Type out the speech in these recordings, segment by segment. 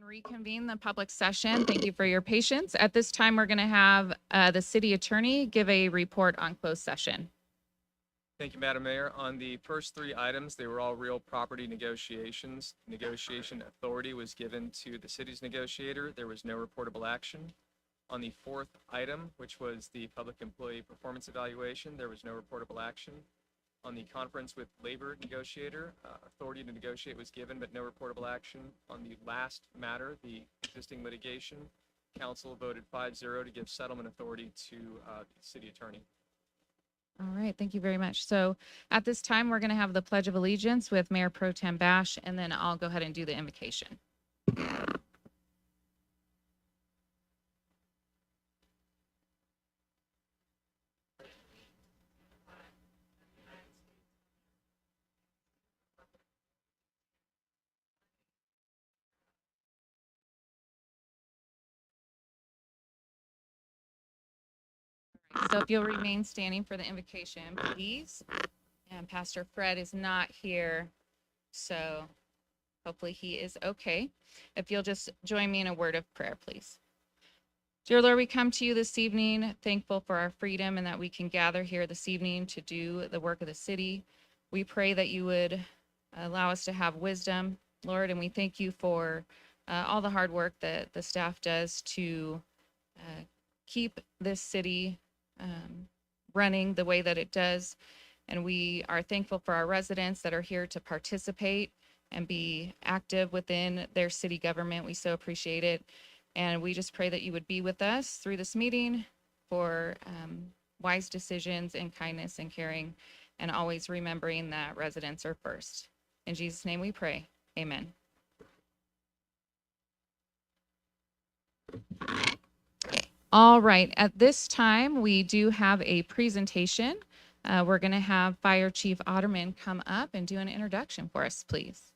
Reconvene the public session. Thank you for your patience. At this time, we're going to have the city attorney give a report on closed session. Thank you, Madam Mayor. On the first three items, they were all real property negotiations. Negotiation authority was given to the city's negotiator. There was no reportable action. On the fourth item, which was the public employee performance evaluation, there was no reportable action. On the conference with labor negotiator, authority to negotiate was given, but no reportable action. On the last matter, the existing litigation, council voted 5-0 to give settlement authority to the city attorney. All right, thank you very much. So at this time, we're going to have the Pledge of Allegiance with Mayor Pro Tem Bash, and then I'll go ahead and do the invocation. So if you'll remain standing for the invocation, please. And Pastor Fred is not here, so hopefully he is okay. If you'll just join me in a word of prayer, please. Dear Lord, we come to you this evening, thankful for our freedom and that we can gather here this evening to do the work of the city. We pray that you would allow us to have wisdom, Lord, and we thank you for all the hard work that the staff does to keep this city running the way that it does. And we are thankful for our residents that are here to participate and be active within their city government. We so appreciate it. And we just pray that you would be with us through this meeting for wise decisions and kindness and caring, and always remembering that residents are first. In Jesus' name we pray. Amen. All right, at this time, we do have a presentation. We're going to have Fire Chief Otterman come up and do an introduction for us, please.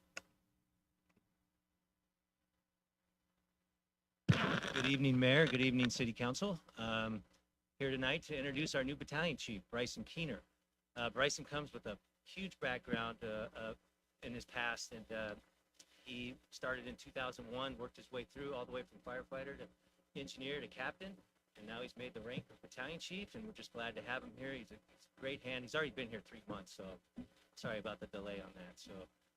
Good evening, Mayor. Good evening, City Council. Here tonight to introduce our new battalion chief, Bryson Keener. Bryson comes with a huge background in his past, and he started in 2001, worked his way through all the way from firefighter to engineer to captain, and now he's made the rank of battalion chief, and we're just glad to have him here. He's a great hand. He's already been here 3 months, so sorry about the delay on that. So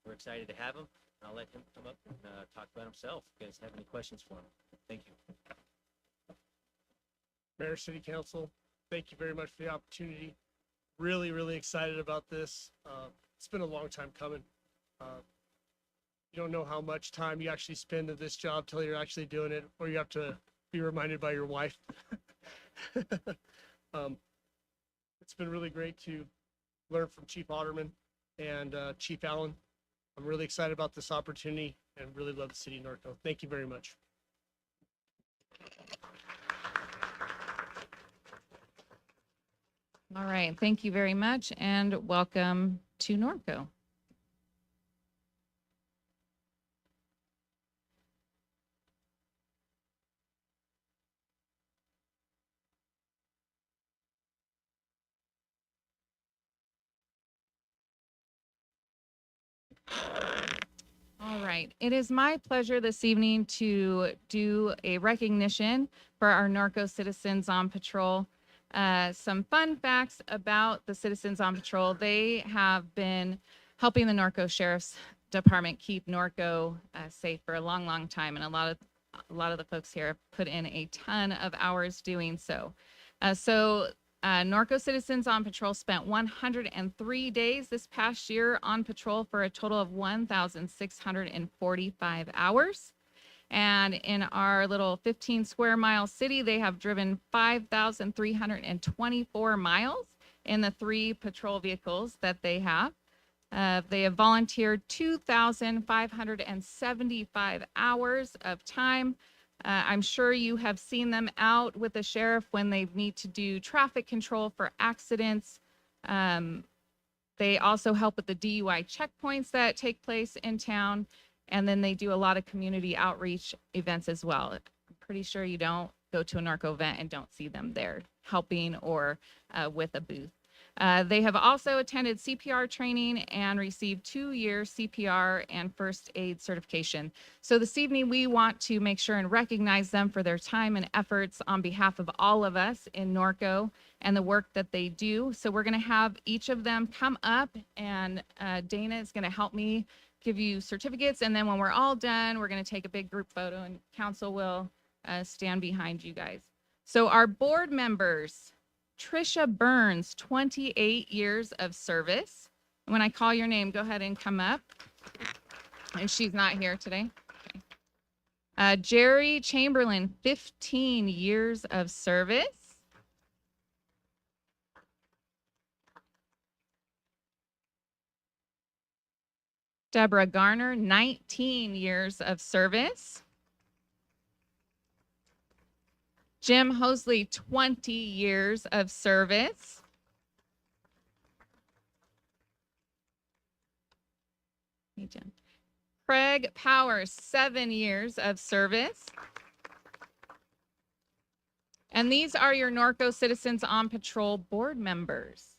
we're excited to have him. I'll let him come up and talk about himself. If you guys have any questions for him. Thank you. Mayor, City Council, thank you very much for the opportunity. Really, really excited about this. It's been a long time coming. You don't know how much time you actually spend at this job till you're actually doing it, or you have to be reminded by your wife. It's been really great to learn from Chief Otterman and Chief Allen. I'm really excited about this opportunity and really love the city of Norco. Thank you very much. All right, thank you very much, and welcome to Norco. All right, it is my pleasure this evening to do a recognition for our Norco citizens on patrol. Some fun facts about the citizens on patrol. They have been helping the Norco Sheriff's Department keep Norco safe for a long, long time, and a lot of the folks here have put in a ton of hours doing so. Norco Citizens on Patrol spent 103 days this past year on patrol for a total of 1,645 hours. And in our little 15 square mile city, they have driven 5,324 miles in the 3 patrol vehicles that they have. They have volunteered 2,575 hours of time. I'm sure you have seen them out with the sheriff when they need to do traffic control for accidents. They also help with the DUI checkpoints that take place in town. And then they do a lot of community outreach events as well. I'm pretty sure you don't go to a Norco event and don't see them there helping or with a booth. They have also attended CPR training and received 2-year CPR and first aid certification. So this evening, we want to make sure and recognize them for their time and efforts on behalf of all of us in Norco and the work that they do. So we're going to have each of them come up, and Dana is going to help me give you certificates. And then when we're all done, we're going to take a big group photo, and council will stand behind you guys. So our board members, Trisha Burns, 28 years of service. When I call your name, go ahead and come up. And she's not here today. Okay. Jerry Chamberlain, 15 years of service. Deborah Garner, 19 years of service. Jim Hosley, 20 years of service. Hey, Jim. Craig Powers, 7 years of service. And these are your Norco Citizens on Patrol board members.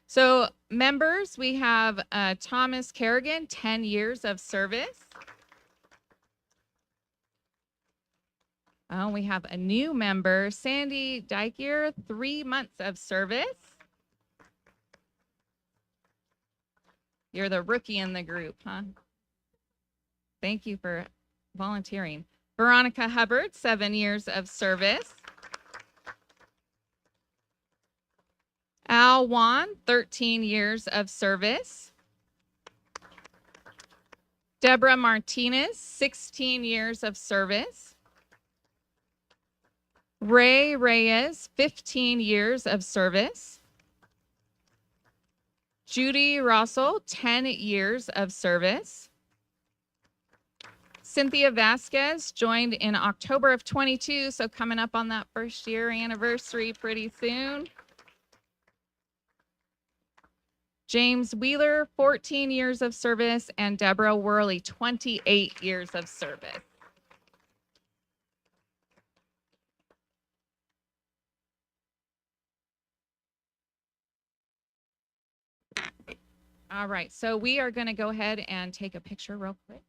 So members, we have Thomas Kerrigan, 10 years of service. Oh, we have a new member, Sandy Dykier, 3 months of service. You're the rookie in the group, huh? Thank you for volunteering. Veronica Hubbard, 7 years of service. Al Wan, 13 years of service. Deborah Martinez, 16 years of service. Ray Reyes, 15 years of service. Judy Russell, 10 years of service. Cynthia Vasquez joined in October of 22, so coming up on that first year anniversary pretty soon. James Wheeler, 14 years of service, and Deborah Worley, 28 years of service. All right, so we are going to go ahead and take a picture real quick.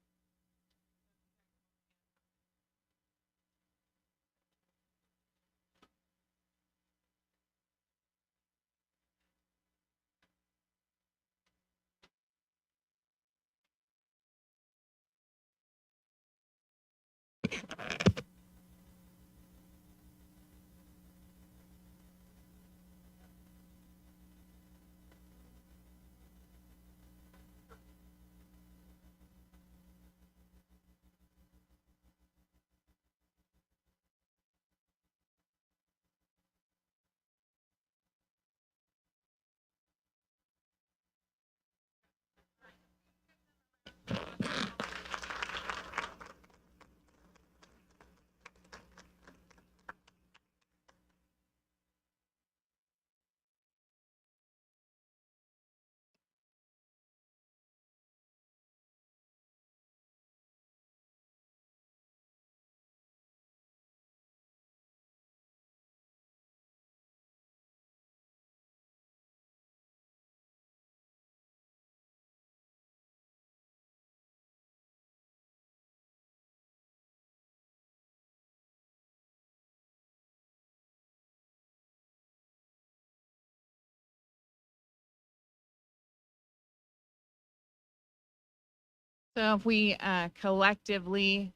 So if we collectively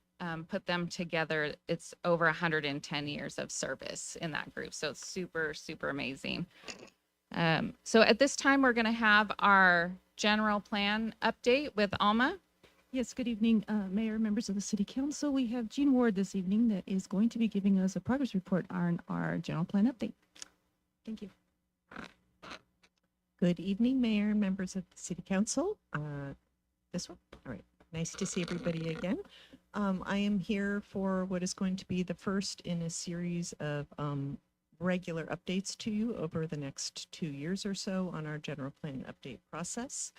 put them together, it's over 110 years of service in that group. So it's super, super amazing. So at this time, we're going to have our general plan update with Alma. Yes, good evening, Mayor, members of the City Council. We have Jean Ward this evening that is going to be giving us a progress report on our general plan update. Thank you. Good evening, Mayor, members of the City Council. This one? All right. Nice to see everybody again. I am here for what is going to be the first in a series of regular updates to you over the next 2 years or so on our general plan update process.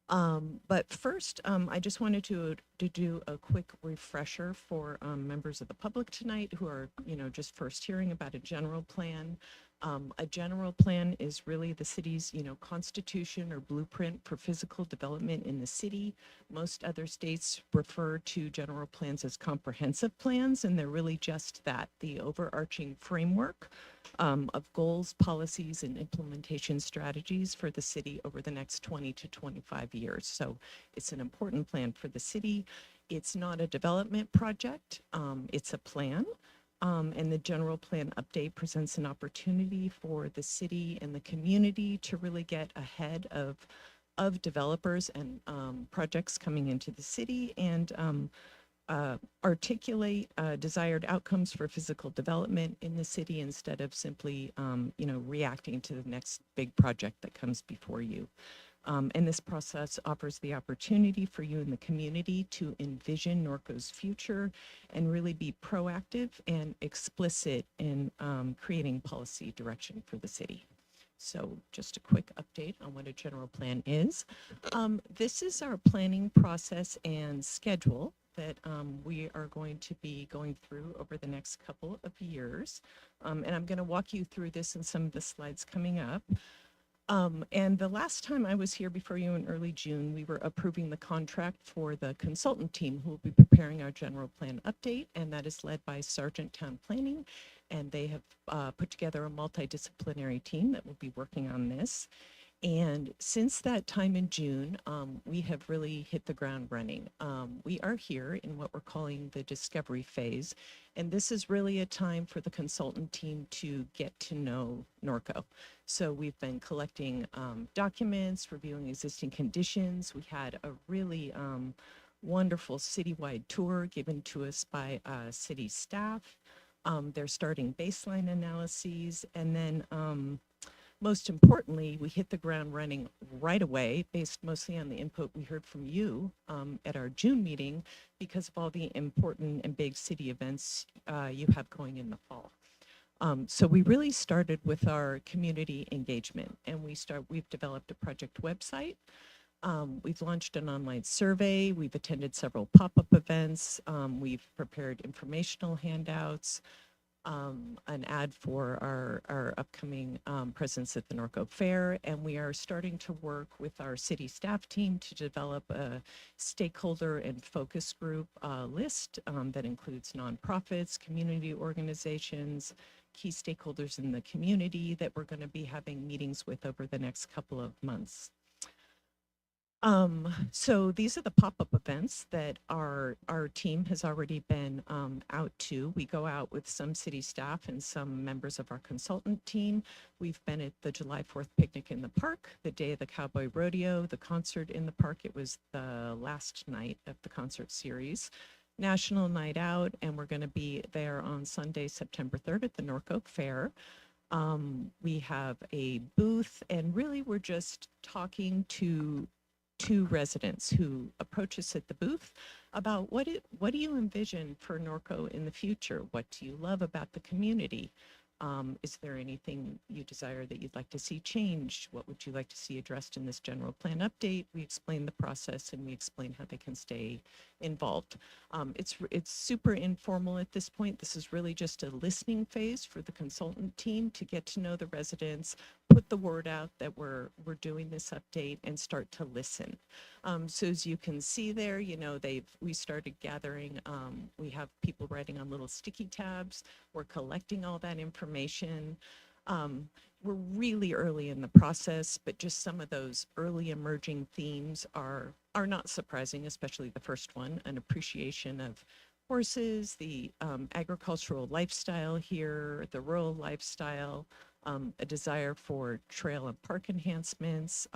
But first, I just wanted to do a quick refresher for members of the public tonight who are, just first hearing about a general plan. A general plan is really the city's, constitution or blueprint for physical development in the city. Most other states refer to general plans as comprehensive plans, and they're really just that, the overarching framework of goals, policies, and implementation strategies for the city over the next 20 to 25 years. So it's an important plan for the city. It's not a development project, it's a plan. And the general plan update presents an opportunity for the city and the community to really get ahead of developers and projects coming into the city and articulate desired outcomes for physical development in the city instead of simply, reacting to the next big project that comes before you. And this process offers the opportunity for you in the community to envision Norco's future and really be proactive and explicit in creating policy direction for the city. So just a quick update on what a general plan is. This is our planning process and schedule that we are going to be going through over the next couple of years. And I'm going to walk you through this in some of the slides coming up. And the last time I was here before you in early June, we were approving the contract for the consultant team who will be preparing our general plan update, and that is led by Sergeant Town Planning, and they have put together a multidisciplinary team that will be working on this. And since that time in June, we have really hit the ground running. We are here in what we're calling the discovery phase. And this is really a time for the consultant team to get to know Norco. So we've been collecting documents, reviewing existing conditions. We had a really wonderful citywide tour given to us by city staff. They're starting baseline analyses, and then most importantly, we hit the ground running right away, based mostly on the input we heard from you at our June meeting, because of all the important and big city events you have going in the fall. So we really started with our community engagement, and we've developed a project website. We've launched an online survey. We've attended several pop-up events. We've prepared informational handouts. An ad for our upcoming presence at the Norco Fair, and we are starting to work with our city staff team to develop a stakeholder and focus group list that includes nonprofits, community organizations, key stakeholders in the community that we're going to be having meetings with over the next couple of months. So these are the pop-up events that our team has already been out to. We go out with some city staff and some members of our consultant team. We've been at the July 4th picnic in the park, the day of the Cowboy Rodeo, the concert in the park. It was the last night of the concert series. National Night Out, and we're going to be there on Sunday, September 3rd at the Norco Fair. We have a booth, and really we're just talking to residents who approach us at the booth about what do you envision for Norco in the future? What do you love about the community? Is there anything you desire that you'd like to see changed? What would you like to see addressed in this general plan update? We explain the process and we explain how they can stay involved. It's super informal at this point. This is really just a listening phase for the consultant team to get to know the residents, put the word out that we're doing this update, and start to listen. So as you can see there, we started gathering, we have people writing on little sticky tabs. We're collecting all that information. We're really early in the process, but just some of those early emerging themes are not surprising, especially the first one, an appreciation of horses, the agricultural lifestyle here, the rural lifestyle, a desire for trail and park enhancements,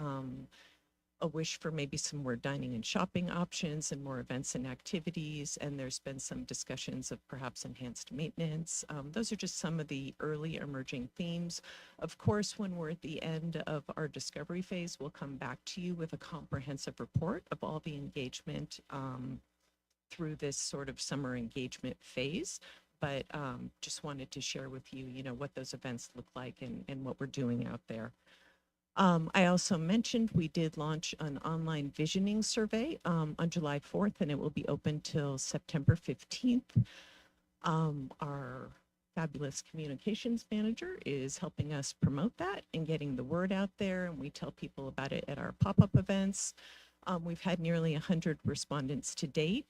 a wish for maybe some more dining and shopping options and more events and activities. And there's been some discussions of perhaps enhanced maintenance. Those are just some of the early emerging themes. Of course, when we're at the end of our discovery phase, we'll come back to you with a comprehensive report of all the engagement through this sort of summer engagement phase. But just wanted to share with you, what those events look like and what we're doing out there. I also mentioned we did launch an online visioning survey on July 4th, and it will be open till September 15th. Our fabulous communications manager is helping us promote that and getting the word out there. And we tell people about it at our pop-up events. We've had nearly 100 respondents to date.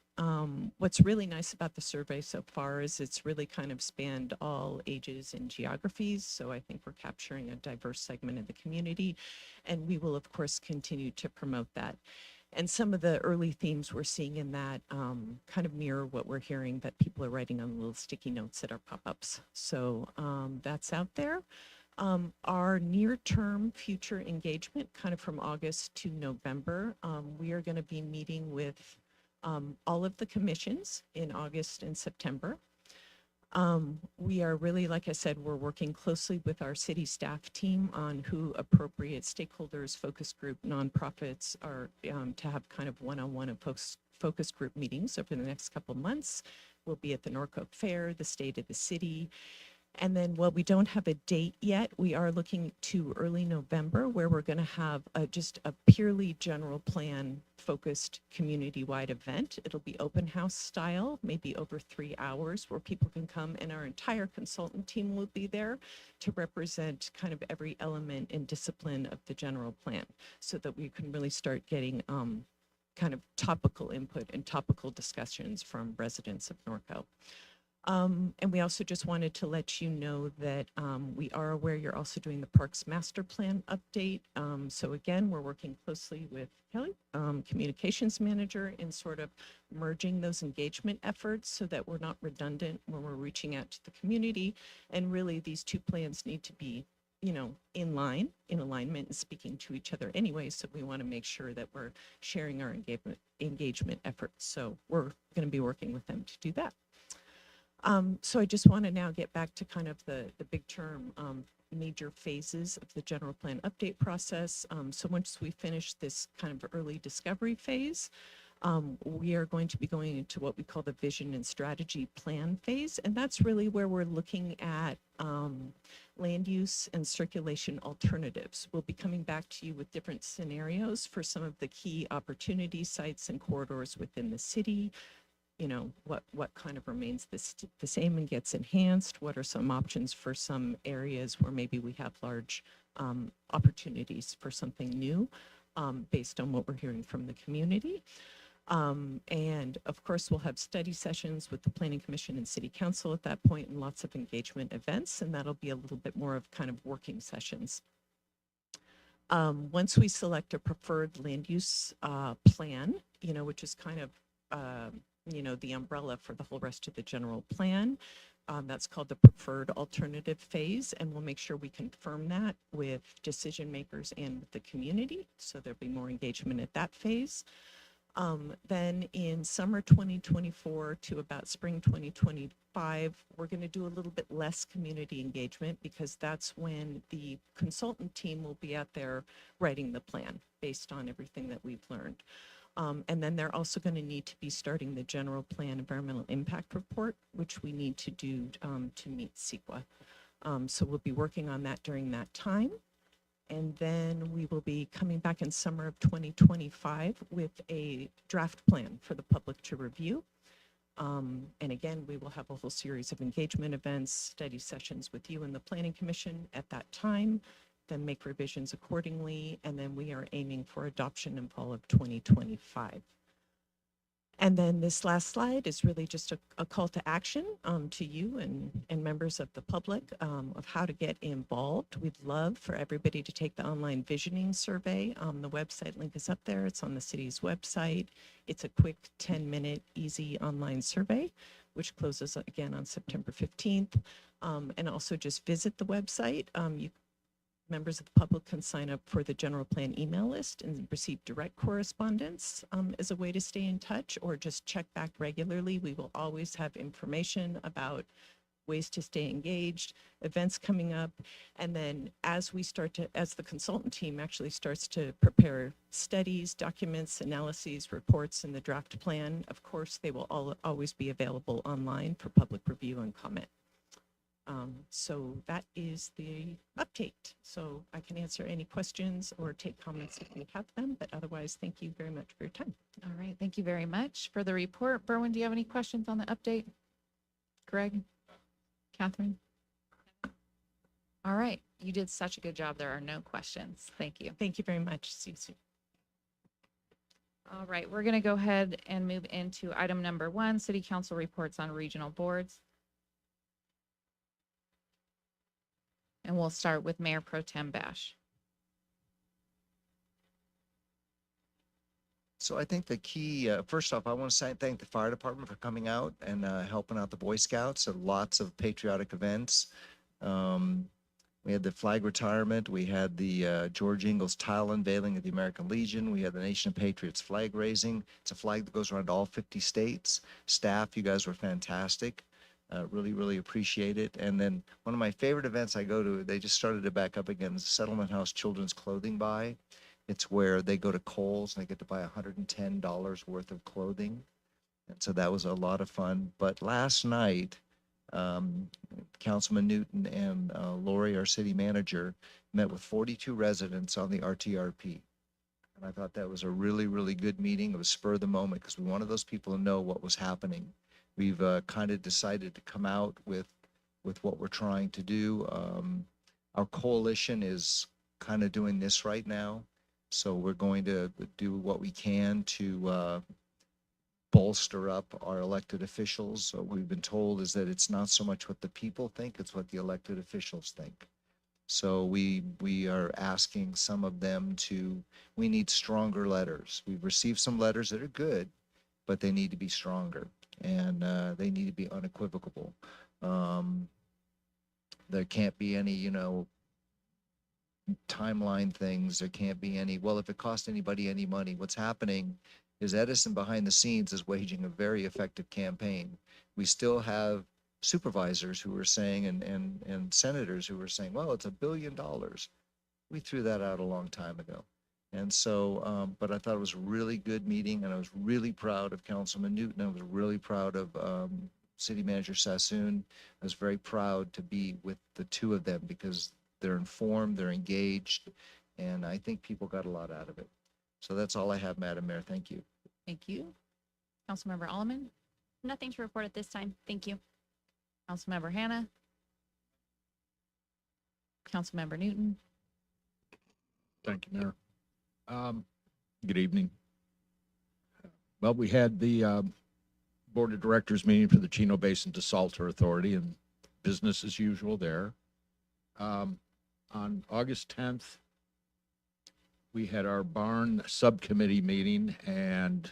What's really nice about the survey so far is it's really kind of spanned all ages and geographies. So I think we're capturing a diverse segment of the community, and we will of course continue to promote that. And some of the early themes we're seeing in that kind of mirror what we're hearing that people are writing on little sticky notes at our pop-ups. So that's out there. Our near-term future engagement, kind of from August to November, we are going to be meeting with all of the commissions in August and September. We are really, like I said, we're working closely with our city staff team on who appropriate stakeholders, focus group, nonprofits are to have kind of one-on-one and focus group meetings over the next couple months. We'll be at the Norco Fair, the State of the City. And then while we don't have a date yet, we are looking to early November where we're going to have just a purely general plan focused community-wide event. It'll be open house style, maybe over 3 hours where people can come, and our entire consultant team will be there to represent kind of every element and discipline of the general plan so that we can really start getting kind of topical input and topical discussions from residents of Norco. And we also just wanted to let you know that we are aware you're also doing the Parks Master Plan update. So again, we're working closely with Kelly, Communications Manager, in sort of merging those engagement efforts so that we're not redundant when we're reaching out to the community. And really, these two plans need to be, you know, in alignment and speaking to each other anyway. So we want to make sure that we're sharing our engagement efforts. So we're going to be working with them to do that. So I just want to now get back to kind of the big term major phases of the general plan update process. So once we finish this kind of early discovery phase, we are going to be going into what we call the vision and strategy plan phase. And that's really where we're looking at land use and circulation alternatives. We'll be coming back to you with different scenarios for some of the key opportunity sites and corridors within the city. You know, what kind of remains the same and gets enhanced? What are some options for some areas where maybe we have large opportunities for something new based on what we're hearing from the community? And of course, we'll have study sessions with the Planning Commission and City Council at that point, and lots of engagement events, and that'll be a little bit more of kind of working sessions. Once we select a preferred land use plan, you know, which is kind of you know, the umbrella for the whole rest of the general plan. That's called the preferred alternative phase, and we'll make sure we confirm that with decision makers and with the community. So there'll be more engagement at that phase. Then in summer 2024 to about spring 2025, we're going to do a little bit less community engagement because that's when the consultant team will be out there writing the plan based on everything that we've learned. And then they're also going to need to be starting the general plan environmental impact report, which we need to do to meet CEQA. So we'll be working on that during that time. And then we will be coming back in summer of 2025 with a draft plan for the public to review. And again, we will have a whole series of engagement events, study sessions with you and the Planning Commission at that time, then make revisions accordingly, and then we are aiming for adoption in fall of 2025. And then this last slide is really just a call to action to you and members of the public of how to get involved. We'd love for everybody to take the online visioning survey. The website link is up there. It's on the city's website. It's a quick 10-minute easy online survey, which closes again on September 15th. And also just visit the website. Members of the public can sign up for the general plan email list and receive direct correspondence as a way to stay in touch, or just check back regularly. We will always have information about ways to stay engaged, events coming up. And then as the consultant team actually starts to prepare studies, documents, analyses, reports, and the draft plan, of course, they will always be available online for public review and comment. So that is the update. So I can answer any questions or take comments if we have them, but otherwise, thank you very much for your time. All right, thank you very much for the report. Berwin, do you have any questions on the update? Greg? Catherine? All right, you did such a good job. There are no questions. Thank you. Thank you very much, Susie. All right, we're going to go ahead and move into item number 1, City Council reports on regional boards. And we'll start with Mayor Pro Tem Bash. So I think the key, first off, I want to thank the fire department for coming out and helping out the Boy Scouts at lots of patriotic events. We had the flag retirement. We had the George Ingalls tile unveiling at the American Legion. We had the Nation of Patriots flag raising. It's a flag that goes around all 50 states. Staff, you guys were fantastic. Really, really appreciate it. And then one of my favorite events I go to, they just started to back up again, is the Settlement House Children's Clothing Buy. It's where they go to Kohl's and they get to buy $110 worth of clothing. And so that was a lot of fun. But last night, Councilman Newton and Lori, our city manager, met with 42 residents on the RTRP. And I thought that was a really, really good meeting. It was spur of the moment because we wanted those people to know what was happening. We've kind of decided to come out with what we're trying to do. Our coalition is kind of doing this right now. So we're going to do what we can to bolster up our elected officials. What we've been told is that it's not so much what the people think, it's what the elected officials think. So we are asking some of them we need stronger letters. We've received some letters that are good, but they need to be stronger and they need to be unequivocal. There can't be any, timeline things. There can't be any, well, if it cost anybody any money. What's happening is Edison behind the scenes is waging a very effective campaign. We still have supervisors who are saying, and senators who are saying, well, it's $1 billion. We threw that out a long time ago. And so, but I thought it was a really good meeting, and I was really proud of Councilman Newton. I was really proud of City Manager Sassoon. I was very proud to be with the two of them because they're informed, they're engaged, and I think people got a lot out of it. So that's all I have, Madam Mayor. Thank you. Thank you. Councilmember Alleman, Nothing to report at this time. Thank you. Councilmember Hannah, Councilmember Newton. Thank you, Mayor. Good evening. Well, we had the Board of Directors meeting for the Chino Basin Desalter Authority, and business as usual there. On August 10th, we had our barn subcommittee meeting, and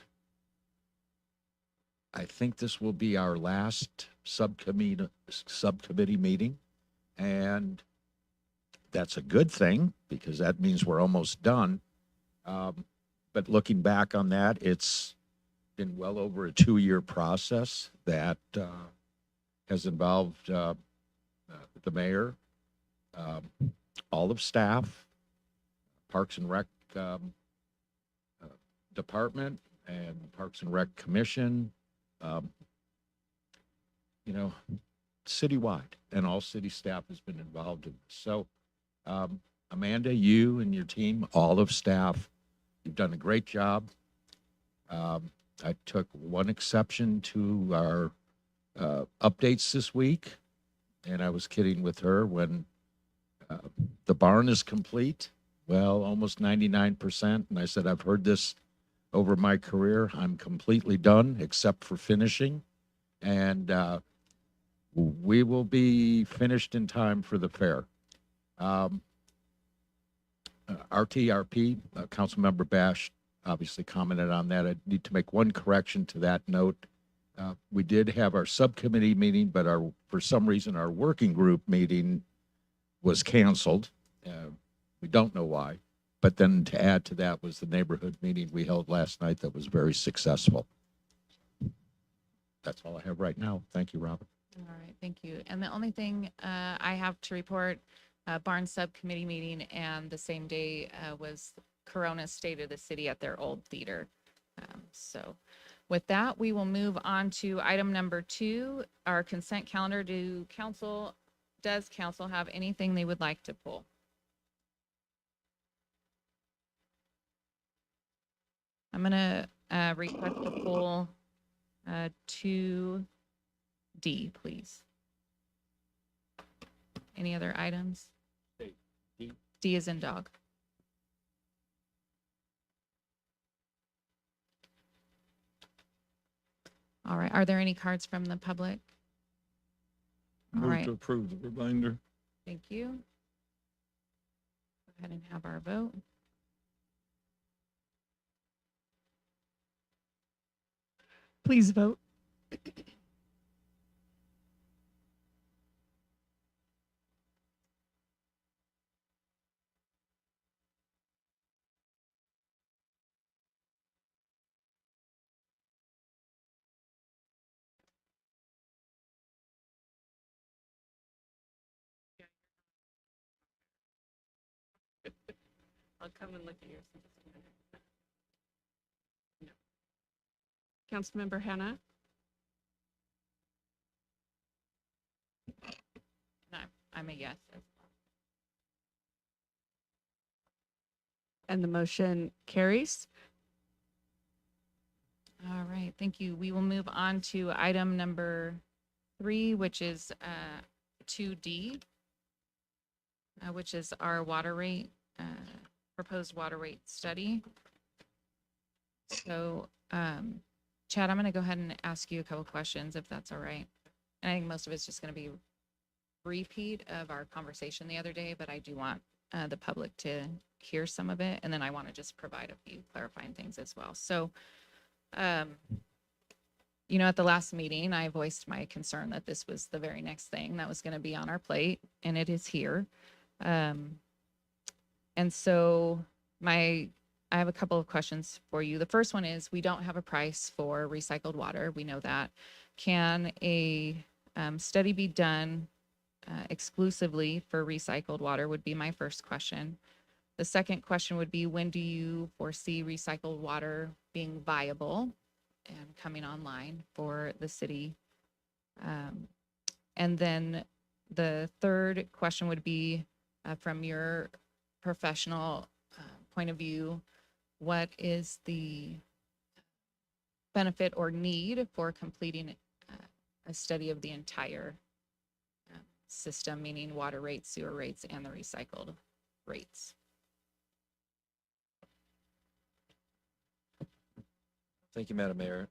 I think this will be our last subcommittee meeting, and that's a good thing because that means we're almost done. But looking back on that, it's been well over a 2-year process that has involved the mayor, all of staff, Parks and Rec Department, and Parks and Rec Commission, citywide, and all city staff has been involved in this. So, Amanda, you and your team, all of staff, you've done a great job. I took one exception to our updates this week, and I was kidding with her when the barn is complete, well, almost 99%. And I said, I've heard this over my career. I'm completely done except for finishing. And we will be finished in time for the fair. RTRP, Councilmember Bash obviously commented on that. I need to make one correction to that note. We did have our subcommittee meeting, but for some reason, our working group meeting was canceled. We don't know why. But then to add to that was the neighborhood meeting we held last night that was very successful. That's all I have right now. Thank you, Robin. All right, thank you. And the only thing I have to report, barn subcommittee meeting, and the same day was Corona's State of the City at their old theater. So with that, we will move on to item number 2, our consent calendar. Does council have anything they would like to pull? I'm gonna request to pull 2D, please. Any other items? D. D is in dog. All right, are there any cards from the public? All Move right, to approve the reminder. thank you. Go ahead and have our vote. Please vote. I'll come and look at yours. No. Councilmember Hannah, No, I'm a yes. and the motion carries. All right, thank you. We will move on to item number 3, which is 2D, which is our water rate, proposed water rate study. So, Chad, I'm going to go ahead and ask you a couple questions if that's all right. And I think most of it's just going to be repeat of our conversation the other day, but I do want the public to hear some of it. And then I want to just provide a few clarifying things as well. So, you know, at the last meeting, I voiced my concern that this was the very next thing that was going to be on our plate, and it is here. And so I have a couple of questions for you. The first one is, we don't have a price for recycled water. We know that. Can a study be done exclusively for recycled water would be my first question. The second question would be, when do you foresee recycled water being viable and coming online for the city? And then the third question would be, from your professional point of view, what is the benefit or need for completing a study of the entire system, meaning water rates, sewer rates, and the recycled rates? Thank you, Madam Mayor.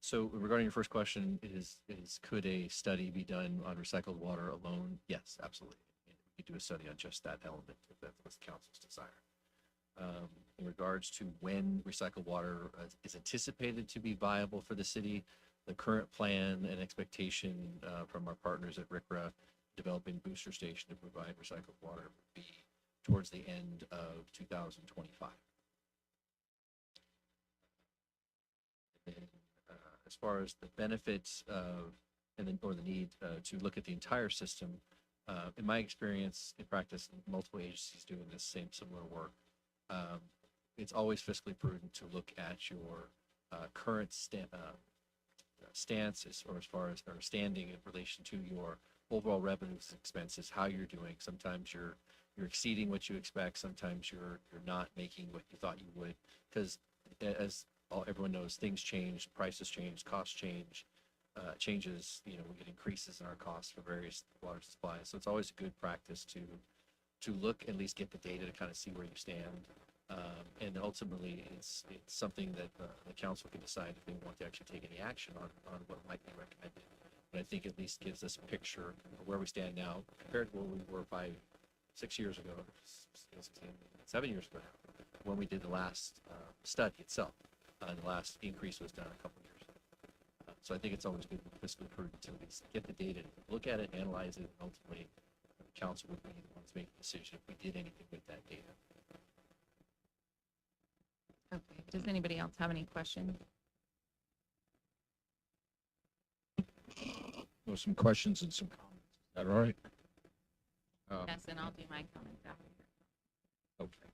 So regarding your first question, is could a study be done on recycled water alone? Yes, absolutely. We could do a study on just that element if that was the council's desire. In regards to when recycled water is anticipated to be viable for the city, the current plan and expectation from our partners at RCRA developing booster station to provide recycled water would be towards the end of 2025. As far as the benefits of, or the need to look at the entire system, in my experience in practice, multiple agencies doing this same similar work, it's always fiscally prudent to look at your current stance as far as or standing in relation to your overall revenues and expenses, how you're doing. Sometimes you're exceeding what you expect. Sometimes you're not making what you thought you would, because as everyone knows, things change, prices change, costs change, changes, we get increases in our costs for various water supplies. So it's always a good practice to look, at least get the data to kind of see where you stand. And ultimately, it's something that the council can decide if they want to actually take any action on what might be recommended. But I think at least gives us a picture of where we stand now compared to where we were 6 years ago, 7 years ago now, when we did the last study itself. And the last increase was done a couple years ago. So I think it's always good fiscally prudent to at least get the data, look at it, analyze it, and ultimately the council would be the ones making the decision if we did anything with that data. Okay, does anybody else have any questions? Well, some questions and some comments. Is that all right? Yes, and I'll do my comments after. Okay.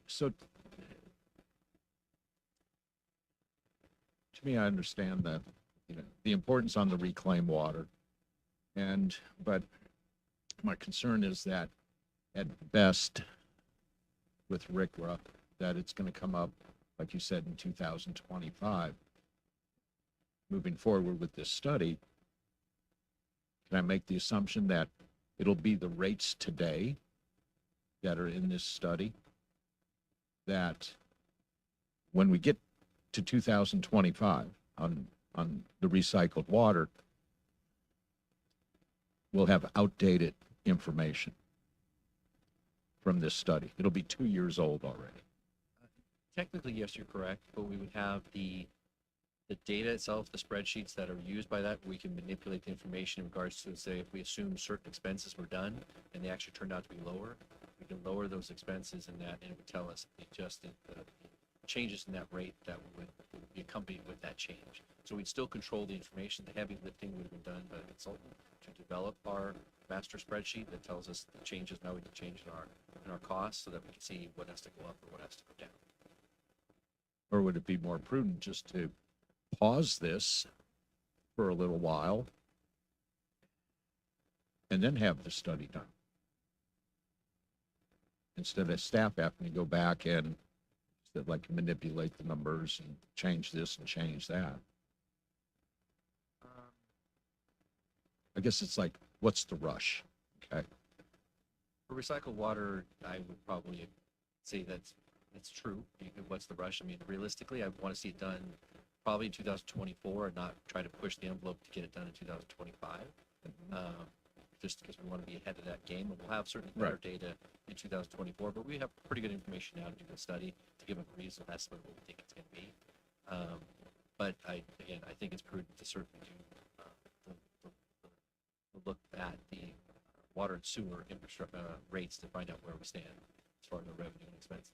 So to me, I understand that, the importance on the reclaimed water. But my concern is that at best with RCRA, that it's going to come up, like you said, in 2025. moving forward with this study, can I make the assumption that it'll be the rates today that are in this study? That when we get to 2025 on the recycled water, we'll have outdated information from this study. It'll be 2 years old already. Technically, yes, you're correct, but we would have the data itself, the spreadsheets that are used by that, we can manipulate the information in regards to, say, if we assume certain expenses were done and they actually turned out to be lower, we can lower those expenses and that, and it would tell us the adjusted, changes in that rate that would be accompanied with that change. So we'd still control the information. The heavy lifting would have been done by a consultant to develop our master spreadsheet that tells us the changes, now we can change in our costs so that we can see what has to go up or what has to go down. Or would it be more prudent just to pause this for a little while and then have the study done? Instead of staff having to go back and like manipulate the numbers and change this and change that. I guess it's like, what's the rush? Okay. For recycled water, I would probably say that's true. What's the rush? I mean, realistically, I want to see it done probably in 2024 and not try to push the envelope to get it done in 2025. Just because we want to be ahead of that game, and we'll have certainly better data in 2024, but we have pretty good information now to do the study to give a reasonable estimate of what we think it's going to be. But I think it's prudent to certainly do the look at the water and sewer infrastructure rates to find out where we stand as far as the revenue and expenses.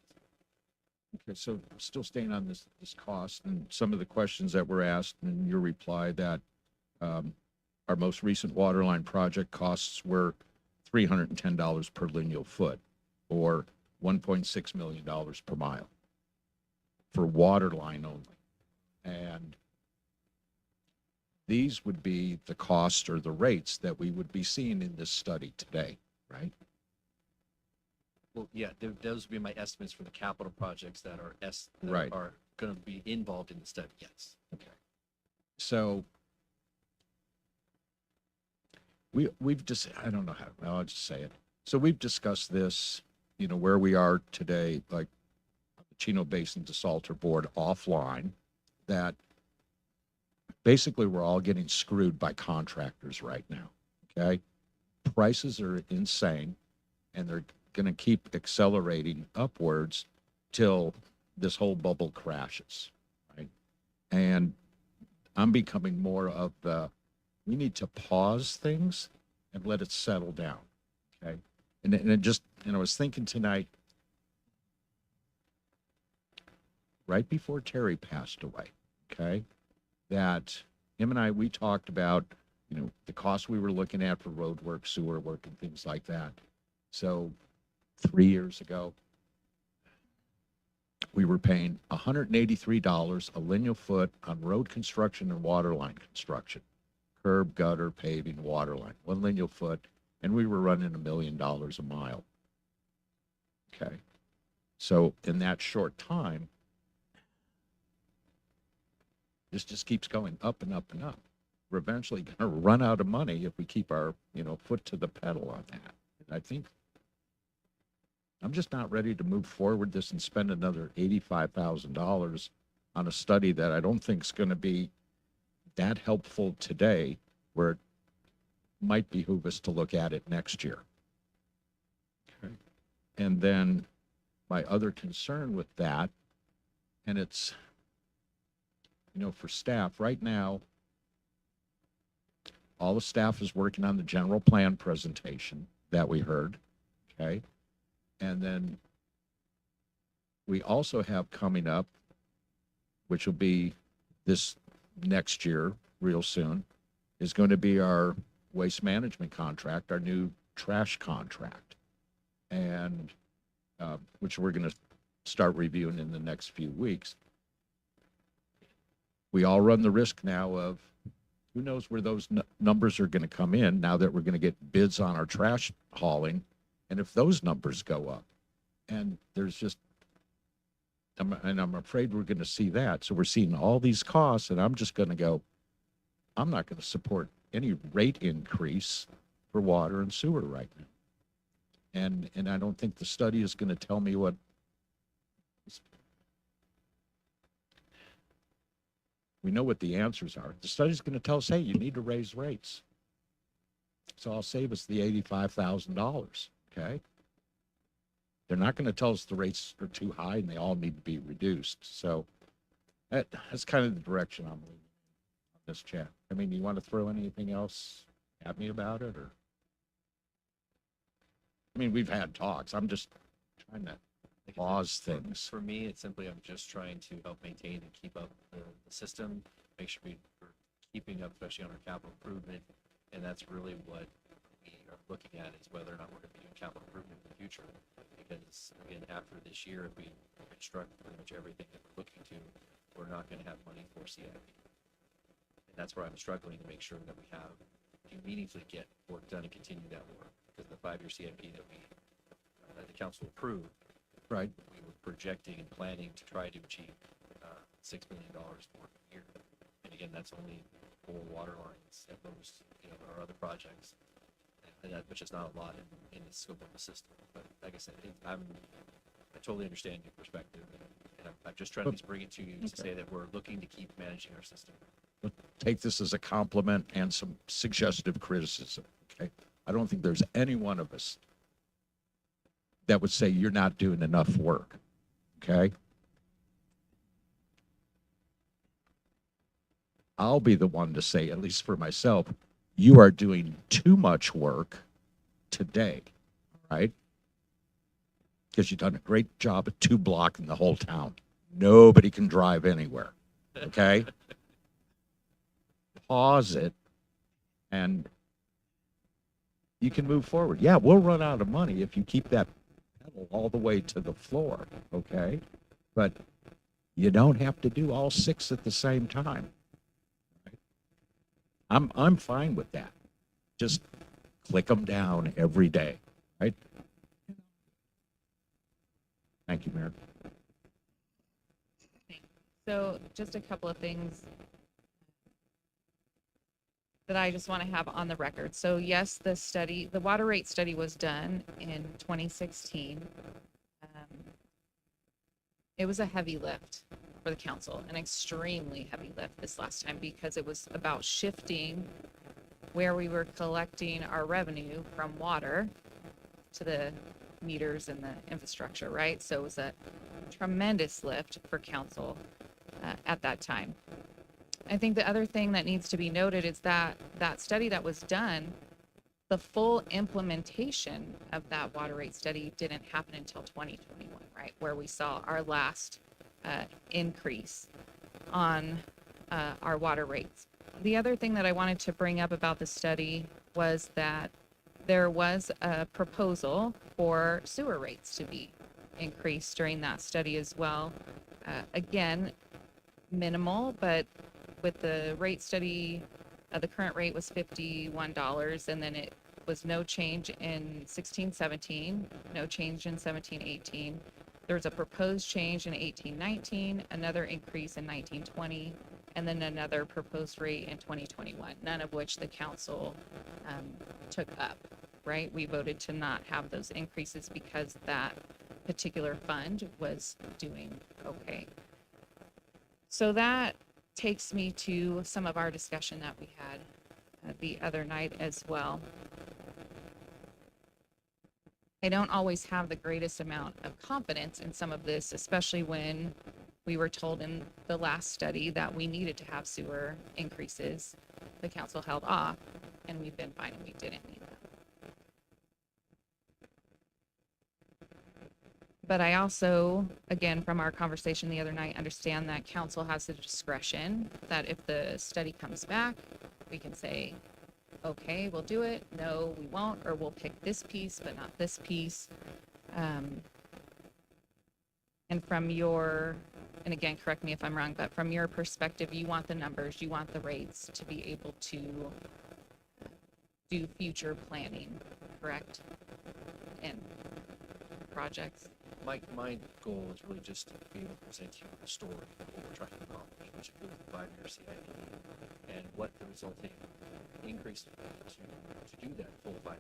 Okay, so still staying on this cost and some of the questions that were asked in your reply that our most recent water line project costs were $310 per lineal foot or $1.6 million per mile for water line only. And these would be the cost or the rates that we would be seeing in this study today, right? Well, yeah, those would be my estimates for the capital projects that are Right. are going to be involved in the study. Yes. Okay. So we've just, I don't know how, I'll just say it. So we've discussed this, where we are today, like the Chino Basin Desalter Board offline, that basically we're all getting screwed by contractors right now. Okay. Prices are insane and they're going to keep accelerating upwards till this whole bubble crashes. Right. And I'm becoming more of we need to pause things and let it settle down. Okay. And it just, I was thinking tonight, right before Terry passed away, okay, that him and I, we talked about, the costs we were looking at for road work, sewer work, and things like that. So 3 years ago, we were paying $183 a lineal foot on road construction and water line construction. Curb, gutter, paving, water line, 1 lineal foot, and we were running $1 million a mile. Okay. So in that short time, this just keeps going up and up and up. We're eventually going to run out of money if we keep our, foot to the pedal on that. And I think I'm just not ready to move forward this and spend another $85,000 on a study that I don't think is going to be that helpful today, where it might behoove us to look at it next year. Okay. And then my other concern with that, and it's, for staff right now, all the staff is working on the general plan presentation that we heard. Okay. And then we also have coming up, which will be this next year, real soon, is going to be our waste management contract, our new trash contract, and which we're going to start reviewing in the next few weeks. We all run the risk now of who knows where those numbers are going to come in now that we're going to get bids on our trash hauling, and if those numbers go up, and there's just, I'm afraid we're going to see that. So we're seeing all these costs, and I'm just going to go, I'm not going to support any rate increase for water and sewer right now. And I don't think the study is going to tell me what. We know what the answers are. The study's going to tell us, hey, you need to raise rates. So I'll save us the $85,000, okay? They're not going to tell us the rates are too high and they all need to be reduced. So that's kind of the direction I'm leaning on this chat. I mean, you want to throw anything else at me about it, or? I mean, we've had talks. I'm just trying to pause things. For me, it's simply I'm just trying to help maintain and keep up the system, make sure we're keeping up, especially on our capital improvement. And that's really what we are looking at, is whether or not we're going to be doing capital improvement in the future. Because again, after this year, if we construct pretty much everything that we're looking to, we're not going to have money for CIP. And that's where I'm struggling to make sure that we have to meaningfully get work done and continue that work. Because the 5-year CIP that the council approved, Right. we were projecting and planning to try to achieve $6 million for a year. And again, that's only 4 water lines and those, our other projects, and that, which is not a lot in the scope of the system. But like I said, I totally understand your perspective, and I'm just trying to bring it to you to say that we're looking to keep managing our system. Take this as a compliment and some suggestive criticism, okay? I don't think there's any one of us that would say you're not doing enough work, okay? I'll be the one to say, at least for myself, you are doing too much work today, right? Because you've done a great job at 2 blocking the whole town. Nobody can drive anywhere, okay? Pause it, and you can move forward. Yeah, we'll run out of money if you keep that pedal all the way to the floor, okay? But you don't have to do all 6 at the same time. I'm fine with that. Just click them down every day, right? Thank you, Mayor. So just a couple of things that I just want to have on the record. So yes, the water rate study was done in 2016. It was a heavy lift for the council, an extremely heavy lift this last time, because it was about shifting where we were collecting our revenue from water to the meters and the infrastructure, right? So it was a tremendous lift for council at that time. I think the other thing that needs to be noted is that that study that was done, the full implementation of that water rate study didn't happen until 2021, right? Where we saw our last increase on our water rates. The other thing that I wanted to bring up about the study was that there was a proposal for sewer rates to be increased during that study as well. Again, minimal, but with the rate study, the current rate was $51, and then it was no change in 16-17, no change in 17-18. There was a proposed change in 18-19, another increase in 19-20, and then another proposed rate in 2021, none of which the council took up, right? We voted to not have those increases because that particular fund was doing okay. So that takes me to some of our discussion that we had the other night as well. I don't always have the greatest amount of confidence in some of this, especially when we were told in the last study that we needed to have sewer increases. The council held off, and we've been finding we didn't need them. But I also, again, from our conversation the other night, understand that council has the discretion that if the study comes back, we can say, okay, we'll do it. No, we won't, or we'll pick this piece, but not this piece. And from your, and again, correct me if I'm wrong, but from your perspective, you want the numbers, you want the rates to be able to do future planning, correct? And projects. My goal is really just to be able to present you the story of what we're trying to accomplish, which includes the 5-year CIP and what the resulting increase to do that full 5%.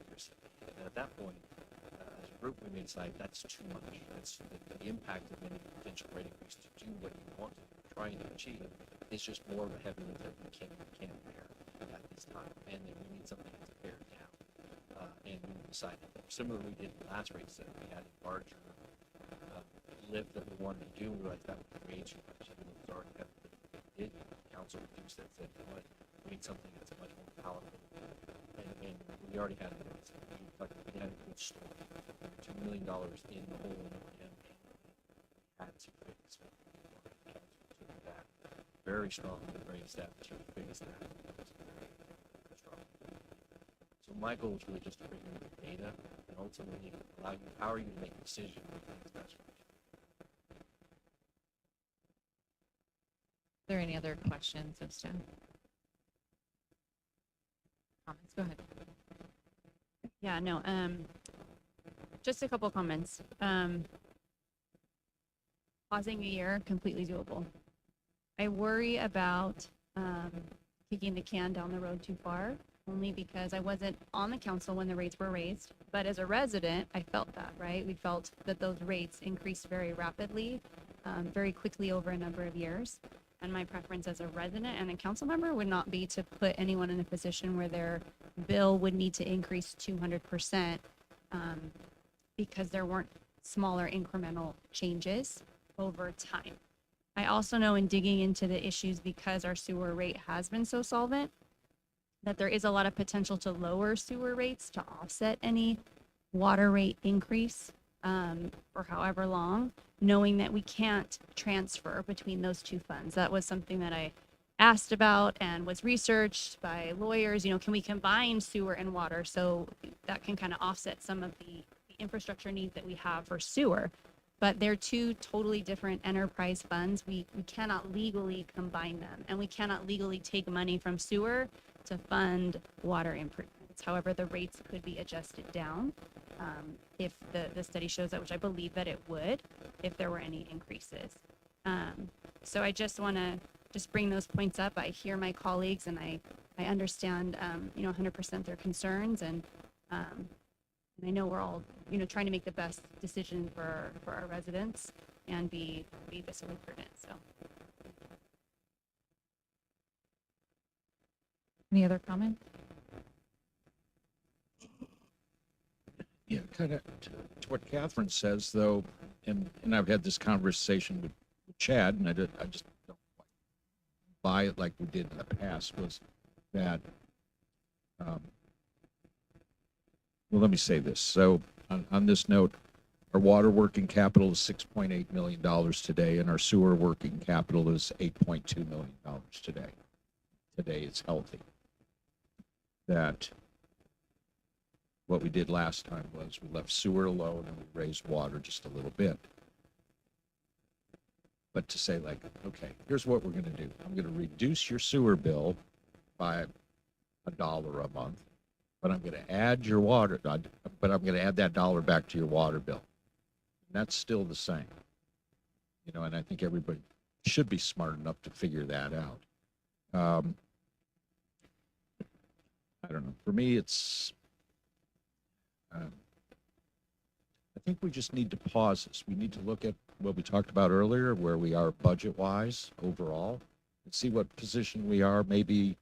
And at that point, as a group, we may decide that's too much. That's the impact of any potential rate increase to do what you want to trying to achieve is just more of a heavy lift that we can't bear at this time, and then we need something to bear down. And we decided that similar we did in the last race that we had a larger lift that we wanted to do. We realized that would be way too much. Even though it was already heavy lift that we did, council reduced that, said, you know what, we need something that's much more palatable. And we already had we had a good story. $2 million in the hole and had to fix it. That very strong, very established, biggest that. Strong. So my goal is really just to bring in the data and ultimately allow you, empower you to make a decision what you think is best for you. Are there any other questions of staff? Comments, go ahead. Yeah, no, just a couple comments. Pausing a year, completely doable. I worry about kicking the can down the road too far, only because I wasn't on the council when the rates were raised. But as a resident, I felt that, right? We felt that those rates increased very rapidly, very quickly over a number of years. And my preference as a resident and a council member would not be to put anyone in a position where their bill would need to increase 200% because there weren't smaller incremental changes over time. I also know in digging into the issues, because our sewer rate has been so solvent, that there is a lot of potential to lower sewer rates to offset any water rate increase for however long, knowing that we can't transfer between those two funds. That was something that I asked about and was researched by lawyers. You know, can we combine sewer and water so that can kind of offset some of the infrastructure needs that we have for sewer? But they're two totally different enterprise funds. We cannot legally combine them, and we cannot legally take money from sewer to fund water improvements. However, the rates could be adjusted down if the study shows that, which I believe that it would, if there were any increases. So I just want to bring those points up. I hear my colleagues, and I understand, 100% their concerns, and I know we're all, trying to make the best decision for our residents and be fiscally prudent. So. Any other comments? Yeah, kind of to what Catherine says, though, and I've had this conversation with Chad, and I just don't buy it like we did in the past, was that, well, let me say this. So on this note, our water working capital is $6.8 million today, and our sewer working capital is $8.2 million today. Today it's healthy. That what we did last time was we left sewer alone and we raised water just a little bit. But to say like, okay, here's what we're going to do. I'm going to reduce your sewer bill by $1 a month, but I'm going to add your water, but I'm going to add that dollar back to your water bill. And that's still the same, and I think everybody should be smart enough to figure that out. I don't know. For me, it's, I think we just need to pause this. We need to look at what we talked about earlier, where we are budget-wise overall, and see what position we are maybe,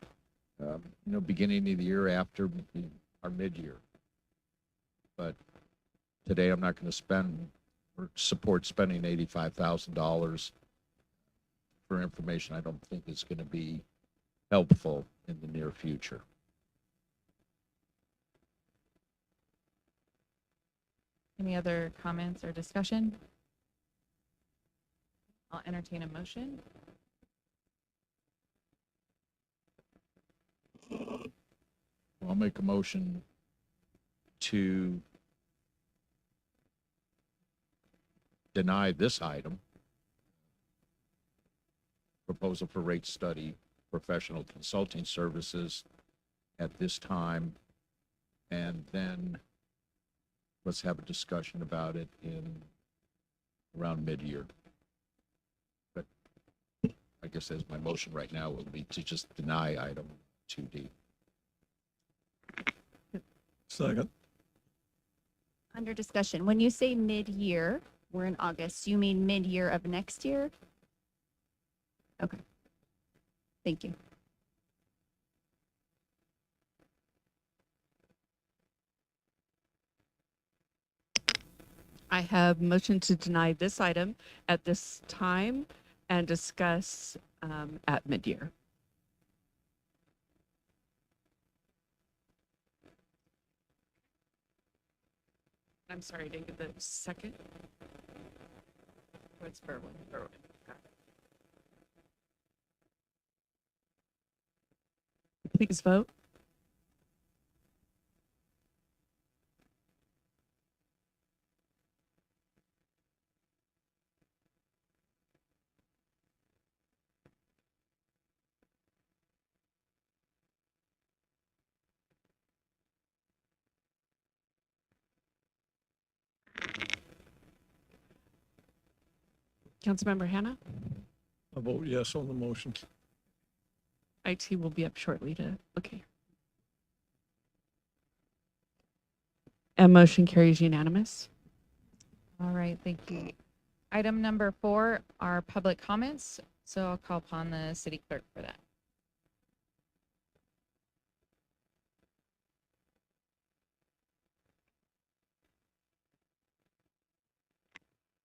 beginning of the year after our mid-year. But today, I'm not going to spend or support spending $85,000 for information I don't think is going to be helpful in the near future. Any other comments or discussion? I'll entertain a motion. I'll make a motion to deny this item, proposal for rate study, professional consulting services at this time, and then let's have a discussion about it in around mid-year. But I guess as my motion right now will be to just deny item 2D. Second. Under discussion, when you say mid-year, we're in August, you mean mid-year of next year? Okay. Thank you. I have motion to deny this item at this time and discuss at mid-year. I'm sorry, I didn't get the second. What's Berwin? Berwin. Got it. Please vote. Councilmember Hannah, I vote yes on the motion. IT will be up shortly to, okay. And motion carries unanimous. All right, thank you. Item number 4 are public comments. So I'll call upon the city clerk for that.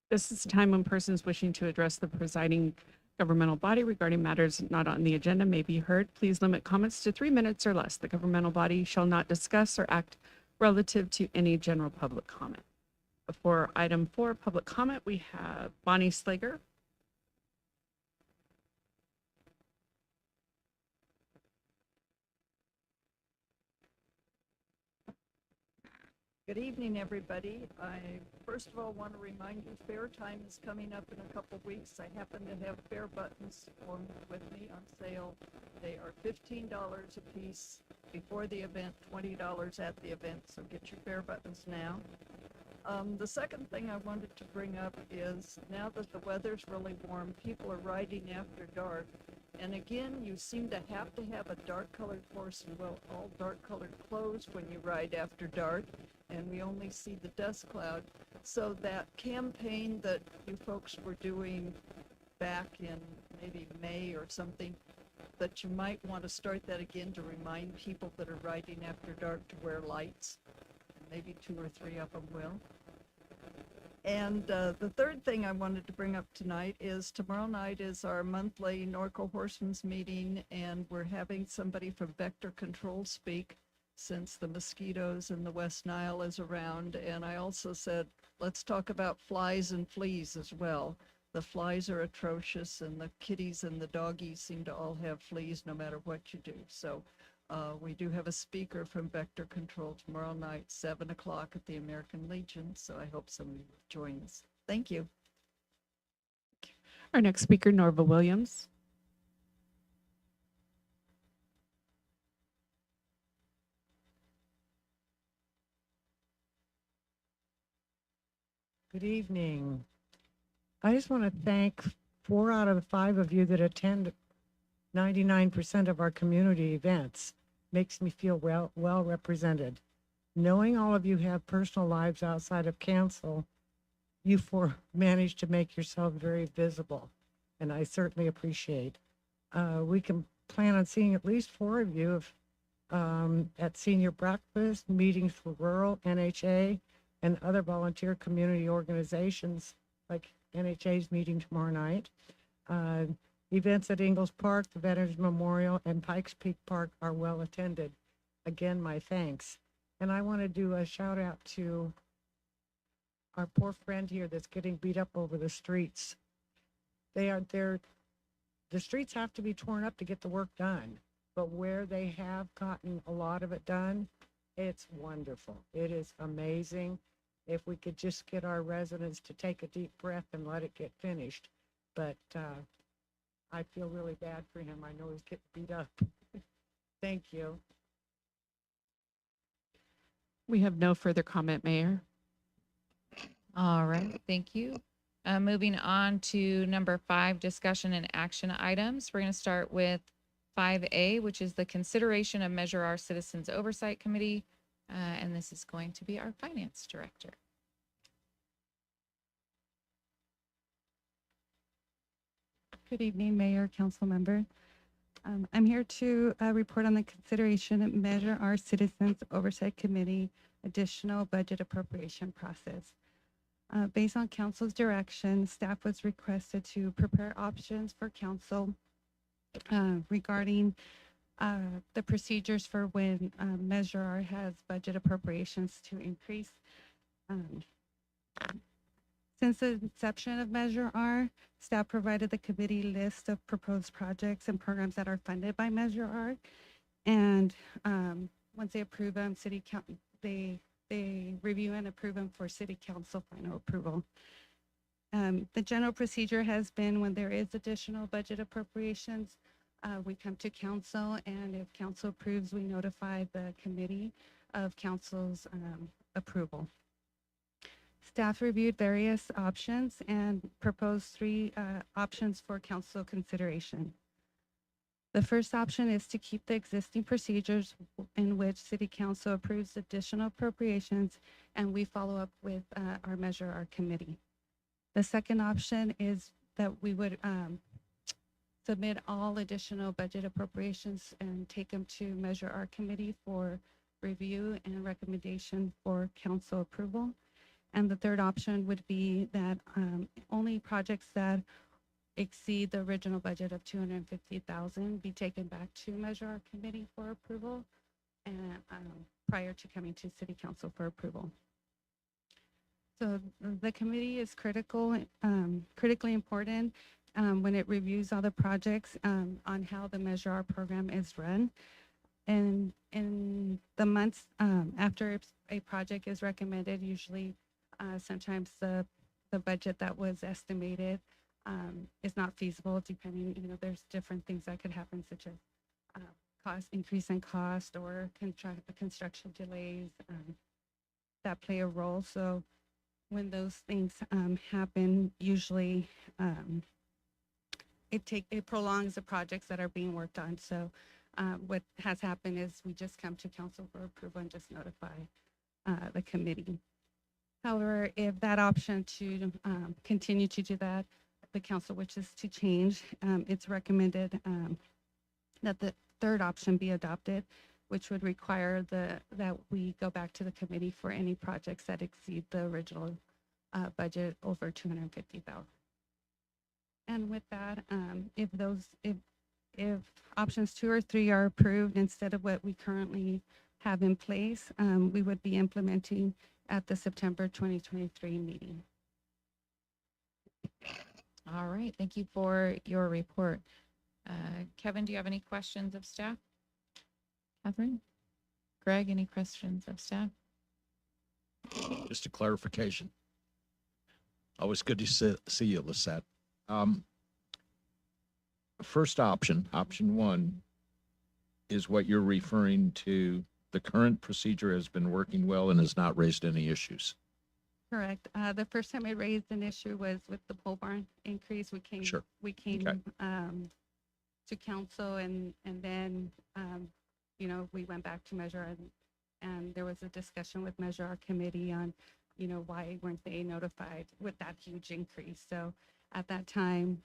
This is a time when persons wishing to address the presiding governmental body regarding matters not on the agenda may be heard. Please limit comments to 3 minutes or less. The governmental body shall not discuss or act relative to any general public comment. For item 4, public comment, we have Bonnie Slager. Good evening, everybody. I first of all want to remind you fair time is coming up in a couple of weeks. I happen to have fair buttons with me on sale. They are $15 a piece before the event, $20 at the event, so get your fair buttons now. The second thing I wanted to bring up is now that the weather's really warm, people are riding after dark. And again, you seem to have a dark colored horse and well, all dark colored clothes when you ride after dark. And we only see the dust cloud. So that campaign that you folks were doing back in maybe May or something, that you might want to start that again to remind people that are riding after dark to wear lights. Maybe 2 or 3 of them will. And the third thing I wanted to bring up tonight is tomorrow night is our monthly Norco Horsemen's meeting, and we're having somebody from Vector Control speak since the mosquitoes in the West Nile is around. And I also said, let's talk about flies and fleas as well. The flies are atrocious, and the kitties and the doggies seem to all have fleas no matter what you do. So we do have a speaker from Vector Control tomorrow night, 7 o'clock at the American Legion. So I hope some of you join us. Thank you. Our next speaker, Norva Williams. Good evening. I just want to thank 4 out of the 5 of you that attend 99% of our community events. Makes me feel well represented. Knowing all of you have personal lives outside of council, you managed to make yourself very visible, and I certainly appreciate. We can plan on seeing at least 4 of you at senior breakfast, meetings for rural, NHA, and other volunteer community organizations like NHA's meeting tomorrow night. Events at Ingalls Park, the Veterans Memorial, and Pikes Peak Park are well attended. Again, my thanks. And I want to do a shout out to our poor friend here that's getting beat up over the streets. The streets have to be torn up to get the work done, but where they have gotten a lot of it done, it's wonderful. It is amazing. If we could just get our residents to take a deep breath and let it get finished. But I feel really bad for him. I know he's getting beat up. Thank you. We have no further comment, Mayor. All right, thank you. Moving on to number 5, discussion and action items. We're going to start with 5A, which is the consideration of Measure Our Citizens Oversight Committee. And this is going to be our finance director. Good evening, Mayor, Council Member. I'm here to report on the consideration of Measure Our Citizens Oversight Committee additional budget appropriation process. Based on Council's direction, staff was requested to prepare options for Council regarding the procedures for when Measure R has budget appropriations to increase. Since the inception of Measure R, staff provided the committee list of proposed projects and programs that are funded by Measure R. And once they approve them, they review and approve them for City Council final approval. The general procedure has been when there is additional budget appropriations, we come to Council, and if Council approves, we notify the committee of Council's approval. Staff reviewed various options and proposed 3 options for Council consideration. The first option is to keep the existing procedures in which City Council approves additional appropriations and we follow up with our Measure R committee. The second option is that we would submit all additional budget appropriations and take them to Measure R committee for review and recommendation for Council approval. And the third option would be that only projects that exceed the original budget of $250,000 be taken back to Measure R committee for approval and prior to coming to City Council for approval. So the committee is critically important when it reviews all the projects on how the Measure R program is run. And in the months after a project is recommended, usually sometimes the budget that was estimated is not feasible, depending, there's different things that could happen, such as increase in cost or construction delays that play a role. So when those things happen, usually it prolongs the projects that are being worked on. So what has happened is we just come to Council for approval and just notify the committee. However, if that option to continue to do that, the Council wishes to change, it's recommended that the third option be adopted, which would require that we go back to the committee for any projects that exceed the original budget over $250,000. And with that, if options 2 or 3 are approved instead of what we currently have in place, we would be implementing at the September 2023 meeting. All right, thank you for your report. Kevin, do you have any questions of staff? Catherine? Greg, any questions of staff? Just a clarification. Always good to see you, Lisette. First option 1, is what you're referring to. The current procedure has been working well and has not raised any issues. Correct. The first time I raised an issue was with the pole barn increase. We came Okay. To Council and then we went back to Measure and there was a discussion with Measure R committee on why weren't they notified with that huge increase. So at that time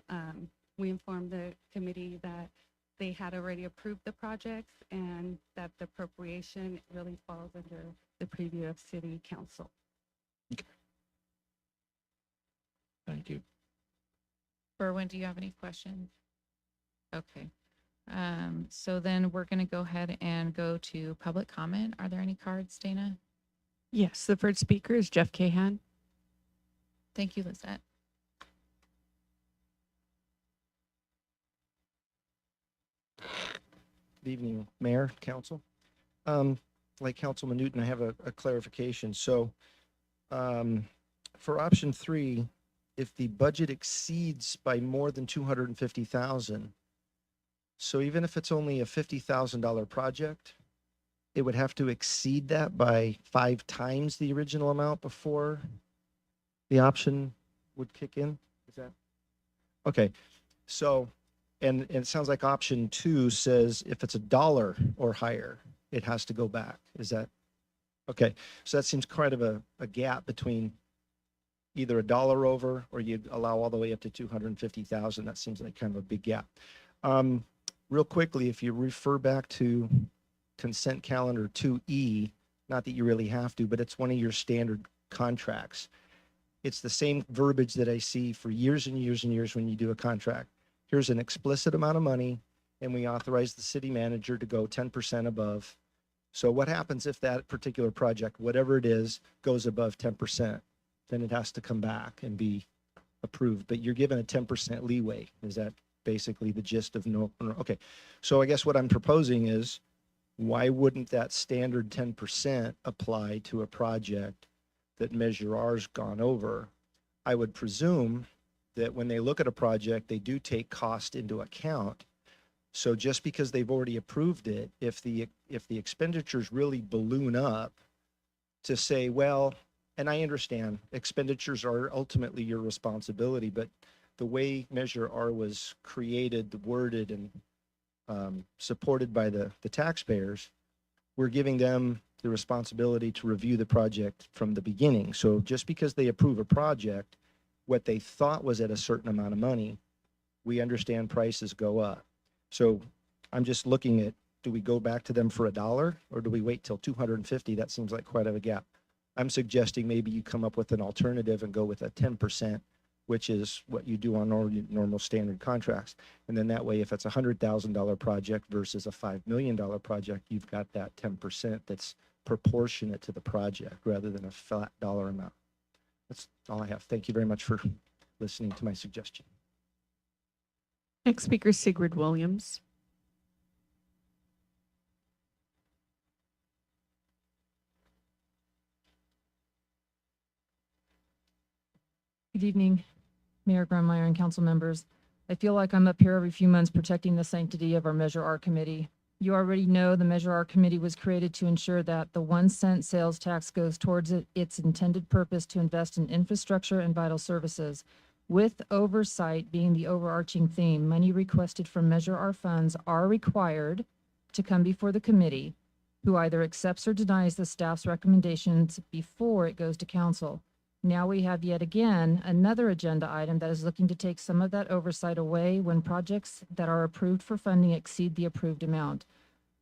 we informed the committee that they had already approved the projects and that the appropriation really falls under the preview of City Council. Okay. Thank you. Berwin, do you have any questions? Okay. So then we're going to go ahead and go to public comment. Are there any cards, Dana? Yes, the first speaker is Jeff Cahan. Thank you, Lisette. Good evening, Mayor, Council. Like Councilman Newton, I have a clarification. So for option 3, if the budget exceeds by more than 250,000, so even if it's only a $50,000 project, it would have to exceed that by 5 times the original amount before the option would kick in? Is that? Okay, so, and it sounds like option 2 says if it's $1 or higher, it has to go back. Is that? Okay, so that seems kind of a gap between either $1 over or you'd allow all the way up to 250,000. That seems like kind of a big gap. Real quickly, if you refer back to consent calendar 2E, not that you really have to, but it's one of your standard contracts. It's the same verbiage that I see for years and years and years when you do a contract. Here's an explicit amount of money, and we authorize the city manager to go 10% above. So what happens if that particular project, whatever it is, goes above 10%? Then it has to come back and be approved, but you're given a 10% leeway. Is that basically the gist of no? Okay, so I guess what I'm proposing is, why wouldn't that standard 10% apply to a project that Measure R's gone over? I would presume that when they look at a project, they do take cost into account. So just because they've already approved it, if the expenditures really balloon up, to say, well, and I understand expenditures are ultimately your responsibility, but the way Measure R was created, worded, and supported by the taxpayers, we're giving them the responsibility to review the project from the beginning. So just because they approve a project, what they thought was at a certain amount of money, we understand prices go up. So I'm just looking at, do we go back to them for $1 or do we wait till 250? That seems like quite a gap. I'm suggesting maybe you come up with an alternative and go with a 10%, which is what you do on normal standard contracts. And then that way, if it's a $100,000 project versus a $5 million project, you've got that 10% that's proportionate to the project rather than a flat dollar amount. That's all I have. Thank you very much for listening to my suggestion. Next speaker, Sigrid Williams. Good evening, Mayor Grunmeyer and council members. I feel like I'm up here every few months protecting the sanctity of our Measure R committee. You already know the Measure R committee was created to ensure that the 1 cent sales tax goes towards its intended purpose to invest in infrastructure and vital services. With oversight being the overarching theme, money requested from Measure R funds are required to come before the committee, who either accepts or denies the staff's recommendations before it goes to council. Now we have yet again another agenda item that is looking to take some of that oversight away when projects that are approved for funding exceed the approved amount.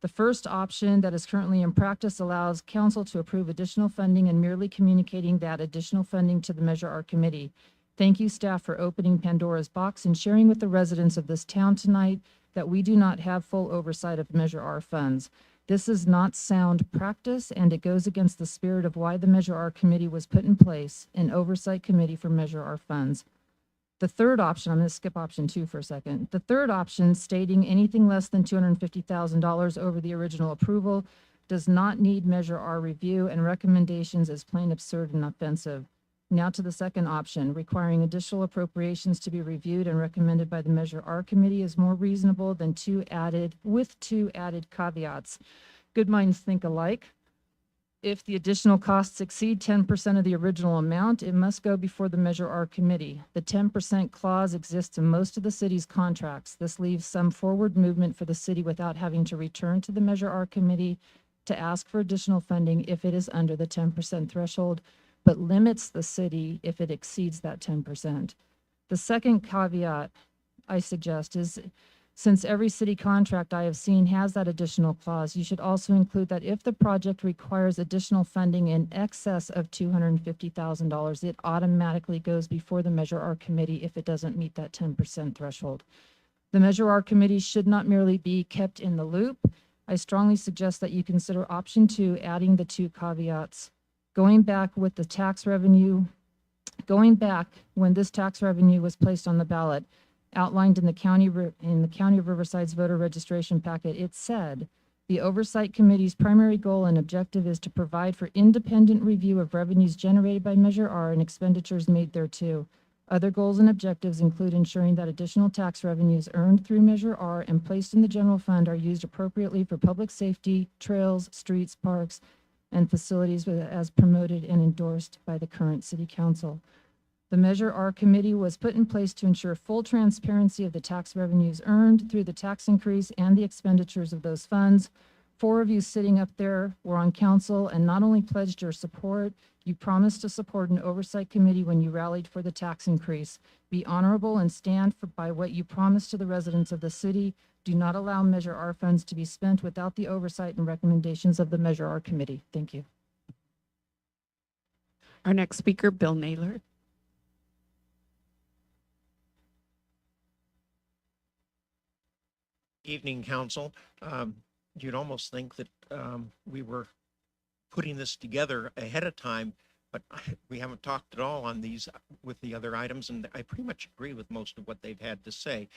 The first option that is currently in practice allows council to approve additional funding and merely communicating that additional funding to the Measure R committee. Thank you, staff, for opening Pandora's box and sharing with the residents of this town tonight that we do not have full oversight of Measure R funds. This is not sound practice, and it goes against the spirit of why the Measure R committee was put in place, an oversight committee for Measure R funds. The third option, I'm going to skip option 2 for a second. The third option, stating anything less than $250,000 over the original approval, does not need Measure R review, and recommendations is plain absurd and offensive. Now to the second option, requiring additional appropriations to be reviewed and recommended by the Measure R committee is more reasonable than two added caveats. Good minds think alike. If the additional costs exceed 10% of the original amount, it must go before the Measure R committee. The 10% clause exists in most of the city's contracts. This leaves some forward movement for the city without having to return to the Measure R committee to ask for additional funding if it is under the 10% threshold, but limits the city if it exceeds that 10%. The second caveat I suggest is, since every city contract I have seen has that additional clause, you should also include that if the project requires additional funding in excess of $250,000, it automatically goes before the Measure R committee if it doesn't meet that 10% threshold. The Measure R committee should not merely be kept in the loop. I strongly suggest that you consider option 2, adding the 2 caveats. Going back when this tax revenue was placed on the ballot, outlined in the County of Riverside's voter registration packet, it said, the Oversight Committee's primary goal and objective is to provide for independent review of revenues generated by Measure R and expenditures made thereto. Other goals and objectives include ensuring that additional tax revenues earned through Measure R and placed in the general fund are used appropriately for public safety, trails, streets, parks, and facilities as promoted and endorsed by the current city council. The Measure R committee was put in place to ensure full transparency of the tax revenues earned through the tax increase and the expenditures of those funds. 4 of you sitting up there were on council and not only pledged your support, you promised to support an oversight committee when you rallied for the tax increase. Be honorable and stand by what you promised to the residents of the city. Do not allow Measure R funds to be spent without the oversight and recommendations of the Measure R committee. Thank you. Our next speaker, Bill Naylor. Evening, council. You'd almost think that we were putting this together ahead of time, but we haven't talked at all on these with the other items, and I pretty much agree with most of what they've had to say.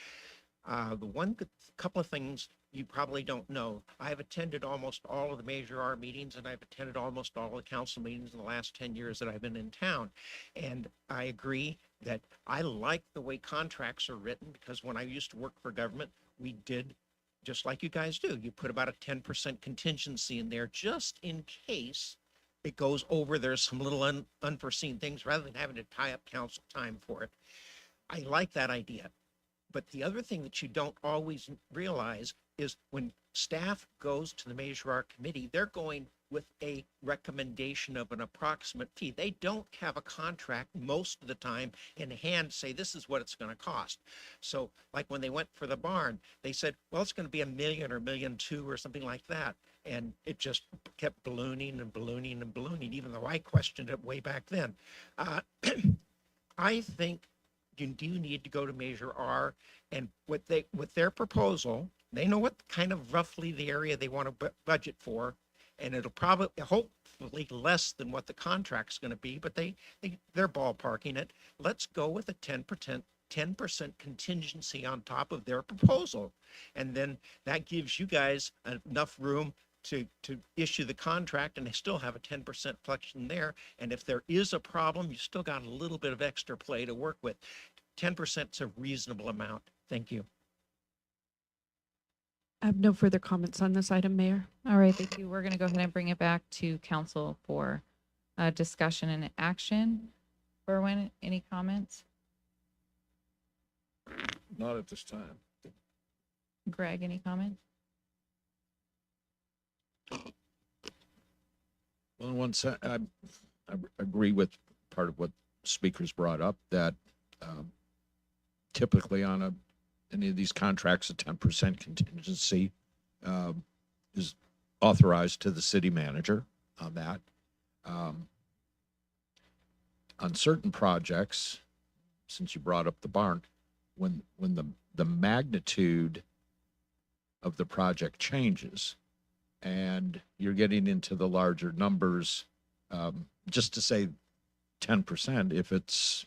Couple of things you probably don't know. I've attended almost all of the Measure R meetings, and I've attended almost all of the council meetings in the last 10 years that I've been in town. And I agree that I like the way contracts are written, because when I used to work for government, we did just like you guys do. You put about a 10% contingency in there just in case it goes over. There's some little unforeseen things rather than having to tie up council time for it. I like that idea. But the other thing that you don't always realize is when staff goes to the Measure R committee, they're going with a recommendation of an approximate fee. They don't have a contract most of the time in hand, say this is what it's going to cost. So like when they went for the barn, they said, well, it's going to be $1 million or $1.2 million or something like that. And it just kept ballooning and ballooning and ballooning, even though I questioned it way back then. I think you do need to go to Measure R, and with their proposal, they know what kind of roughly the area they want to budget for, and it'll probably, hopefully less than what the contract's going to be, but they're ballparking it. Let's go with a 10% contingency on top of their proposal, and then that gives you guys enough room to issue the contract, and they still have a 10% flexion there. And if there is a problem, you still got a little bit of extra play to work with. 10% is a reasonable amount. Thank you. I have no further comments on this item, Mayor. All right, thank you. We're going to go ahead and bring it back to council for discussion and action. Berwin, any comments? Not at this time. Greg, any comment? Well, I agree with part of what speakers brought up, that typically on any of these contracts, a 10% contingency is authorized to the city manager on that. On certain projects, since you brought up the barn, when the magnitude of the project changes and you're getting into the larger numbers, just to say 10%, if it's,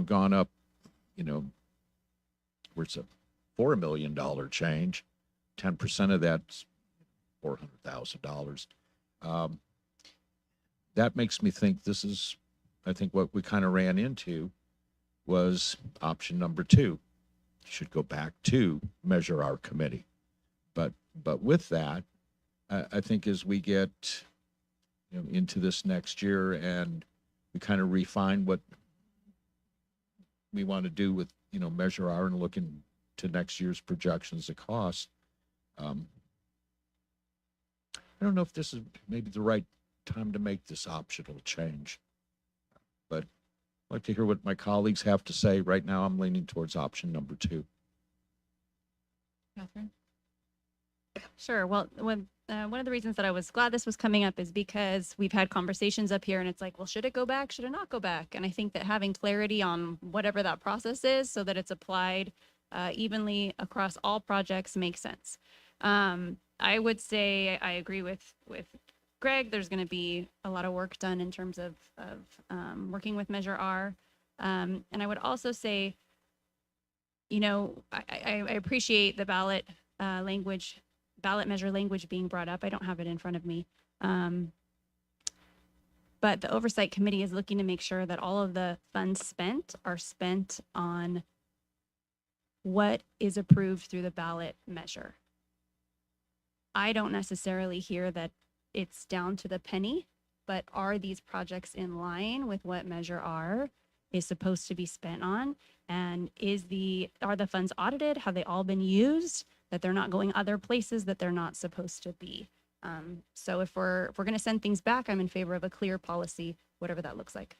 gone up, where it's for $1 million change, 10% of that's $400,000. That makes me think I think what we kind of ran into was option number 2. Should go back to Measure R committee. But with that, I think as we get into this next year and we kind of refine what we want to do with Measure R and looking to next year's projections of cost, I don't know if this is maybe the right time to make this optional change, but I'd like to hear what my colleagues have to say. Right now, I'm leaning towards option number 2. Catherine? Sure. Well, one of the reasons that I was glad this was coming up is because we've had conversations up here and it's like, well, should it go back? Should it not go back? And I think that having clarity on whatever that process is so that it's applied evenly across all projects makes sense. I would say I agree with Greg. There's going to be a lot of work done in terms of working with Measure R. And I would also say, I appreciate the ballot measure language being brought up. I don't have it in front of me. But the oversight committee is looking to make sure that all of the funds spent are spent on what is approved through the ballot measure. I don't necessarily hear that it's down to the penny, but are these projects in line with what Measure R is supposed to be spent on, and are the funds audited? Have they all been used? That they're not going other places that they're not supposed to be. So if we're going to send things back, I'm in favor of a clear policy, whatever that looks like.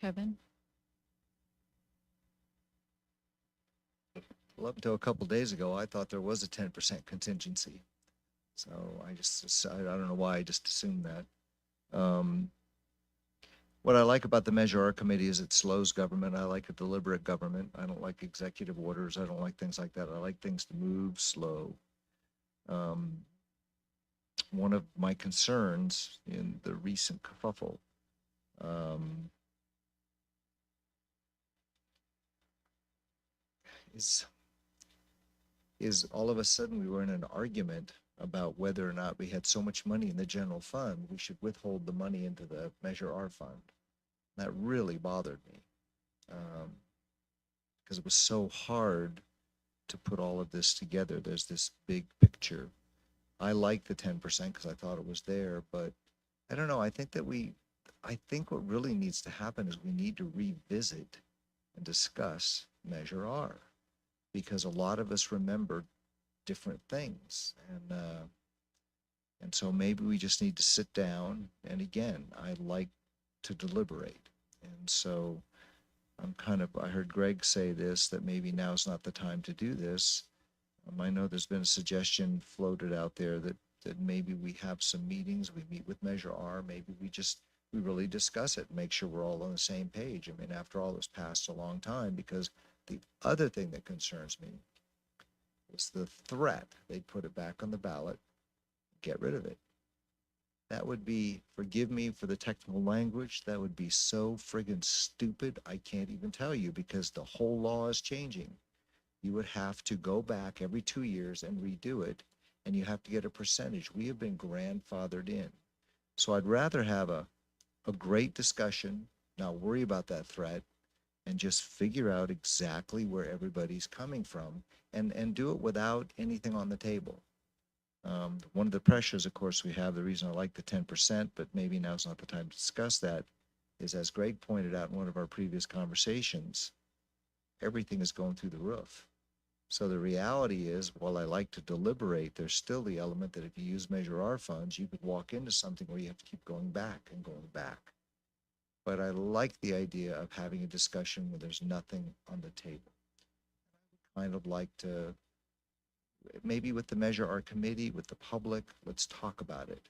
Kevin? Well, up until a couple days ago, I thought there was a 10% contingency. So I don't know why I just assumed that. What I like about the Measure R committee is it slows government. I like a deliberate government. I don't like executive orders. I don't like things like that. I like things to move slow. One of my concerns in the recent kerfuffle is all of a sudden we were in an argument about whether or not we had so much money in the general fund, we should withhold the money into the Measure R fund. That really bothered me because it was so hard to put all of this together. There's this big picture. I like the 10% because I thought it was there, but I don't know. I think what really needs to happen is we need to revisit and discuss Measure R, because a lot of us remember different things, and so maybe we just need to sit down. And again, I like to deliberate, and so I heard Greg say this, that maybe now's not the time to do this. I know there's been a suggestion floated out there that maybe we have some meetings, we meet with Measure R, maybe we really discuss it and make sure we're all on the same page. I mean, after all, it's passed a long time. Because the other thing that concerns me was the threat they'd put it back on the ballot, get rid of it. That would be, forgive me for the technical language, that would be so friggin' stupid, I can't even tell you, because the whole law is changing. You would have to go back every 2 years and redo it, and you have to get a percentage. We have been grandfathered in. So I'd rather have a great discussion, not worry about that threat, and just figure out exactly where everybody's coming from, and do it without anything on the table. One of the pressures, of course, we have, the reason I like the 10%, but maybe now's not the time to discuss that, is, as Greg pointed out in one of our previous conversations, everything is going through the roof. So the reality is, while I like to deliberate, there's still the element that if you use Measure R funds, you could walk into something where you have to keep going back and going back. But I like the idea of having a discussion where there's nothing on the table. I would kind of like to, maybe with the Measure R committee, with the public, let's talk about it.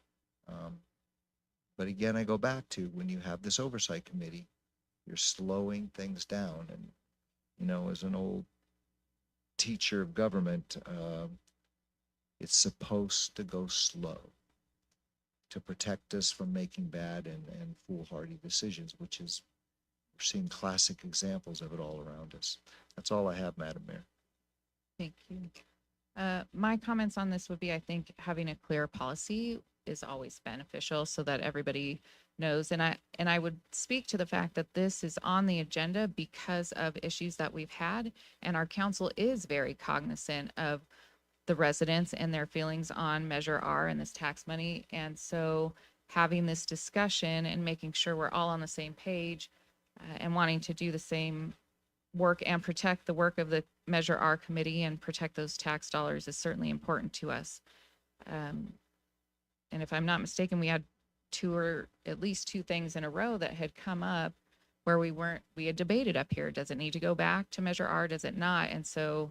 But again, I go back to, when you have this oversight committee, you're slowing things down. And, you know, as an old teacher of government, it's supposed to go slow to protect us from making bad and foolhardy decisions, which is, we're seeing classic examples of it all around us. That's all I have, Madam Mayor. Thank you. My comments on this would be, I think having a clear policy is always beneficial so that everybody knows. And I would speak to the fact that this is on the agenda because of issues that we've had, and our council is very cognizant of the residents and their feelings on Measure R and this tax money. And so having this discussion and making sure we're all on the same page and wanting to do the same work and protect the work of the Measure R committee and protect those tax dollars is certainly important to us. And if I'm not mistaken, we had at least two things in a row that had come up where we had debated up here. Does it need to go back to Measure R? Does it not? And so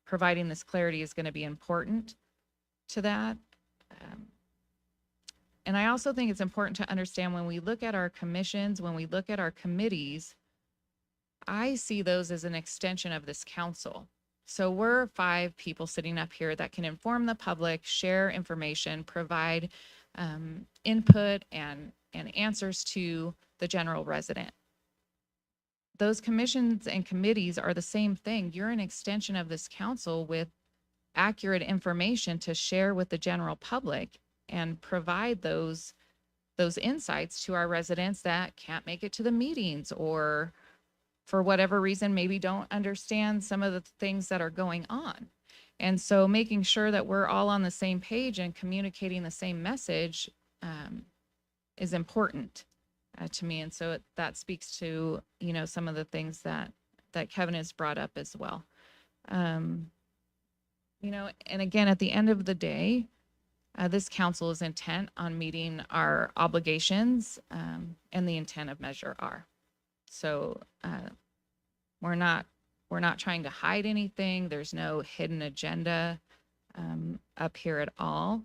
providing this clarity is going to be important to that. And I also think it's important to understand, when we look at our commissions, when we look at our committees, I see those as an extension of this council. So we're 5 people sitting up here that can inform the public, share information, provide input and answers to the general resident. Those commissions and committees are the same thing. You're an extension of this council with accurate information to share with the general public and provide those insights to our residents that can't make it to the meetings, or for whatever reason maybe don't understand some of the things that are going on. And so making sure that we're all on the same page and communicating the same message is important. to me. And so that speaks to, you know, some of the things that Kevin has brought up as well. You know, and again, at the end of the day, this council is intent on meeting our obligations, and the intent of Measure R. So we're not trying to hide anything. There's no hidden agenda up here at all.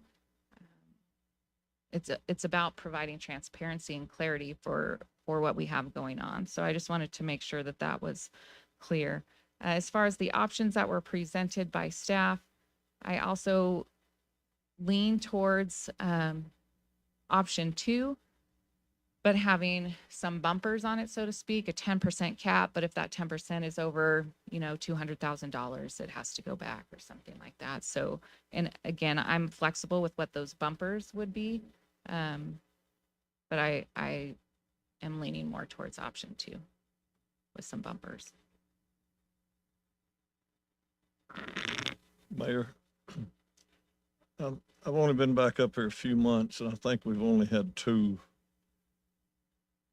It's about providing transparency and clarity for what we have going on. So I just wanted to make sure that that was clear. As far as the options that were presented by staff, I also lean towards option 2, but having some bumpers on it, so to speak, a 10% cap. But if that 10% is over, you know, $200,000, it has to go back or something like that. So, and again, I'm flexible with what those bumpers would be. But I am leaning more towards option 2 with some bumpers. Mayor, I've only been back up here a few months, and I think we've only had 2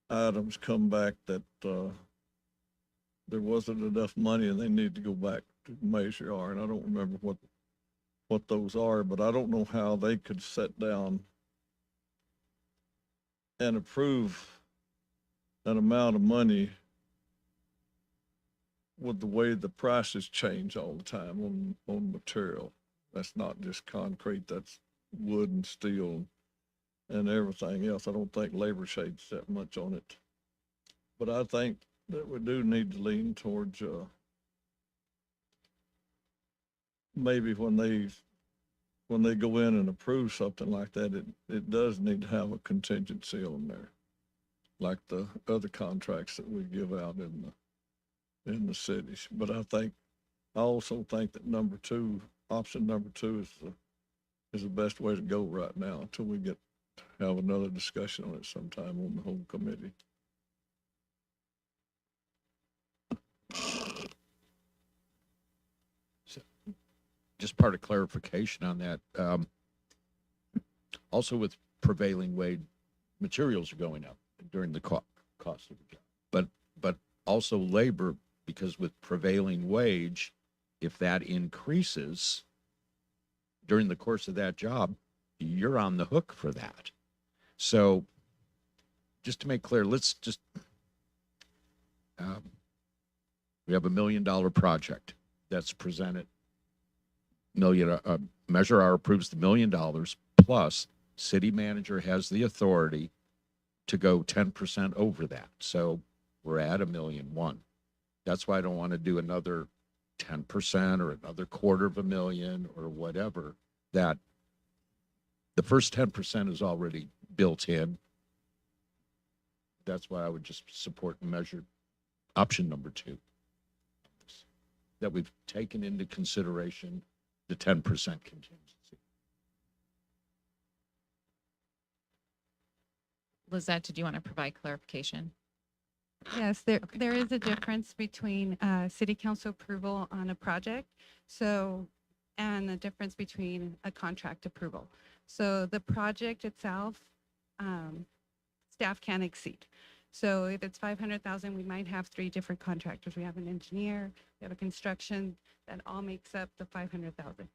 items come back that there wasn't enough money and they need to go back to Measure R. And I don't remember what those are, but I don't know how they could sit down and approve an amount of money with the way the prices change all the time on material. That's not just concrete, that's wood and steel and everything else. I don't think labor shades that much on it. But I think that we do need to lean towards maybe when they go in and approve something like that, it does need to have a contingency on there, like the other contracts that we give out in the cities. But I also think that option number two is the best way to go right now until we have another discussion on it sometime on the whole committee. Just part of clarification on that. Also with prevailing wage, materials are going up during the cost of the job. But also labor, because with prevailing wage, if that increases during the course of that job, you're on the hook for that. So just to make clear, let's just, we have $1 million project that's presented. Measure R approves the $1 million plus city manager has the authority to go 10% over that. So we're at $1.1 million. That's why I don't want to do another 10% or another $250,000 or whatever. That the first 10% is already built in. That's why I would just support measure option number 2. That we've taken into consideration the 10% contingency. Lizette, did you want to provide clarification? Yes, there is a difference between city council approval on a project, and the difference between a contract approval. So the project itself, staff can exceed. So if it's 500,000, we might have 3 different contractors. We have an engineer, we have a construction, that all makes up the 500,000.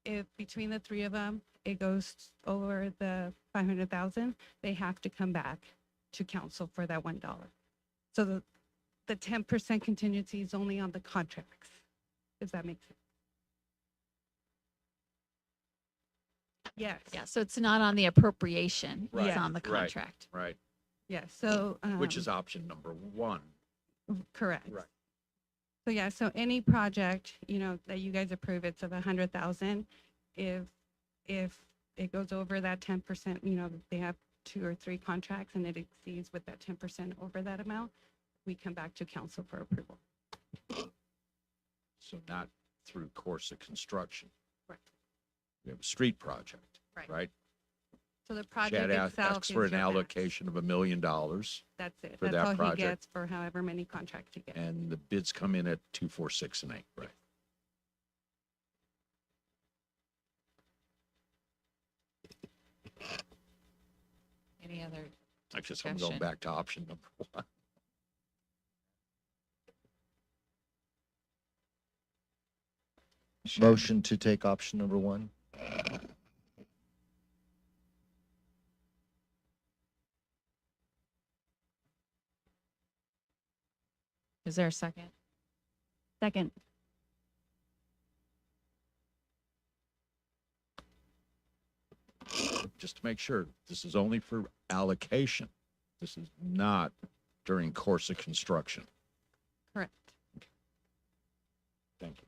If between the 3 of them, it goes over the 500,000, they have to come back to council for that $1. So the 10% contingency is only on the contracts. Does that make sense? Yes. Yeah, so it's not on the appropriation, Right, it's on the right, contract. Right. Yeah, so. Which is option number 1. Correct. Right. So yeah, so any project, that you guys approve, it's of 100,000. If it goes over that 10%, they have 2 or 3 contracts and it exceeds with that 10% over that amount, we come back to council for approval. So not through course of construction. Right. We have a street project, right? So the project Chad itself asks for is an your max. allocation of $1 million. That's it. For That's that all he project. gets for however many contracts he gets. And the bids come in at 2, 4, 6, and 8, right? Any other I guess I'm going discussion. back to option number one. Motion to take option number one. Is there a second? Second. Just to make sure, this is only for allocation. This is not during course of construction. Correct. Thank you.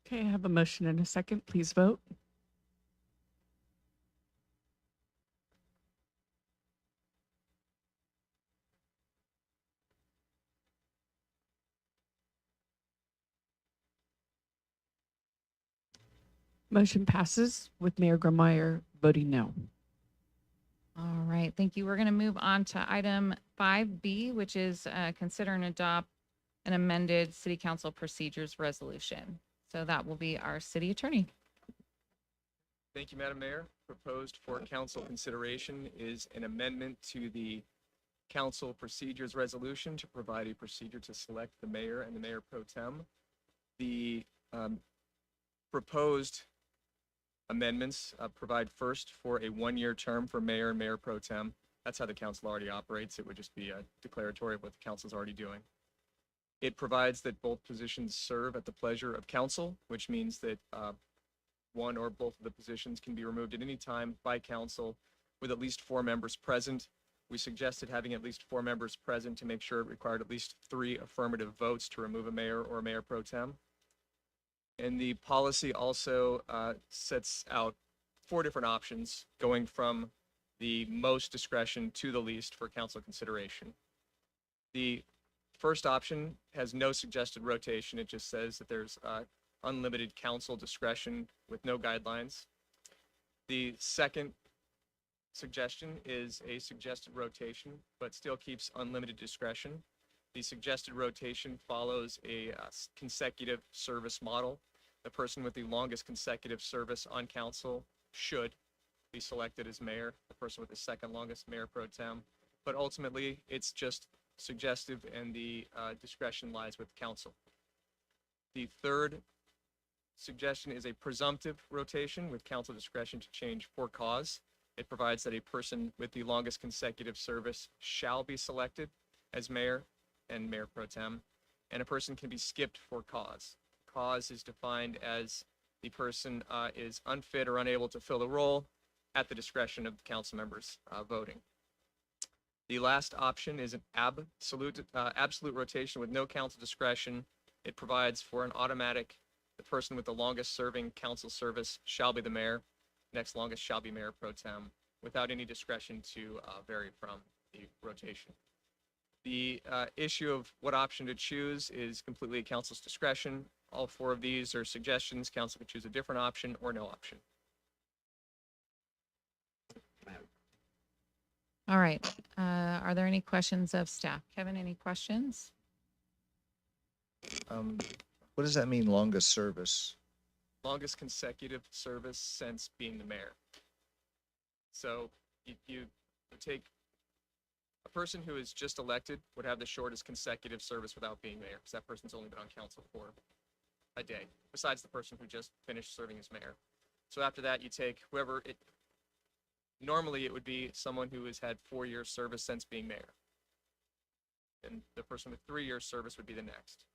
Okay, I have a motion and a second. Please vote. Motion passes with Mayor Grummeyer voting no. All right, thank you. We're going to move on to item 5B, which is consider and adopt an amended city council procedures resolution. So that will be our city attorney. Thank you, Madam Mayor. Proposed for council consideration is an amendment to the council procedures resolution to provide a procedure to select the mayor and the mayor pro tem. The proposed amendments provide first for a one-year term for mayor and mayor pro tem. That's how the council already operates. It would just be a declaratory of what the council is already doing. It provides that both positions serve at the pleasure of council, which means that one or both of the positions can be removed at any time by council with at least 4 members present. We suggested having at least 4 members present to make sure it required at least 3 affirmative votes to remove a mayor or a mayor pro tem. And the policy also sets out 4 different options going from the most discretion to the least for council consideration. The first option has no suggested rotation. It just says that there's unlimited council discretion with no guidelines. The second suggestion is a suggested rotation, but still keeps unlimited discretion. The suggested rotation follows a consecutive service model. The person with the longest consecutive service on council should be selected as mayor, the person with the second longest mayor pro tem. But ultimately, it's just suggestive and the discretion lies with council. The third suggestion is a presumptive rotation with council discretion to change for cause. It provides that a person with the longest consecutive service shall be selected as mayor and mayor pro tem, and a person can be skipped for cause. Cause is defined as the person is unfit or unable to fill the role at the discretion of the council members voting. The last option is an absolute rotation with no council discretion. It provides for an automatic, the person with the longest serving council service shall be the mayor, next longest shall be mayor pro tem, without any discretion to vary from the rotation. The issue of what option to choose is completely at council's discretion. All 4 of these are suggestions. Council can choose a different option or no option. All right. Are there any questions of staff? Kevin, any questions? What does that mean, longest service? Longest consecutive service since being the mayor. So you take a person who is just elected would have the shortest consecutive service without being mayor, because that person's only been on council for a day, besides the person who just finished serving as mayor. So after that, you take whoever it, normally it would be someone who has had 4 years service since being mayor. And the person with 3 years service would be the next.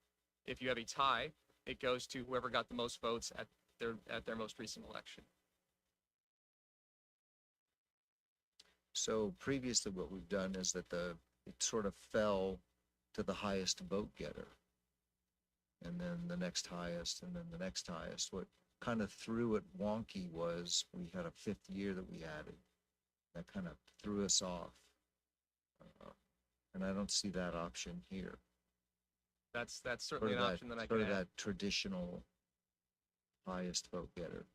If you have a tie, it goes to whoever got the most votes at their most recent election. So previously what we've done is that it sort of fell to the highest vote getter. And then the next highest, and then the next highest. What kind of threw it wonky was we had a 5th year that we added. That kind of threw us off. And I don't see that option here. That's certainly an option that I Sort can of add. that traditional highest vote getter.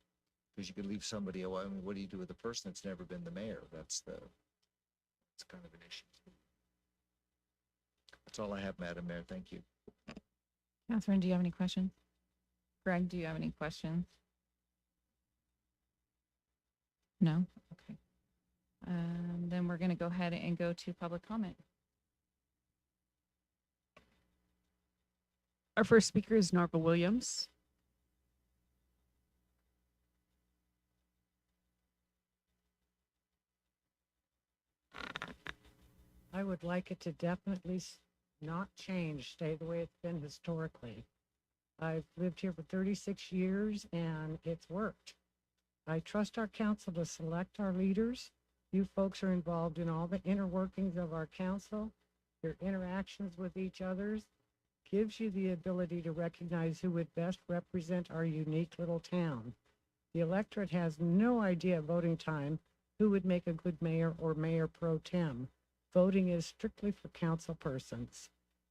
Because you could leave somebody, I mean, what do you do with a person that's never been the mayor? That's kind of an issue. That's all I have, Madam Mayor. Thank you. Catherine, do you have any questions? Greg, do you have any questions? No? Okay. Then we're going to go ahead and go to public comment. Our first speaker is Norco Williams. I would like it to definitely not change, stay the way it's been historically. I've lived here for 36 years and it's worked. I trust our council to select our leaders. You folks are involved in all the inner workings of our council. Your interactions with each other gives you the ability to recognize who would best represent our unique little town. The electorate has no idea at voting time who would make a good mayor or mayor pro tem. Voting is strictly for council persons.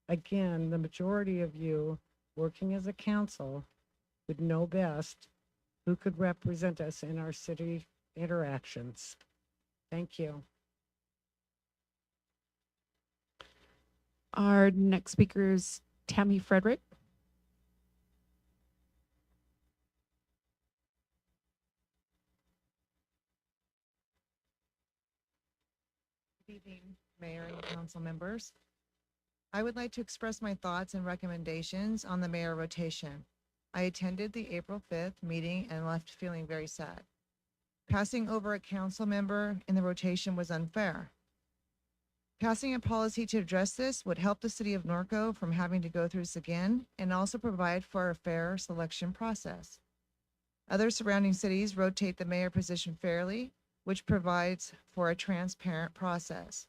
Again, the majority of you working as a council would know best who could represent us in our city interactions. Thank you. Our next speaker is Tammy Frederick. Good evening, Mayor and council members. I would like to express my thoughts and recommendations on the mayor rotation. I attended the April 5th meeting and left feeling very sad. Passing over a council member in the rotation was unfair. Passing a policy to address this would help the city of Norco from having to go through this again and also provide for a fair selection process. Other surrounding cities rotate the mayor position fairly, which provides for a transparent process.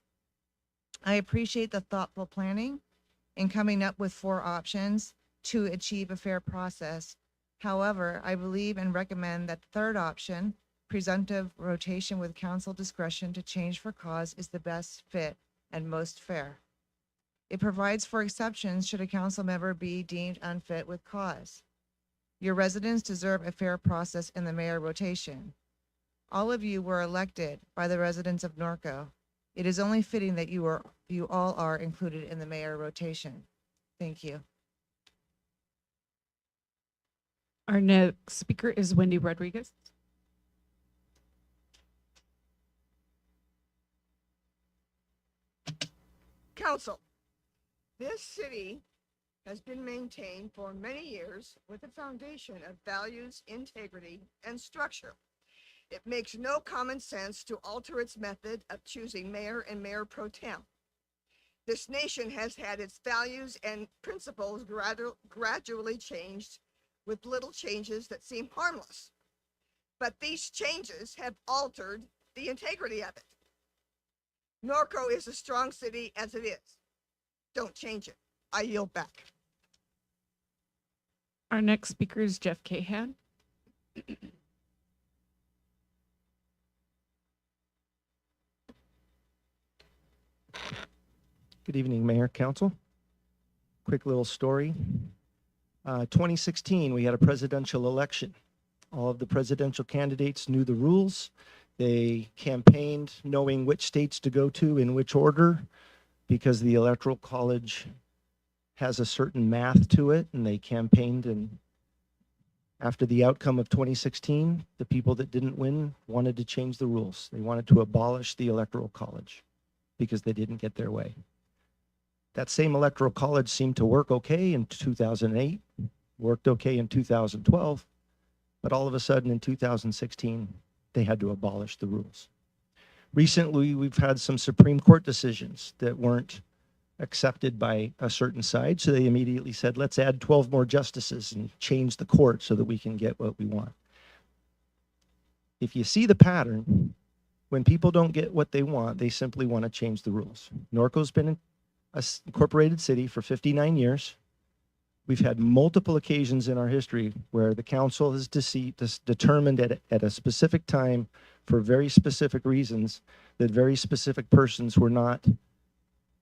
I appreciate the thoughtful planning in coming up with 4 options to achieve a fair process. However, I believe and recommend that the third option, presumptive rotation with council discretion to change for cause, is the best fit and most fair. It provides for exceptions should a council member be deemed unfit with cause. Your residents deserve a fair process in the mayor rotation. All of you were elected by the residents of Norco. It is only fitting that you all are included in the mayor rotation. Thank you. Our next speaker is Wendy Rodriguez. Council, this city has been maintained for many years with a foundation of values, integrity, and structure. It makes no common sense to alter its method of choosing mayor and mayor pro tem. This nation has had its values and principles gradually changed with little changes that seem harmless. But these changes have altered the integrity of it. Norco is a strong city as it is. Don't change it. I yield back. Our next speaker is Jeff Cahan. Good evening, Mayor, Council. Quick little story. 2016, we had a presidential election. All of the presidential candidates knew the rules. They campaigned knowing which states to go to in which order because the Electoral College has a certain math to it, and they campaigned. And after the outcome of 2016, the people that didn't win wanted to change the rules. They wanted to abolish the Electoral College because they didn't get their way. That same Electoral College seemed to work okay in 2008, worked okay in 2012, but all of a sudden in 2016, they had to abolish the rules. Recently, we've had some Supreme Court decisions that weren't accepted by a certain side, so they immediately said, let's add 12 more justices and change the court so that we can get what we want. If you see the pattern, when people don't get what they want, they simply want to change the rules. Norco's been an incorporated city for 59 years. We've had multiple occasions in our history where the council has determined at a specific time for very specific reasons that very specific persons were not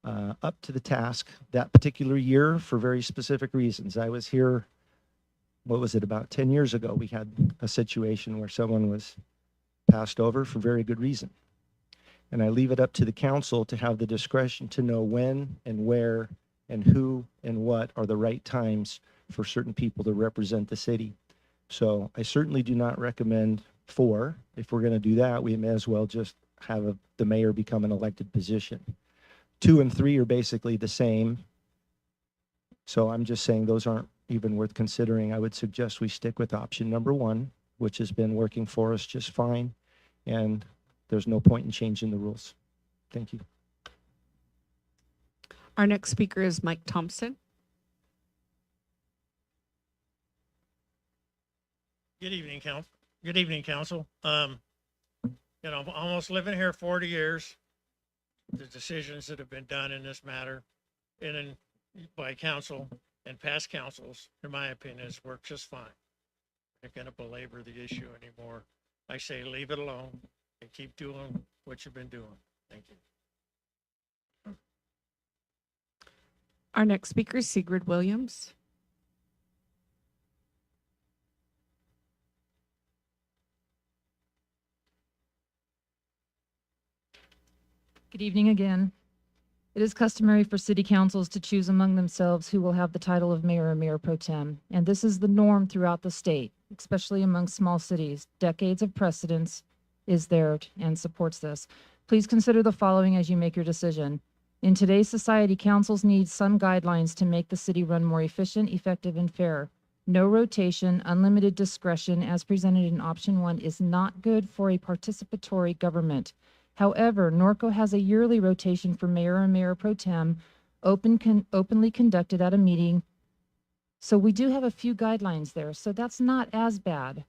up to the task that particular year for very specific reasons. I was here, what was it, about 10 years ago, we had a situation where someone was passed over for very good reason. And I leave it up to the council to have the discretion to know when and where and who and what are the right times for certain people to represent the city. So I certainly do not recommend 4. If we're going to do that, we may as well just have the mayor become an elected position. 2 and 3 are basically the same. So I'm just saying those aren't even worth considering. I would suggest we stick with option number 1, which has been working for us just fine. And there's no point in changing the rules. Thank you. Our next speaker is Mike Thompson. Good evening, council. Good evening, council. I'm almost living here 40 years. The decisions that have been done in this matter by council and past councils, in my opinion, has worked just fine. I'm not going to belabor the issue anymore. I say leave it alone and keep doing what you've been doing. Thank you. Our next speaker is Sigrid Williams. Good evening again. It is customary for city councils to choose among themselves who will have the title of mayor or mayor pro tem, and this is the norm throughout the state, especially among small cities. Decades of precedence is there and supports this. Please consider the following as you make your decision. In today's society, councils need some guidelines to make the city run more efficient, effective, and fair. No rotation, unlimited discretion, as presented in option 1, is not good for a participatory government. However, Norco has a yearly rotation for mayor and mayor pro tem, openly conducted at a meeting. So we do have a few guidelines there, so that's not as bad.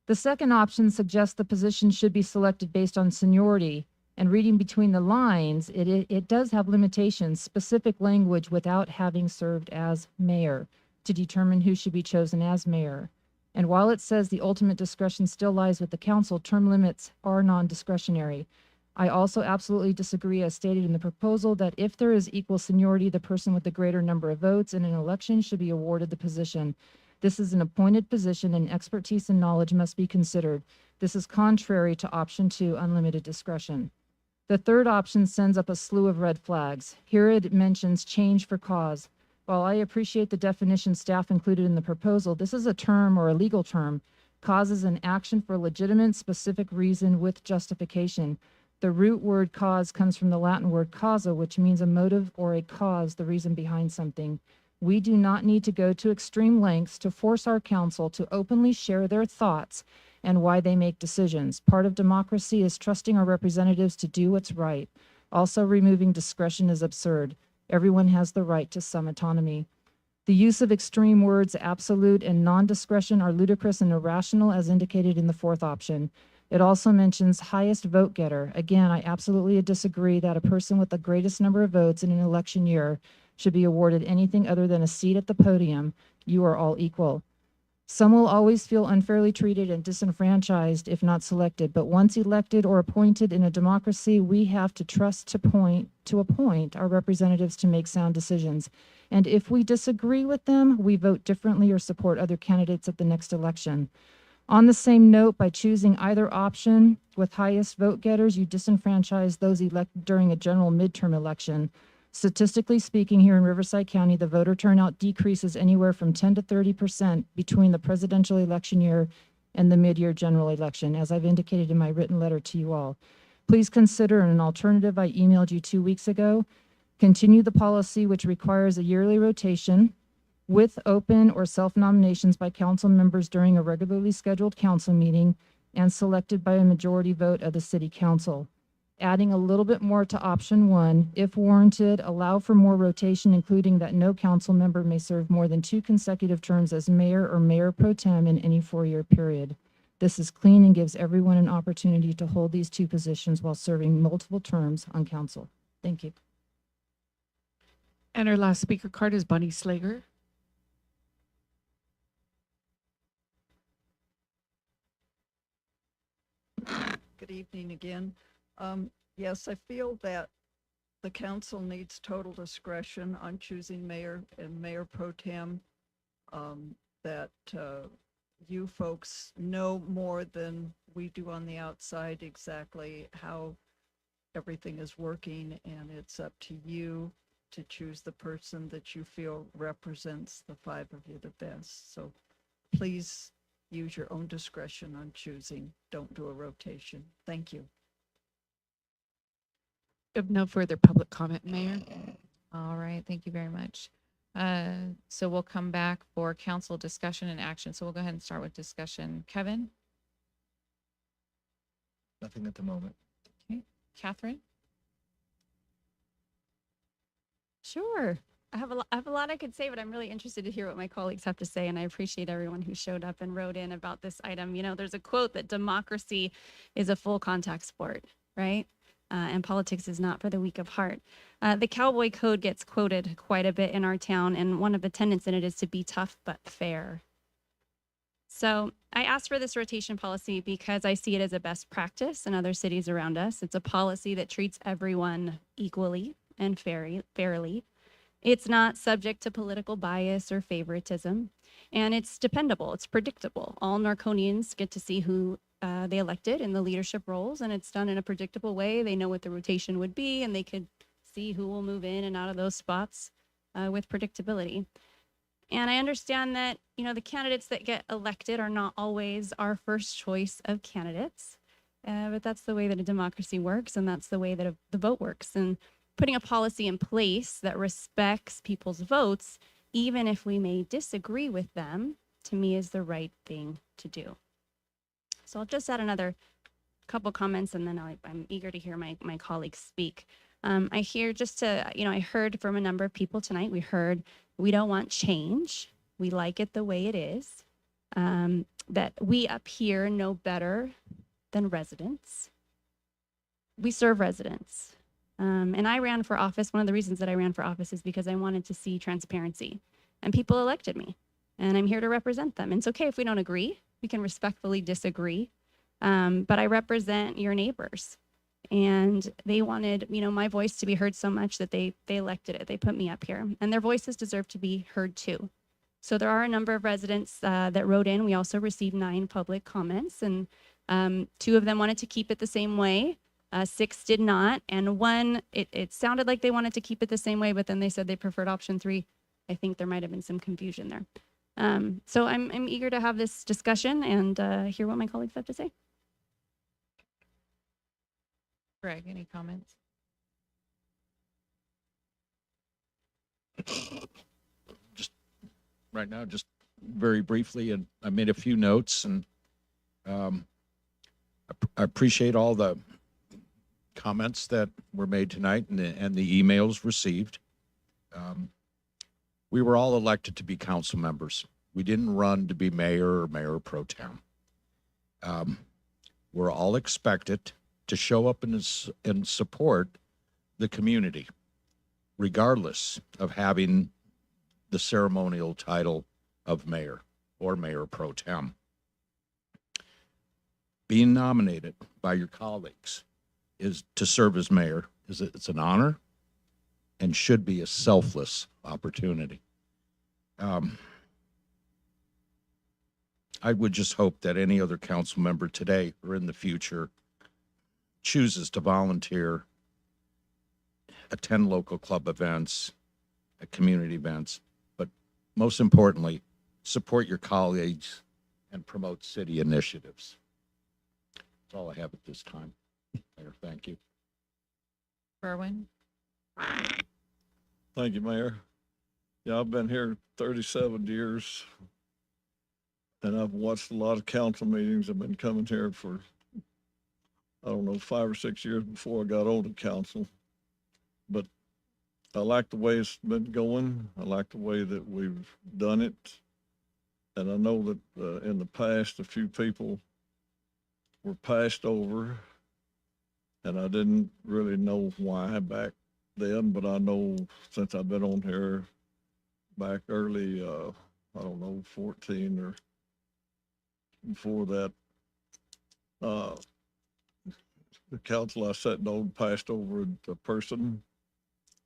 The second option suggests the position should be selected based on seniority, and reading between the lines, it does have limitations, specific language without having served as mayor to determine who should be chosen as mayor. And while it says the ultimate discretion still lies with the council, term limits are non-discretionary. I also absolutely disagree, as stated in the proposal, that if there is equal seniority, the person with the greater number of votes in an election should be awarded the position. This is an appointed position, and expertise and knowledge must be considered. This is contrary to option 2, unlimited discretion. The third option sends up a slew of red flags. Here it mentions change for cause. While I appreciate the definition staff included in the proposal, this is a term or a legal term. Cause is an action for a legitimate, specific reason with justification. The root word cause comes from the Latin word causa, which means a motive or a cause, the reason behind something. We do not need to go to extreme lengths to force our council to openly share their thoughts and why they make decisions. Part of democracy is trusting our representatives to do what's right. Also, removing discretion is absurd. Everyone has the right to some autonomy. The use of extreme words, absolute and non-discretion, are ludicrous and irrational, as indicated in the fourth option. It also mentions highest vote getter. Again, I absolutely disagree that a person with the greatest number of votes in an election year should be awarded anything other than a seat at the podium. You are all equal. Some will always feel unfairly treated and disenfranchised if not selected, but once elected or appointed in a democracy, we have to trust to appoint our representatives to make sound decisions. And if we disagree with them, we vote differently or support other candidates at the next election. On the same note, by choosing either option with highest vote getters, you disenfranchise those elected during a general midterm election. Statistically speaking, here in Riverside County, the voter turnout decreases anywhere from 10 to 30% between the presidential election year and the mid-year general election, as I've indicated in my written letter to you all. Please consider an alternative I emailed you 2 weeks ago. Continue the policy which requires a yearly rotation with open or self-nominations by council members during a regularly scheduled council meeting and selected by a majority vote of the city council. Adding a little bit more to option 1, if warranted, allow for more rotation, including that no council member may serve more than 2 consecutive terms as mayor or mayor pro tem in any 4-year period. This is clean and gives everyone an opportunity to hold these 2 positions while serving multiple terms on council. Thank you. And our last speaker card is Bunny Slager. Good evening again. Yes, I feel that the council needs total discretion on choosing mayor and mayor pro tem. That you folks know more than we do on the outside exactly how everything is working, and it's up to you to choose the person that you feel represents the 5 of you the best. So please use your own discretion on choosing. Don't do a rotation. Thank you. If no further public comment, Mayor. All right, thank you very much. So we'll come back for council discussion and action. So we'll go ahead and start with discussion. Kevin? Nothing at the moment. Okay. Catherine? Sure. I have a lot I could say, but I'm really interested to hear what my colleagues have to say. And I appreciate everyone who showed up and wrote in about this item. You know, there's a quote that democracy is a full contact sport, right? And politics is not for the weak of heart. The cowboy code gets quoted quite a bit in our town, and one of the tenets in it is to be tough but fair. So I asked for this rotation policy because I see it as a best practice in other cities around us. It's a policy that treats everyone equally and fairly. It's not subject to political bias or favoritism, and it's dependable. It's predictable. All Norconians get to see who they elected in the leadership roles, and it's done in a predictable way. They know what the rotation would be, and they could see who will move in and out of those spots with predictability. And I understand that, you know, the candidates that get elected are not always our first choice of candidates, but that's the way that a democracy works, and that's the way that the vote works. And putting a policy in place that respects people's votes, even if we may disagree with them, to me is the right thing to do. So I'll just add another couple comments, and then I'm eager to hear my colleagues speak. I hear I heard from a number of people tonight, we heard we don't want change. We like it the way it is. That we up here know better than residents. We serve residents. And I ran for office. One of the reasons that I ran for office is because I wanted to see transparency. And people elected me. And I'm here to represent them. And it's okay if we don't agree. We can respectfully disagree. But I represent your neighbors. And they wanted, you know, my voice to be heard so much that they elected it. They put me up here. And their voices deserve to be heard too. So there are a number of residents that wrote in. We also received 9 public comments. And 2 of them wanted to keep it the same way. 6 did not, and 1, it sounded like they wanted to keep it the same way, but then they said they preferred option 3. I think there might have been some confusion there. So I'm eager to have this discussion and hear what my colleagues have to say. Greg, any comments? Just right now, just very briefly, and I made a few notes, and I appreciate all the comments that were made tonight and the emails received. We were all elected to be council members. We didn't run to be mayor or mayor pro tem. We're all expected to show up and support the community, regardless of having the ceremonial title of mayor or mayor pro tem. Being nominated by your colleagues is to serve as mayor it's an honor and should be a selfless opportunity. I would just hope that any other council member today or in the future chooses to volunteer, attend local club events, community events, but most importantly, support your colleagues and promote city initiatives. That's all I have at this time. Mayor, thank you. Berwin? Thank you, Mayor. Yeah, I've been here 37 years, and I've watched a lot of council meetings. I've been coming here for, I don't know, 5 or 6 years before I got on the council. But I like the way it's been going. I like the way that we've done it. And I know that in the past, a few people were passed over, and I didn't really know why back then, but I know since I've been on here back early, I don't know, 14 or before that, the council I sat on passed over a person,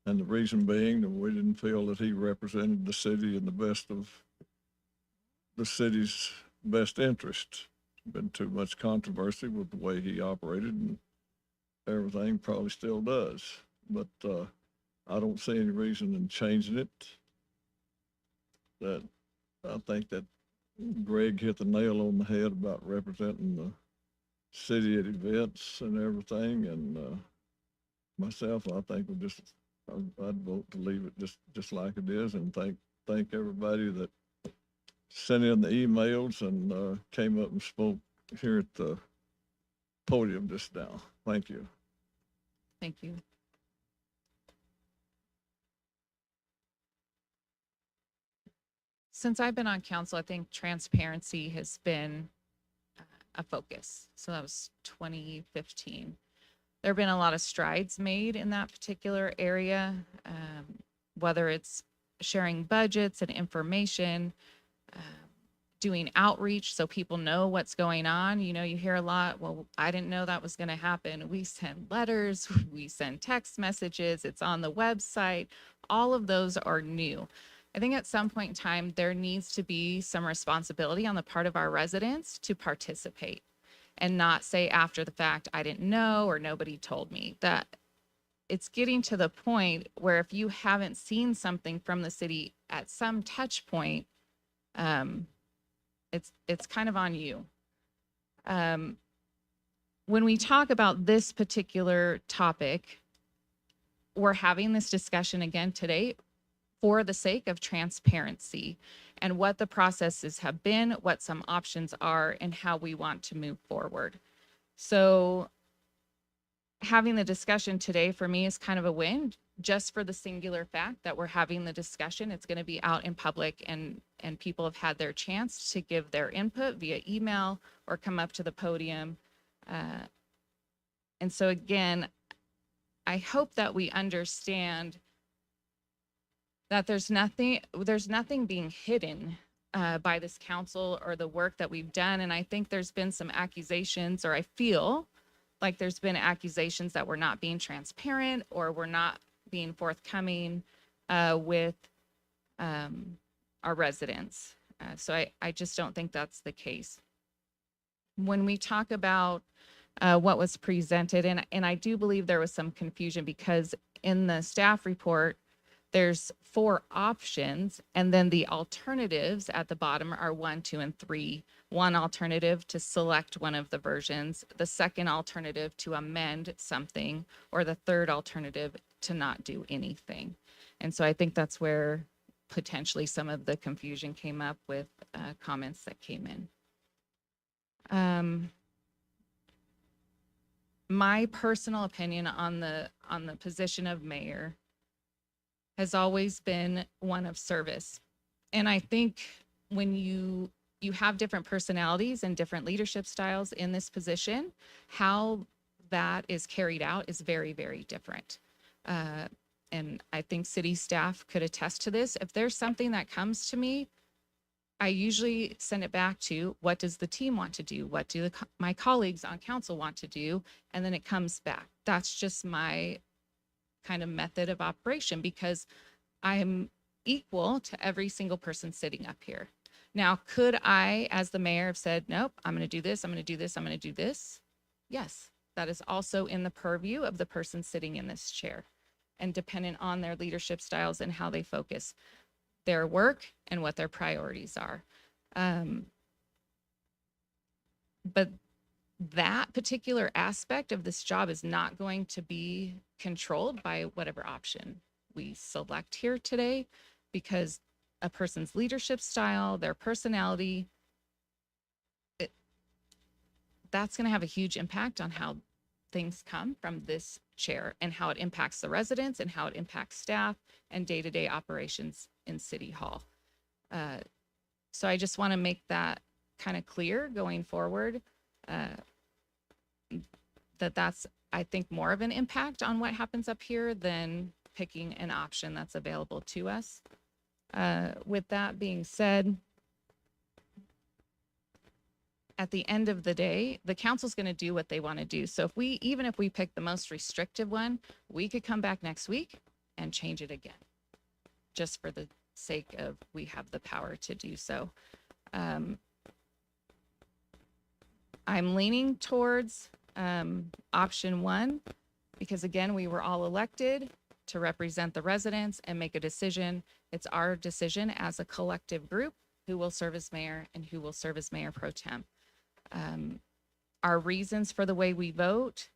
and the reason being that we didn't feel that he represented the city in the best of the city's best interest. Been too much controversy with the way he operated, and everything probably still does. But I don't see any reason in changing it. That I think that Greg hit the nail on the head about representing the city at events and everything, and myself, I think I'd vote to leave it just like it is, and thank everybody that sent in the emails and came up and spoke here at the podium just now. Thank you. Thank you. Since I've been on council, I think transparency has been a focus. So that was 2015. There have been a lot of strides made in that particular area, whether it's sharing budgets and information, doing outreach so people know what's going on. You know, you hear a lot, well, I didn't know that was going to happen. We send letters, we send text messages, it's on the website. All of those are new. I think at some point in time, there needs to be some responsibility on the part of our residents to participate and not say after the fact, I didn't know or nobody told me. That it's getting to the point where if you haven't seen something from the city at some touch point, it's kind of on you. When we talk about this particular topic, we're having this discussion again today for the sake of transparency and what the processes have been, what some options are, and how we want to move forward. So having the discussion today for me is kind of a win, just for the singular fact that we're having the discussion. It's going to be out in public and people have had their chance to give their input via email or come up to the podium. And so again, I hope that we understand that there's nothing being hidden by this council or the work that we've done. And I think there's been some accusations, or I feel like there's been accusations that we're not being transparent or we're not being forthcoming with our residents. So I just don't think that's the case. When we talk about what was presented, and I do believe there was some confusion because in the staff report, there's 4 options, and then the alternatives at the bottom are 1, 2, and 3. One alternative to select one of the versions, the second alternative to amend something, or the third alternative to not do anything. And so I think that's where potentially some of the confusion came up with comments that came in. My personal opinion on the position of mayor has always been one of service. And I think when you have different personalities and different leadership styles in this position, how that is carried out is very, very different. And I think city staff could attest to this. If there's something that comes to me, I usually send it back to, what does the team want to do? What do my colleagues on council want to do? And then it comes back. That's just my kind of method of operation, because I'm equal to every single person sitting up here. Now, could I, as the mayor, have said, nope, I'm going to do this, I'm going to do this, I'm going to do this? Yes, that is also in the purview of the person sitting in this chair, and dependent on their leadership styles and how they focus their work and what their priorities are. But that particular aspect of this job is not going to be controlled by whatever option we select here today, because a person's leadership style, their personality, that's going to have a huge impact on how things come from this chair and how it impacts the residents and how it impacts staff and day-to-day operations in City Hall. So I just want to make that kind of clear going forward. That's, I think, more of an impact on what happens up here than picking an option that's available to us. With that being said, at the end of the day, the council's going to do what they want to do. So even if we pick the most restrictive one, we could come back next week and change it again, just for the sake of we have the power to do so. I'm leaning towards option 1, because again, we were all elected to represent the residents and make a decision. It's our decision as a collective group who will serve as mayor and who will serve as mayor pro tem. Our reasons for the way we vote,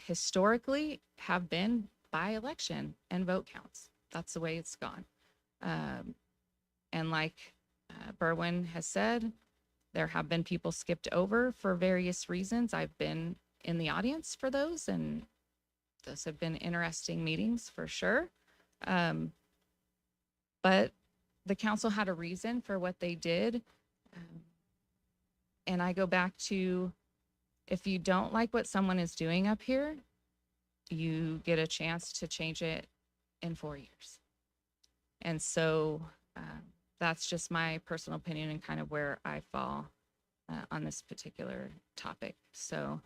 historically have been by election and vote counts. That's the way it's gone. And like Berwin has said, there have been people skipped over for various reasons. I've been in the audience for those, and those have been interesting meetings for sure. But the council had a reason for what they did. And I go back to, if you don't like what someone is doing up here, you get a chance to change it in 4 years. And so that's just my personal opinion and kind of where I fall on this particular topic. So,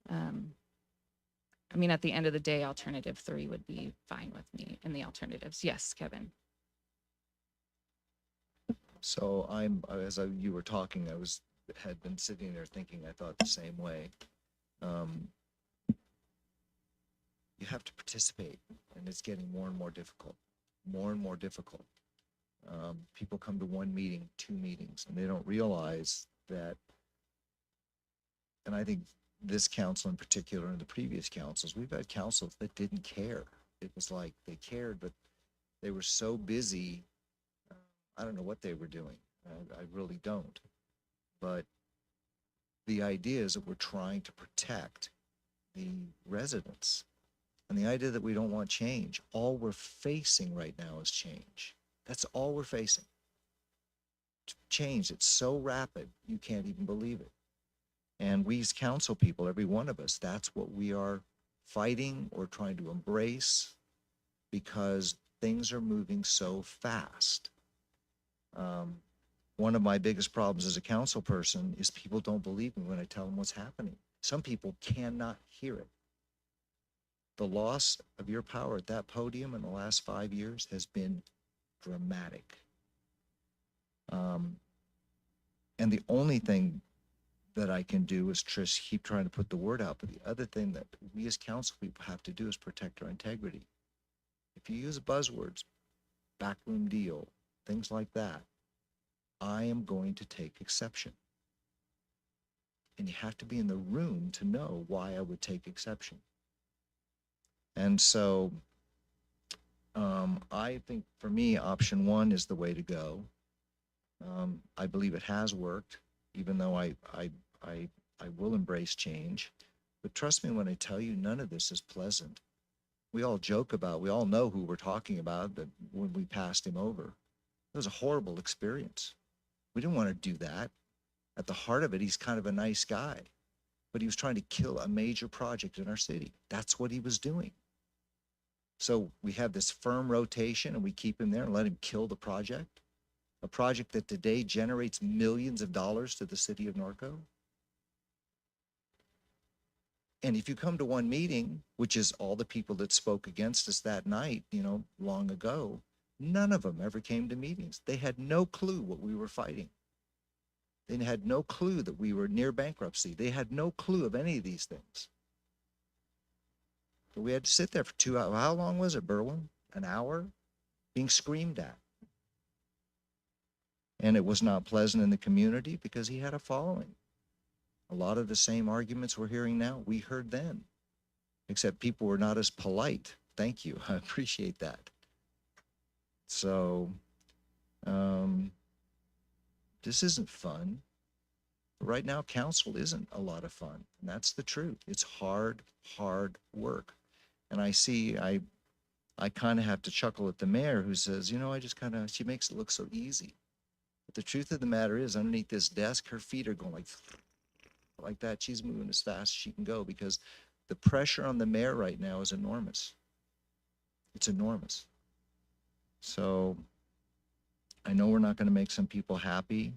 I mean, at the end of the day, alternative 3 would be fine with me in the alternatives. Yes, Kevin. So you were talking, had been sitting there thinking, I thought the same way. You have to participate, and it's getting more and more difficult, more and more difficult. People come to 1 meeting, 2 meetings, and they don't realize that, and I think this council in particular and the previous councils, we've had councils that didn't care. It was like they cared, but they were so busy. I don't know what they were doing. I really don't. But the idea is that we're trying to protect the residents. And the idea that we don't want change, all we're facing right now is change. That's all we're facing. Change, it's so rapid, you can't even believe it. And we as council people, every one of us, that's what we are fighting or trying to embrace, because things are moving so fast. One of my biggest problems as a council person is people don't believe me when I tell them what's happening. Some people cannot hear it. The loss of your power at that podium in the last 5 years has been dramatic. And the only thing that I can do is just keep trying to put the word out. But the other thing that we as council people have to do is protect our integrity. If you use buzzwords, backroom deal, things like that, I am going to take exception. And you have to be in the room to know why I would take exception. And so I think for me, option 1 is the way to go. I believe it has worked, even though I will embrace change. But trust me when I tell you, none of this is pleasant. We all joke about, we all know who we're talking about, that when we passed him over. It was a horrible experience. We didn't want to do that. At the heart of it, he's kind of a nice guy, but he was trying to kill a major project in our city. That's what he was doing. So we have this firm rotation and we keep him there and let him kill the project, a project that today generates millions of dollars to the city of Norco. And if you come to 1 meeting, which is all the people that spoke against us that night, long ago, none of them ever came to meetings. They had no clue what we were fighting. They had no clue that we were near bankruptcy. They had no clue of any of these things. But we had to sit there for 2 hours. How long was it, Berwin? An hour? Being screamed at. And it was not pleasant in the community because he had a following. A lot of the same arguments we're hearing now, we heard then. Except people were not as polite. Thank you. I appreciate that. So, this isn't fun. Right now, council isn't a lot of fun. And that's the truth. It's hard, hard work. And I kind of have to chuckle at the mayor who says, she makes it look so easy. But the truth of the matter is, underneath this desk, her feet are going like that. She's moving as fast as she can go because the pressure on the mayor right now is enormous. It's enormous. So I know we're not going to make some people happy,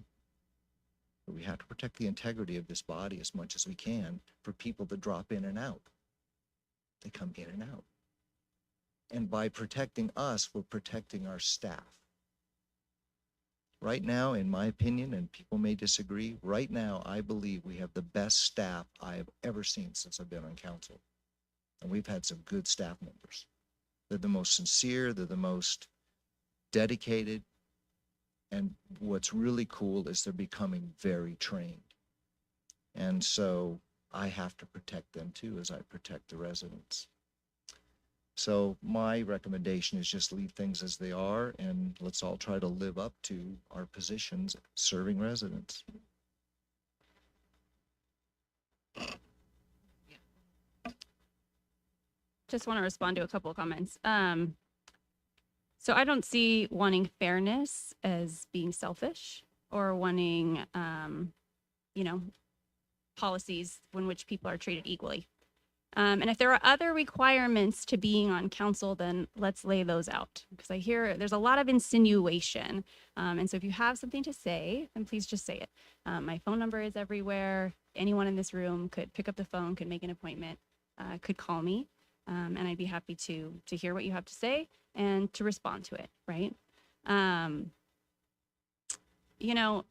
but we have to protect the integrity of this body as much as we can for people to drop in and out. They come in and out. And by protecting us, we're protecting our staff. Right now, in my opinion, and people may disagree, right now, I believe we have the best staff I have ever seen since I've been on council. And we've had some good staff members. They're the most sincere, they're the most dedicated. And what's really cool is they're becoming very trained. And so I have to protect them too as I protect the residents. So my recommendation is just leave things as they are and let's all try to live up to our positions serving residents. Just want to respond to a couple of comments. So I don't see wanting fairness as being selfish or wanting, you know, policies in which people are treated equally. And if there are other requirements to being on council, then let's lay those out. Because I hear there's a lot of insinuation. And so if you have something to say, then please just say it. My phone number is everywhere. Anyone in this room could pick up the phone, could make an appointment, could call me. And I'd be happy to hear what you have to say and to respond to it, right? You know,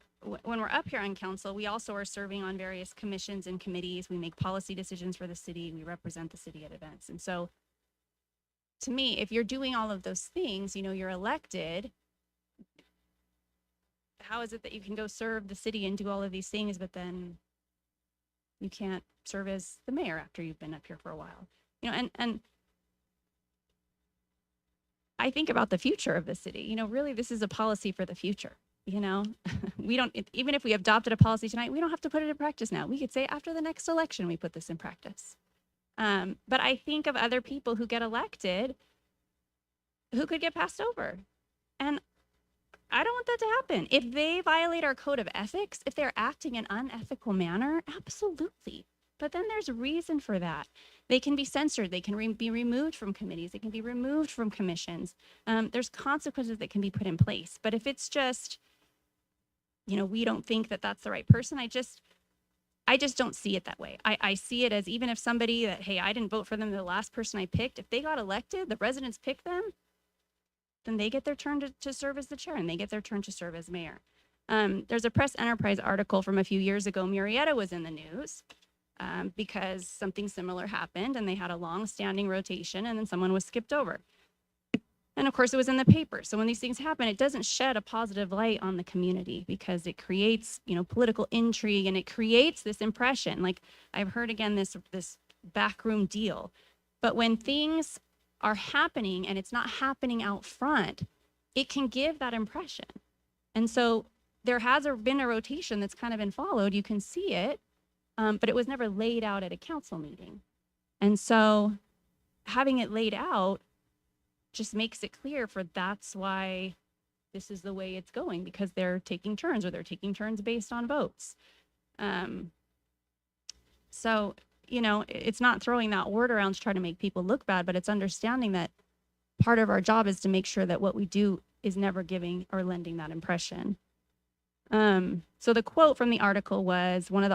when we're up here on council, we also are serving on various commissions and committees. We make policy decisions for the city. We represent the city at events. And so to me, if you're doing all of those things, you know, you're elected, how is it that you can go serve the city and do all of these things, but then you can't serve as the mayor after you've been up here for a while? You know, and I think about the future of the city. You know, really, this is a policy for the future. You know, we don't, even if we adopted a policy tonight, we don't have to put it in practice now. We could say after the next election, we put this in practice. But I think of other people who get elected who could get passed over. And I don't want that to happen. If they violate our code of ethics, if they're acting in an unethical manner, absolutely. But then there's a reason for that. They can be censored. They can be removed from committees. They can be removed from commissions. There's consequences that can be put in place. But if it's just, you know, we don't think that that's the right person, I just don't see it that way. I see it as, even if somebody that, hey, I didn't vote for them, the last person I picked, if they got elected, the residents picked them, then they get their turn to serve as the chair and they get their turn to serve as mayor. There's a Press Enterprise article from a few years ago. Murrieta was in the news because something similar happened and they had a long-standing rotation and then someone was skipped over. And of course it was in the paper. So when these things happen, it doesn't shed a positive light on the community because it creates, you know, political intrigue and it creates this impression. Like I've heard again, this backroom deal. But when things are happening and it's not happening out front, it can give that impression. And so there has been a rotation that's kind of been followed. You can see it, but it was never laid out at a council meeting. And so having it laid out just makes it clear for that's why this is the way it's going, because they're taking turns or they're taking turns based on votes. So, you know, it's not throwing that word around to try to make people look bad, but it's understanding that part of our job is to make sure that what we do is never giving or lending that impression. So the quote from the article was one of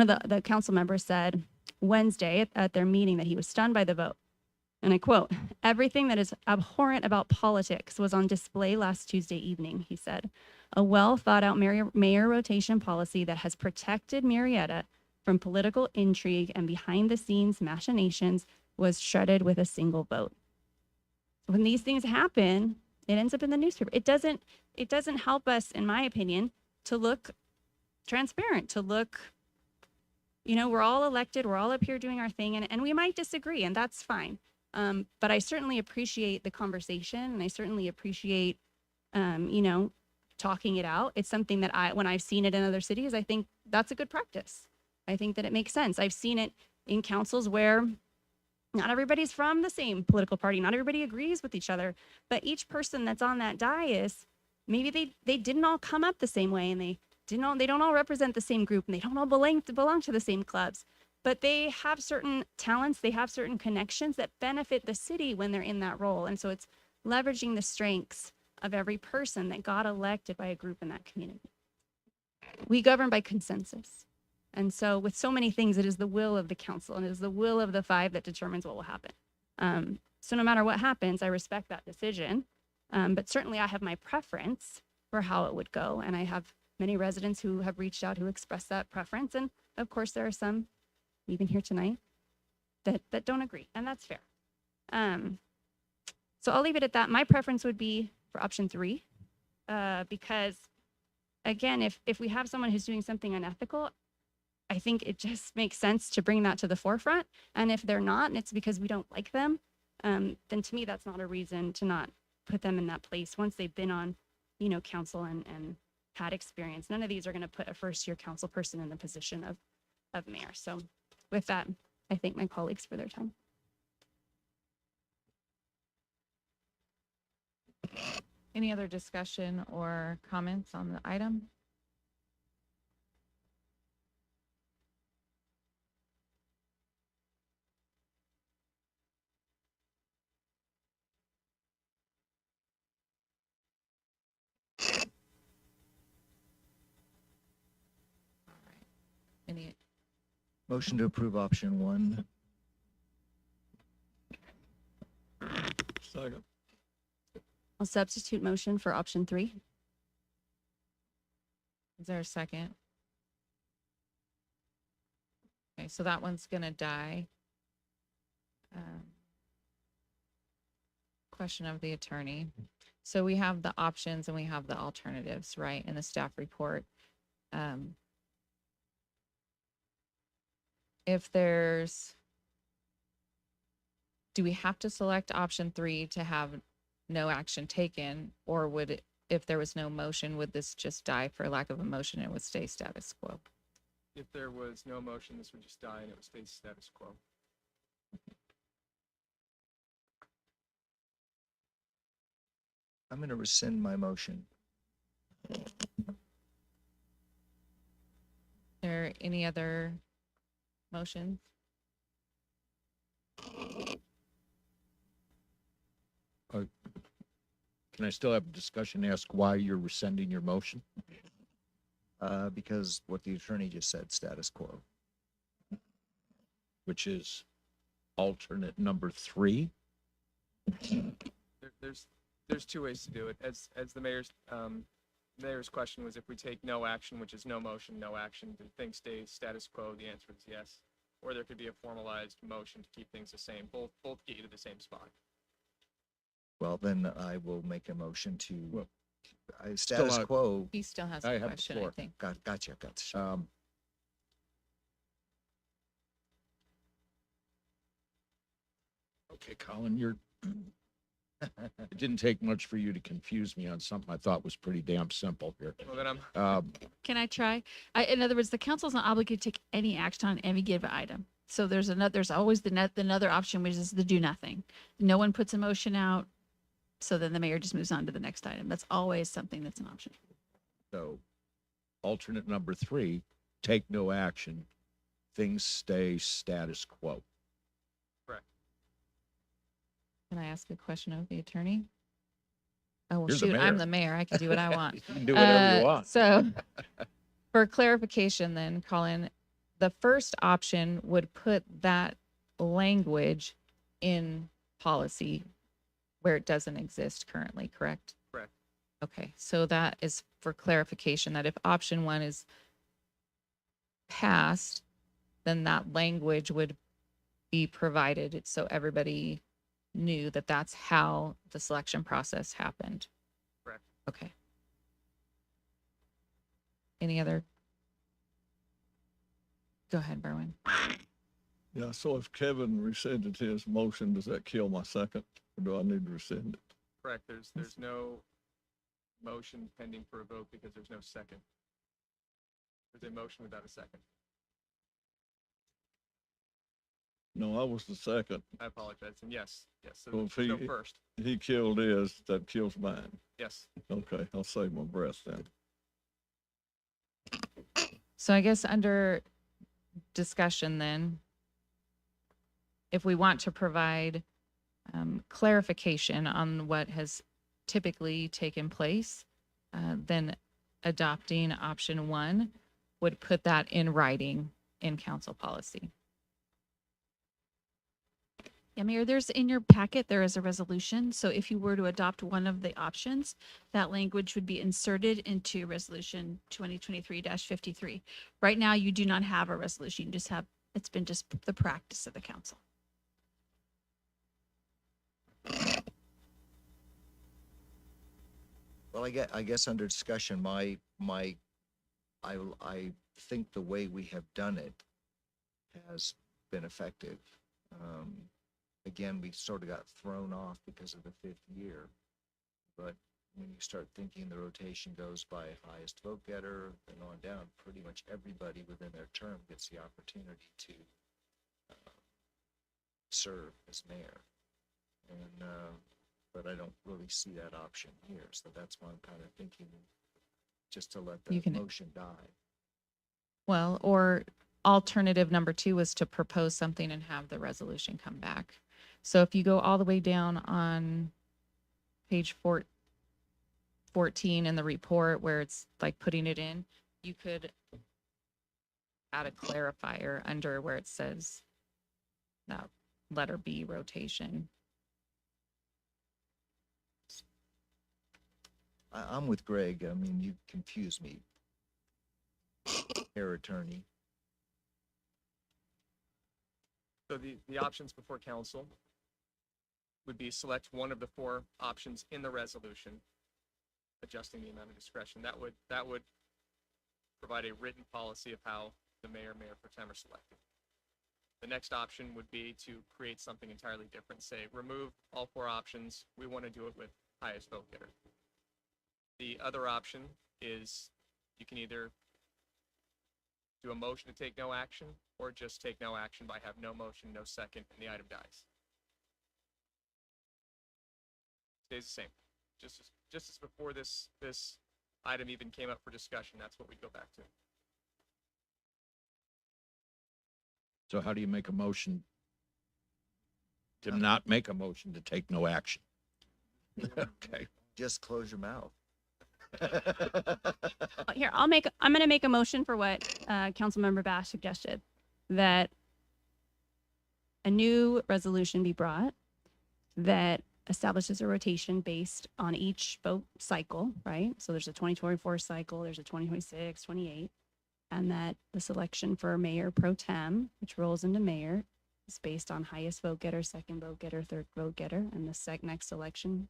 the council members said Wednesday at their meeting that he was stunned by the vote. And I quote, "Everything that is abhorrent about politics was on display last Tuesday evening," he said. "A well thought out mayor rotation policy that has protected Murrieta from political intrigue and behind the scenes machinations was shredded with a single vote." When these things happen, it ends up in the newspaper. It doesn't help us, in my opinion, to look transparent, to look, you know, we're all elected, we're all up here doing our thing, and we might disagree, and that's fine. But I certainly appreciate the conversation, and I certainly appreciate, you know, talking it out. It's something that when I've seen it in other cities, I think that's a good practice. I think that it makes sense. I've seen it in councils where not everybody's from the same political party, not everybody agrees with each other, but each person that's on that dais, maybe they didn't all come up the same way, and they don't all represent the same group, and they don't all belong to the same clubs. But they have certain talents, they have certain connections that benefit the city when they're in that role. And so it's leveraging the strengths of every person that got elected by a group in that community. We govern by consensus. And so with so many things, it is the will of the council and it is the will of the 5 that determines what will happen. So no matter what happens, I respect that decision. But certainly I have my preference for how it would go. And I have many residents who have reached out who express that preference. And of course, there are some even here tonight that don't agree, and that's fair. So I'll leave it at that. My preference would be for option 3, because again, if we have someone who's doing something unethical, I think it just makes sense to bring that to the forefront. And if they're not, and it's because we don't like them, then to me, that's not a reason to not put them in that place once they've been on, council and had experience. None of these are going to put a first-year council person in the position of mayor. So with that, I thank my colleagues for their time. Any other discussion or comments on the item? All right. Any, Motion to approve option 1. Second. I'll substitute motion for option 3. is there a second? Okay, so that one's gonna die. Question of the attorney. So we have the options and we have the alternatives, right, in the staff report. If there's, do we have to select option 3 to have no action taken, or would it, if there was no motion, would this just die for lack of a motion and it would stay status quo? If there was no motion, this would just die and it would stay status quo. I'm going to rescind my motion. There any other motions? Can I still have a discussion, ask why you're rescinding your motion? Because what the attorney just said, status quo. Which is alternate number 3? There's two ways to do it. As the mayor's question was, if we take no action, which is no motion, no action, do things stay status quo? The answer is yes. Or there could be a formalized motion to keep things the same. Both get you to the same spot. Well, then I will make a motion to Well, status still, quo. He still has I a have the question, I floor. think. Gotcha. Okay, Colin, it didn't take much for you to confuse me on something I thought was pretty damn simple here. Well, then Can I try? In other words, the council's not obligated to take any action on any given item. So there's always another option, which is the do nothing. No one puts a motion out. So then the mayor just moves on to the next item. That's always something that's an option. So alternate number 3, take no action, things stay status quo. correct. Can I ask a question of the attorney? Oh, well, You're the shoot, I'm mayor. the mayor. I can do what I want. You can do whatever you want. So for clarification then, Colin, the first option would put that language in policy where it doesn't exist currently, correct? Correct. Okay, so that is for clarification, that if option 1 is passed, then that language would be provided so everybody knew that that's how the selection process happened. Correct. Okay. Any other? Go ahead, Berwin. Yeah, so if Kevin rescinded his motion, does that kill my second? Or do I need to rescind it? Correct. There's no motion pending for a vote because there's no second. There's a motion without a second. No, I was the second. I apologize. And yes. So So if there's no first. he killed his, that kills mine. Yes. Okay, I'll save my breath then. So I guess under discussion then, if we want to provide clarification on what has typically taken place, then adopting option 1 would put that in writing in council policy. Yeah, Mayor, there's in your packet, there is a resolution. So if you were to adopt one of the options, that language would be inserted into resolution 2023-53. Right now, you do not have a resolution. You just have, it's been just the practice of the council. Well, I guess under discussion, I think the way we have done it has been effective. Again, we sort of got thrown off because of the 5th year, but when you start thinking the rotation goes by highest vote getter and on down, pretty much everybody within their term gets the opportunity to serve as mayor. And but I don't really see that option here, so that's why I'm kind of thinking just to let the You can- motion die. Well, or alternative number 2 was to propose something and have the resolution come back. So if you go all the way down on page 14 in the report where it's like putting it in, you could add a clarifier under where it says that letter B rotation. I'm with Greg. I mean, you confuse me. Hair attorney. So the options before council would be select one of the 4 options in the resolution, adjusting the amount of discretion. That would provide a written policy of how the mayor pro tem are selected. The next option would be to create something entirely different. Say, remove all 4 options. We want to do it with highest vote getter. The other option is you can either do a motion to take no action or just take no action by have no motion, no second, and the item dies. Stays the same. Just as before this item even came up for discussion, that's what we'd go back to. So how do you make a motion to not make a motion to take no action? Okay. Just close your mouth. Here, I'm going to make a motion for what Councilmember Bash suggested, that a new resolution be brought that establishes a rotation based on each vote cycle, right? So there's a 2024 cycle, there's a 2026, 28, and that the selection for mayor pro tem, which rolls into mayor, is based on highest vote getter, second vote getter, third vote getter, and the next election,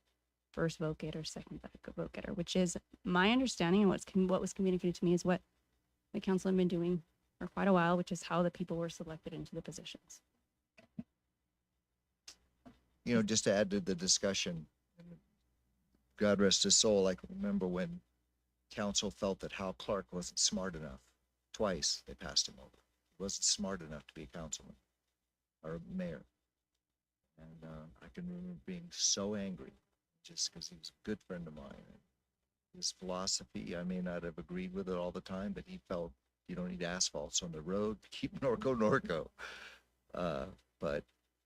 first vote getter, second vote getter, which is my understanding and what was communicated to me is what the council had been doing for quite a while, which is how the people were selected into the positions. You know, just to add to the discussion, God rest his soul, I can remember when council felt that Hal Clark wasn't smart enough. Twice they passed him over. He wasn't smart enough to be a councilman or a mayor. And I can remember being so angry just because he was a good friend of mine. His philosophy, I may not have agreed with it all the time, but he felt you don't need asphalts on the road, keep Norco. But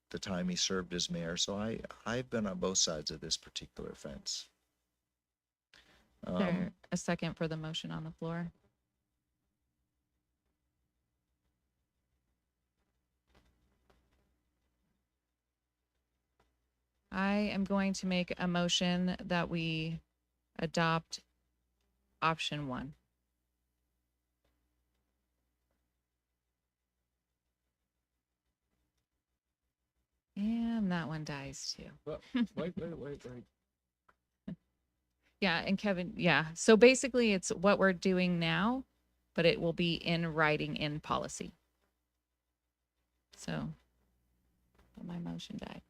the time he served as mayor, so I've been on both sides of this particular fence. Is there a second for the motion on the floor? I am going to make a motion that we adopt option 1. And that one dies too. Well, wait. Yeah, and Kevin, yeah. So basically it's what we're doing now, but it will be in writing in policy. So, but my motion died.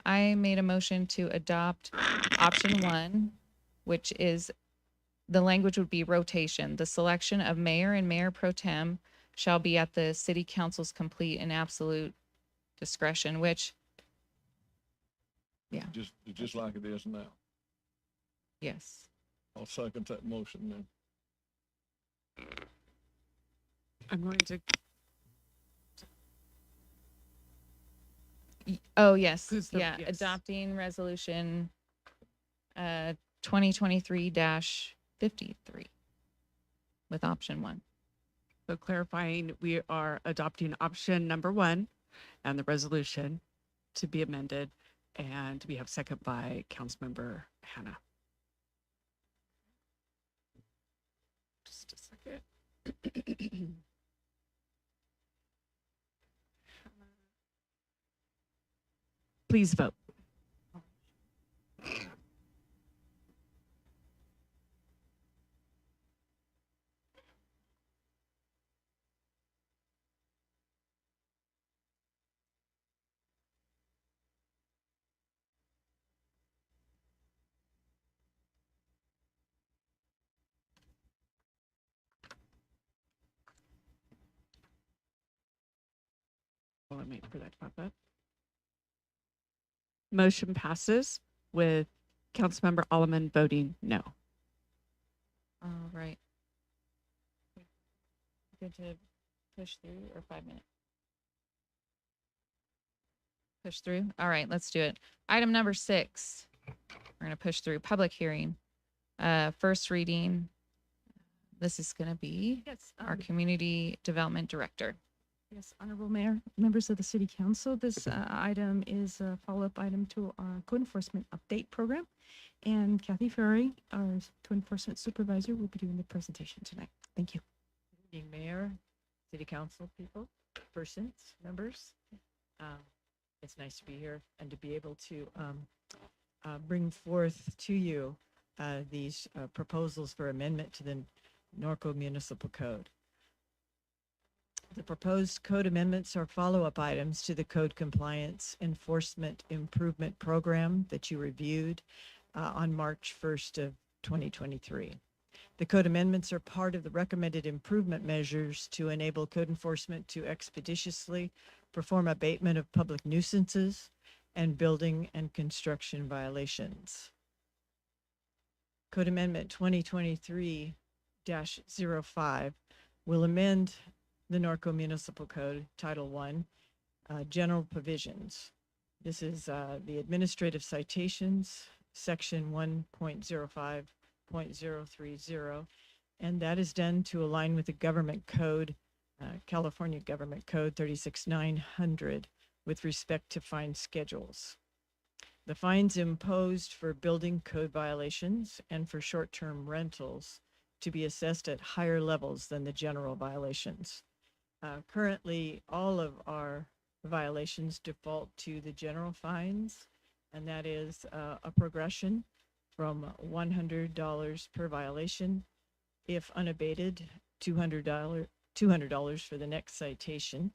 I made a motion to adopt option 1, which is the language would be rotation. The selection of mayor and mayor pro tem shall be at the city council's complete and absolute discretion, which, yeah, Just like it is now. yes. I'll second that motion then. I'm going to, Oh, yes, Who's the- yeah, yes. adopting resolution 2023-53 with option 1. so clarifying, we are adopting option number 1 and the resolution to be amended, and we have second by Councilmember Hannah. Just a second. Please vote. wait for that to pop up. Motion passes with Councilmember Alleman voting no. All right. Good to push through or 5 minutes? Push through? All right, let's do it. Item number 6. We're going to push through public hearing. First reading. This is going to be Yes. our community development director. Yes, Honorable Mayor, members of the City Council, this item is a follow-up item to our code enforcement update program. And Kathy Ferry, our code enforcement supervisor, will be doing the presentation tonight. Thank you. Good evening, Mayor, City Council people, persons, members. It's nice to be here and to be able to bring forth to you these proposals for amendment to the Norco Municipal Code. The proposed code amendments are follow-up items to the Code Compliance Enforcement Improvement Program that you reviewed on March 1st of 2023. The code amendments are part of the recommended improvement measures to enable code enforcement to expeditiously perform abatement of public nuisances and building and construction violations. Code Amendment 2023-05 will amend the Norco Municipal Code, Title I, General Provisions. This is the Administrative Citations, Section 1.05.030, and that is done to align with the Government Code, California Government Code 36900, with respect to fine schedules. The fines imposed for building code violations and for short-term rentals to be assessed at higher levels than the general violations. Currently, all of our violations default to the general fines, and that is a progression from $100 per violation. If unabated, $200 for the next citation,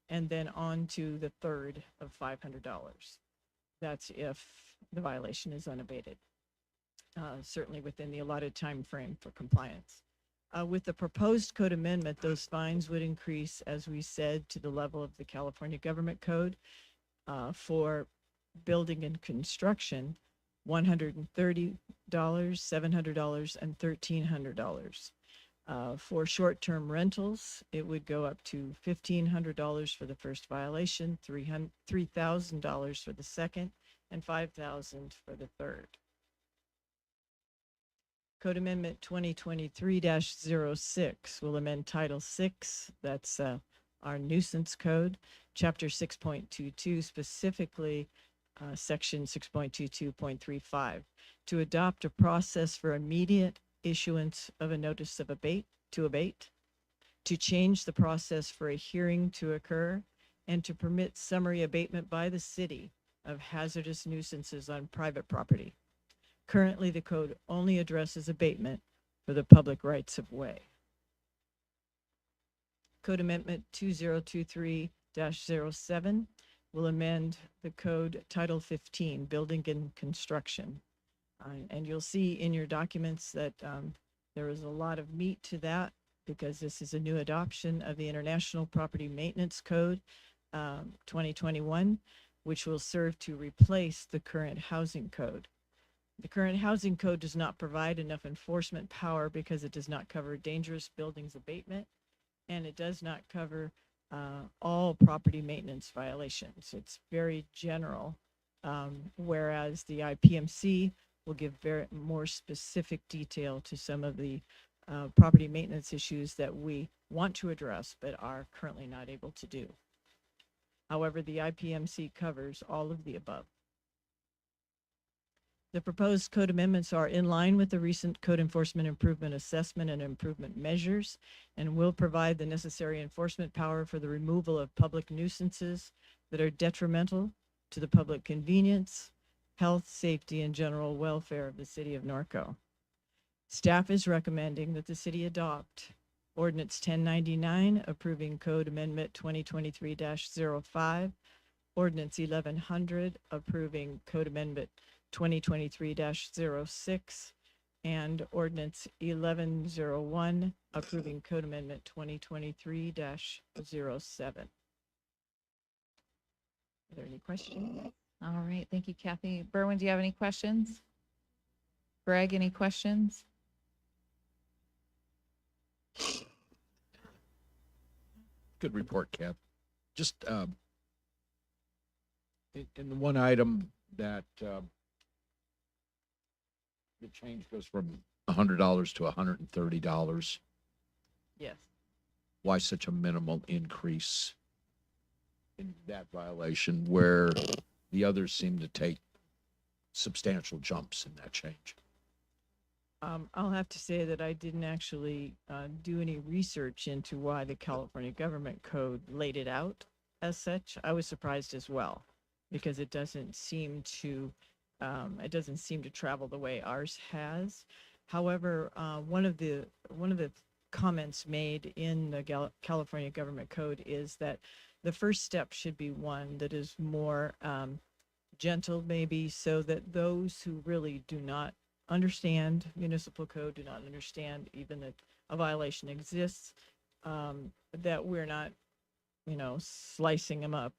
and then on to the third of $500. That's if the violation is unabated, certainly within the allotted time frame for compliance. With the proposed code amendment, those fines would increase, as we said, to the level of the California Government Code. For building and construction, $130, $700, and $1,300. For short-term rentals, it would go up to $1,500 for the first violation, $3,000 for the second, and $5,000 for the third. Code Amendment 2023-06 will amend Title VI, that's our nuisance code, Chapter 6.22, specifically Section 6.22.35, to adopt a process for immediate issuance of a notice of abate, to change the process for a hearing to occur, and to permit summary abatement by the city of hazardous nuisances on private property. Currently, the code only addresses abatement for the public rights of way. Code Amendment 2023-07 will amend the code Title 15, Building and Construction. And you'll see in your documents that there is a lot of meat to that because this is a new adoption of the International Property Maintenance Code 2021, which will serve to replace the current housing code. The current housing code does not provide enough enforcement power because it does not cover dangerous buildings abatement, and it does not cover all property maintenance violations. It's very general, whereas the IPMC will give more specific detail to some of the property maintenance issues that we want to address but are currently not able to do. However, the IPMC covers all of the above. The proposed code amendments are in line with the recent code enforcement improvement assessment and improvement measures and will provide the necessary enforcement power for the removal of public nuisances that are detrimental to the public convenience, health, safety, and general welfare of the city of Norco. Staff is recommending that the city adopt Ordinance 1099 approving Code Amendment 2023-05, Ordinance 1100 approving Code Amendment 2023-06, and Ordinance 1101 approving Code Amendment 2023-07. Are there any questions? All right, thank you, Kathy. Berwin, do you have any questions? Greg, any questions? Good report, Kev. Just in the one item that the change goes from $100 to $130. Yes. Why such a minimal increase in that violation where the others seem to take substantial jumps in that change? I'll have to say that I didn't actually do any research into why the California Government Code laid it out as such. I was surprised as well because it doesn't seem to travel the way ours has. However, one of the comments made in the California Government Code is that the first step should be one that is more gentle, maybe, so that those who really do not understand municipal code, do not understand even that a violation exists, that we're not, slicing them up,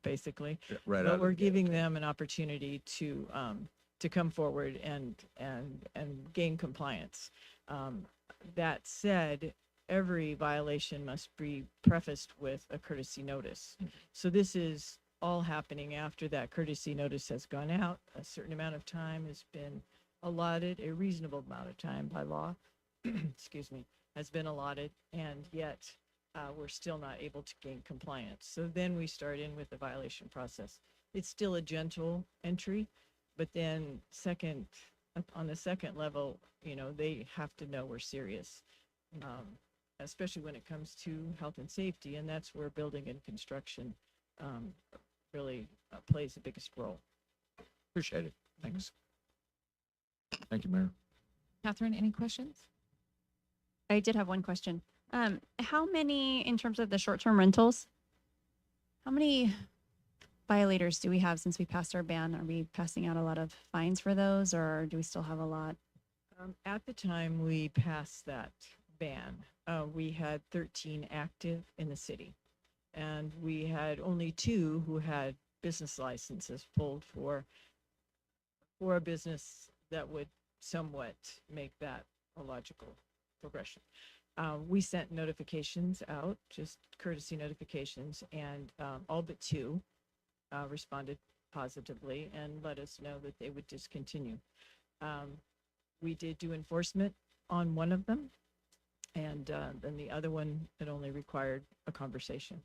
basically. Right out But of we're the gate. giving them an opportunity to come forward and gain compliance. That said, every violation must be prefaced with a courtesy notice. So this is all happening after that courtesy notice has gone out. A certain amount of time has been allotted, a reasonable amount of time by law, excuse me, has been allotted, and yet we're still not able to gain compliance. So then we start in with the violation process. It's still a gentle entry, but then on the second level, they have to know we're serious, especially when it comes to health and safety, and that's where building and construction really plays the biggest role. Appreciate it. Thanks. Thank you, Mayor. Catherine, any questions? I did have one question. How many, in terms of the short-term rentals, how many violators do we have since we passed our ban? Are we passing out a lot of fines for those, or do we still have a lot? At the time we passed that ban, we had 13 active in the city, and we had only 2 who had business licenses pulled for a business that would somewhat make that a logical progression. We sent notifications out, just courtesy notifications, and all but 2 responded positively and let us know that they would discontinue. We did do enforcement on one of them, and then the other one, it only required a conversation.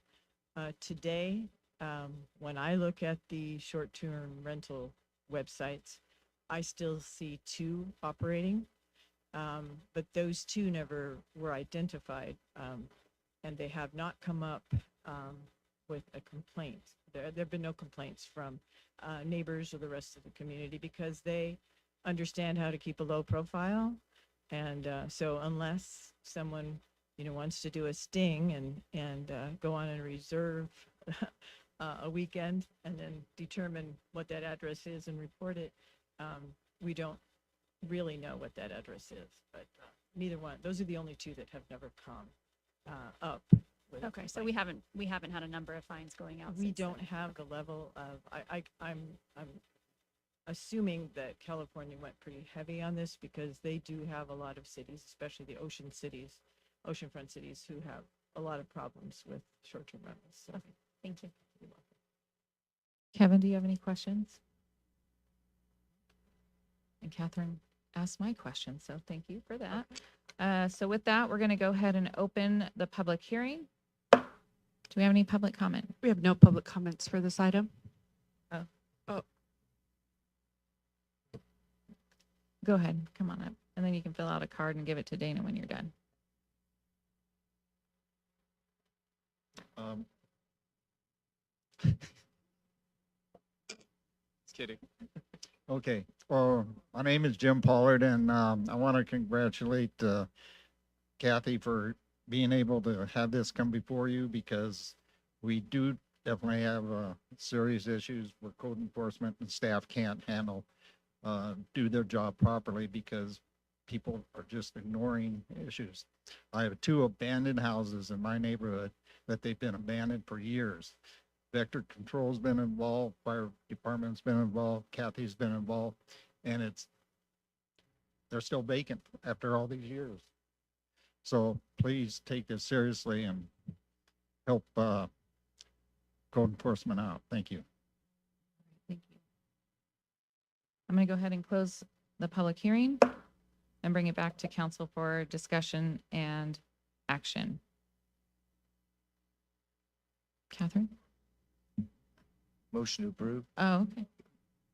Today, when I look at the short-term rental websites, I still see 2 operating, but those 2 never were identified, and they have not come up with a complaint. There have been no complaints from neighbors or the rest of the community because they understand how to keep a low profile. And so unless someone, wants to do a sting and go on and reserve a weekend and then determine what that address is and report it, we don't really know what that address is. But neither one, those are the only 2 that have never come up. Okay, so we haven't had a number of fines going out. We since then. don't have the level of, I'm assuming that California went pretty heavy on this because they do have a lot of cities, especially the oceanfront cities, who have a lot of problems with short-term rentals. So. Okay, thank you. Kevin, do you have any questions? And Catherine asked my question, so thank you for that. So with that, we're going to go ahead and open the public hearing. Do we have any public comment? We have no public comments for this item. Go ahead, come on up, and then you can fill out a card and give it to Dana when you're done. Just kidding. Okay, my name is Jim Pollard, and I want to congratulate Kathy for being able to have this come before you because we do definitely have serious issues where code enforcement and staff can't do their job properly because people are just ignoring issues. I have 2 abandoned houses in my neighborhood that they've been abandoned for years. Vector Control's been involved, Fire Department's been involved, Kathy's been involved, and they're still vacant after all these years. So please take this seriously and help code enforcement out. Thank you. Thank you. I'm going to go ahead and close the public hearing and bring it back to council for discussion and action. Catherine? Motion to approve. Oh, okay.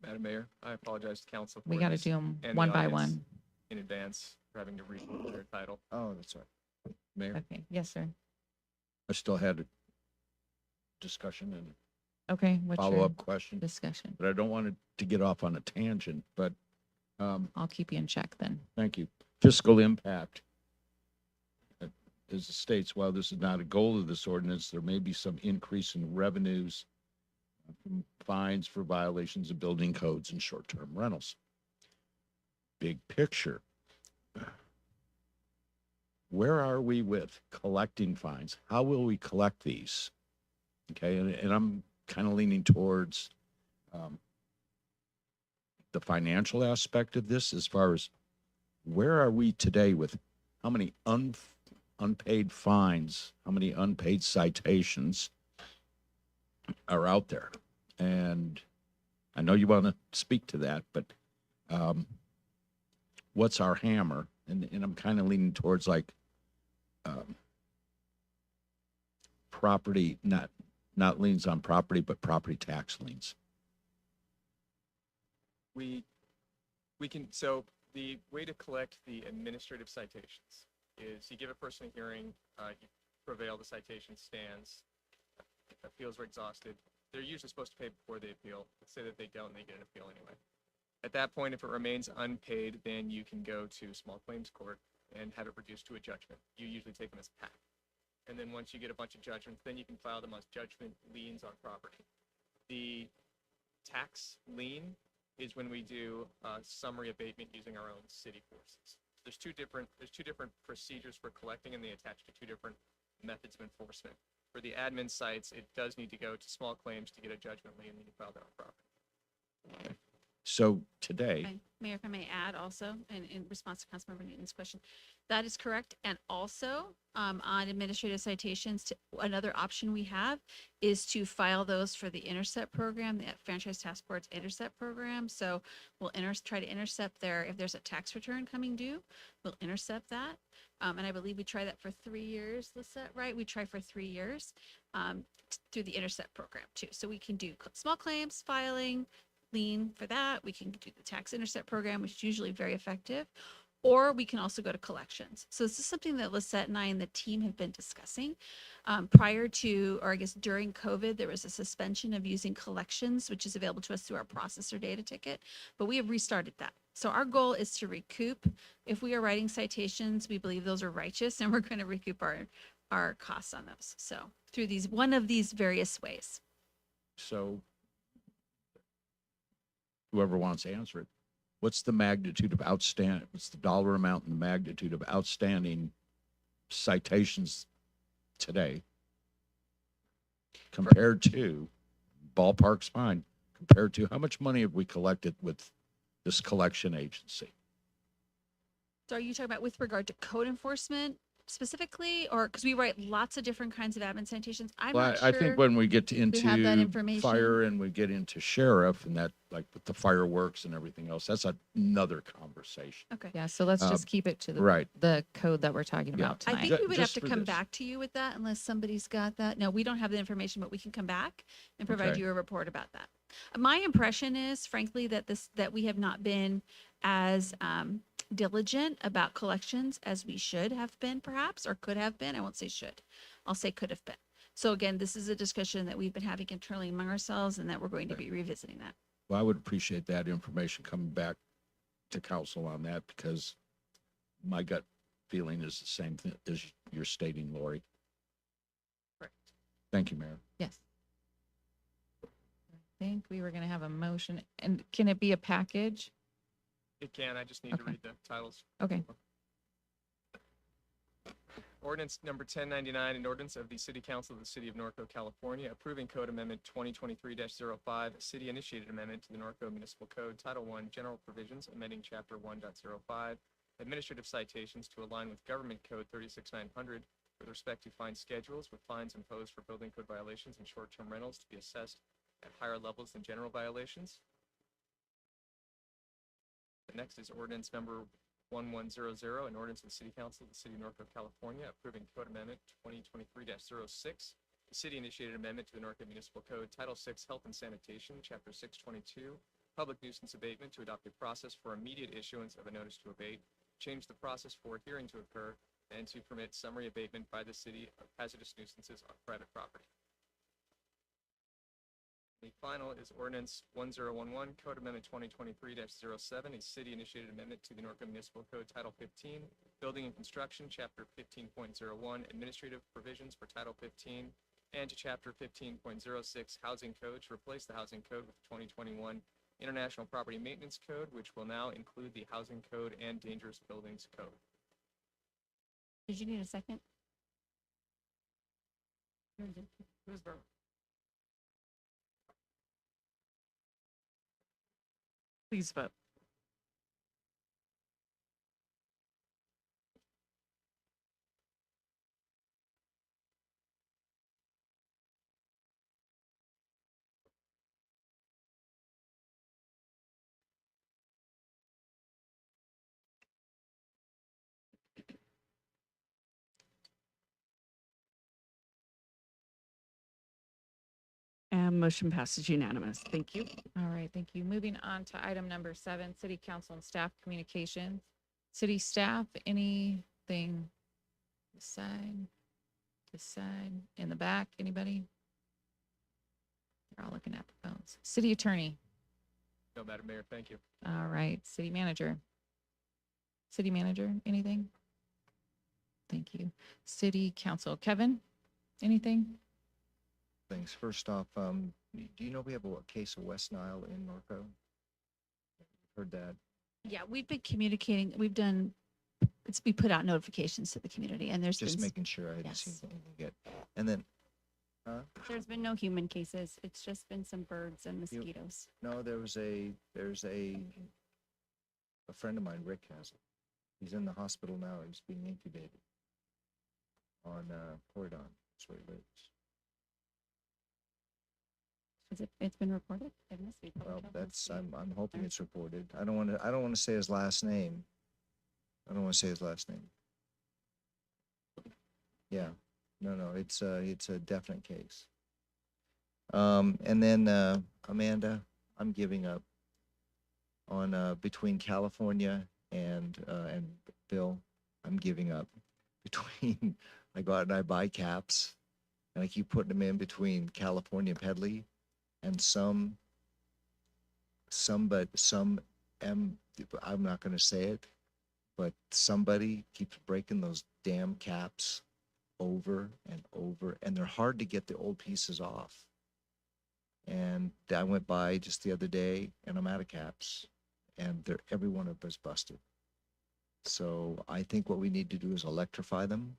Madam Mayor, I apologize to council. We for got to this do them and the one by audience one. In advance for having to read their title. Oh, that's right. Mayor, Okay, yes, sir. I still had a discussion and Okay, what's your follow-up question, discussion? but I don't want it to get off on a tangent, but, I'll keep you in check then. thank you. Fiscal impact. As it states, while this is not a goal of this ordinance, there may be some increase in revenues from fines for violations of building codes and short-term rentals. Big picture. Where are we with collecting fines? How will we collect these? Okay, and I'm kind of leaning towards the financial aspect of this as far as where are we today with how many unpaid fines, how many unpaid citations are out there? And I know you want to speak to that, but what's our hammer? And I'm kind of leaning towards like property, not liens on property, but property tax liens. We can, so the way to collect the administrative citations is you give a person a hearing, you prevail, the citation stands, appeals are exhausted. They're usually supposed to pay before they appeal. Let's say that they don't, and they get an appeal anyway. At that point, if it remains unpaid, then you can go to small claims court and have it reduced to a judgment. You usually take them as PAC. And then once you get a bunch of judgments, then you can file them as judgment liens on property. The tax lien is when we do summary abatement using our own city forces. There's two different procedures for collecting, and they attach to two different methods of enforcement. For the admin sites, it does need to go to small claims to get a judgment lien, and then you file that on property. So today, Mayor, if I may add also, in response to Councilmember Newton's question, that is correct. And also, on administrative citations, another option we have is to file those for the Intercept program, the Franchise Task Force Intercept program. So we'll try to intercept there. If there's a tax return coming due, we'll intercept that. And I believe we try that for 3 years, Lisette, right? We try for 3 years through the Intercept program too. So we can do small claims filing, lien for that. We can do the tax intercept program, which is usually very effective, or we can also go to collections. So this is something that Lisette and I and the team have been discussing. Prior to, or I guess during COVID, there was a suspension of using collections, which is available to us through our processor data ticket, but we have restarted that. So our goal is to recoup. If we are writing citations, we believe those are righteous, and we're going to recoup our costs on those. So through one of these various ways. so whoever wants to answer it, what's the magnitude of what's the dollar amount and the magnitude of outstanding citations today compared to, ballpark's fine, compared to how much money have we collected with this collection agency? So are you talking about with regard to code enforcement specifically, or because we write lots of different kinds of admin citations? I'm Well, not sure. I think when we get we have that into information. fire and we get into sheriff and that, like with the fireworks and everything else, that's another conversation. Okay. Yeah, so let's just keep it to right. the code that we're talking Yeah. about I tonight. think we would have Just to for come this. back to you with that unless somebody's got that. No, we don't have the information, but we can come back and provide Okay. you a report about that. My impression is, frankly, that we have not been as diligent about collections as we should have been, perhaps, or could have been. I won't say should. I'll say could have been. So again, this is a discussion that we've been having internally among ourselves, and that we're going to be revisiting that. Well, I would appreciate that information coming back to council on that, because my gut feeling is the same thing as you're stating, Lori. Correct. Thank you, Mayor. Yes. I think we were going to have a motion, and can it be a package? It can, I just need to read the titles. Okay. Ordinance number 1099, an ordinance of the City Council of the City of Norco, California, approving Code Amendment 2023-05, city-initiated amendment to the Norco Municipal Code, Title I, General Provisions, amending Chapter 1.05, administrative citations to align with Government Code 36900 with respect to fine schedules, with fines imposed for building code violations and short-term rentals to be assessed at higher levels than general violations. The next is ordinance number 1100, an ordinance of the City Council of the City of Norco, California, approving Code Amendment 2023-06, the city-initiated amendment to the Norco Municipal Code, Title VI, Health and Sanitation, Chapter 622, Public Nuisance Abatement, to adopt a process for immediate issuance of a notice to abate, change the process for hearing to occur, and to permit summary abatement by the city of hazardous nuisances on private property. The final is ordinance 1011, Code Amendment 2023-07, a city-initiated amendment to the Norco Municipal Code, Title 15, Building and Construction, Chapter 15.01, Administrative Provisions for Title 15, and to Chapter 15.06, Housing Code, to replace the Housing Code with the 2021 International Property Maintenance Code, which will now include the Housing Code and Dangerous Buildings Code. Did you need a second? Please vote. And motion passes unanimous. Thank you. All right, thank you. Moving on to item number 7, city council and staff communications. City staff, anything this side, in the back, anybody? They're all looking at the phones. City attorney. No, Madam Mayor, thank you. All right, city manager. City manager, anything? Thank you. City council, Kevin, anything? Things. First off, do you know we have a case of West Nile in Norco? Heard that? Yeah, we've been communicating, we put out notifications to the community and there's Just been, making sure I hadn't seen Yes. anything yet. And then, There's been no human cases. It's just been some birds and mosquitoes. no, there's a friend of mine, Rick, has it. He's in the hospital now. He's being incubated on Cordon. That's where he lives. It's been reported? It must be public Well, health that's, must be- I'm hoping it's reported. I don't want to say his last name. Yeah, no, it's a definite case. And then, Amanda, I'm giving up on, between California and Bill, I'm giving up between, I go out and I buy caps and I keep putting them in between California and Pedley and I'm not going to say it, but somebody keeps breaking those damn caps over and over, and they're hard to get the old pieces off. And I went by just the other day and I'm out of caps and every one of them is busted. So I think what we need to do is electrify them.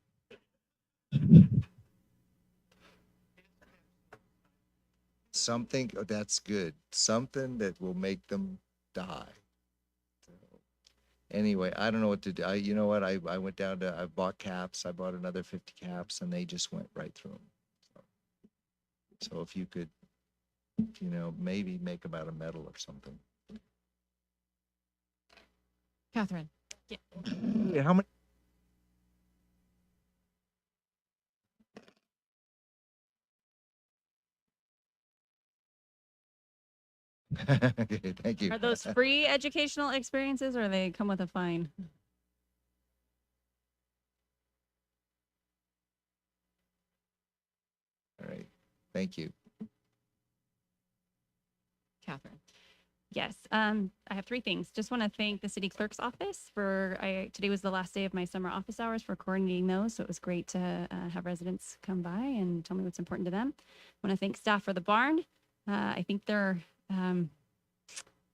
Something, oh, that's good. Something that will make them die. So, anyway, I don't know what to do. You know what? I went down to, I bought caps. I bought another 50 caps and they just went right through them. So if you could, maybe make them out of metal or something. Catherine. Yeah, how many? Okay, thank you. Are those free educational experiences or they come with a fine? All right, thank you. Catherine. Yes, I have 3 things. Just want to thank the city clerk's office today was the last day of my summer office hours for coordinating those. So it was great to have residents come by and tell me what's important to them. I want to thank staff for the barn. I think they're, don't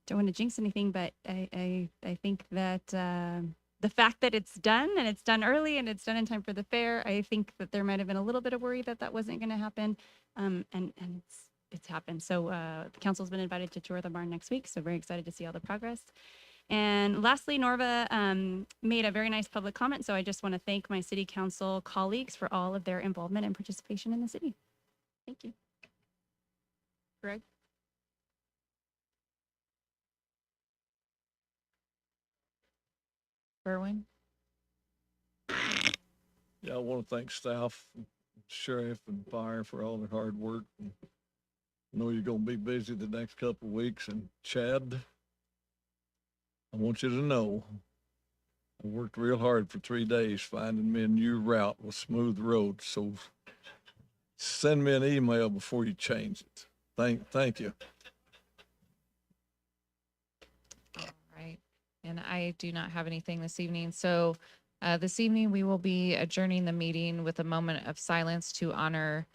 want to jinx anything, but I think that the fact that it's done and it's done early and it's done in time for the fair, I think that there might have been a little bit of worry that that wasn't going to happen. And it's happened. So the council's been invited to tour the barn next week. So very excited to see all the progress. And lastly, Norva made a very nice public comment. So I just want to thank my city council colleagues for all of their involvement and participation in the city. Thank you. Greg? Berwin? Yeah, I want to thank staff, sheriff and fire for all their hard work. I know you're going to be busy the next couple of weeks. And Chad, I want you to know, I worked real hard for 3 days finding me a new route with smooth roads. So send me an email before you change it. Thank you. All right. And I do not have anything this evening. So this evening, we will be adjourning the meeting with a moment of silence to honor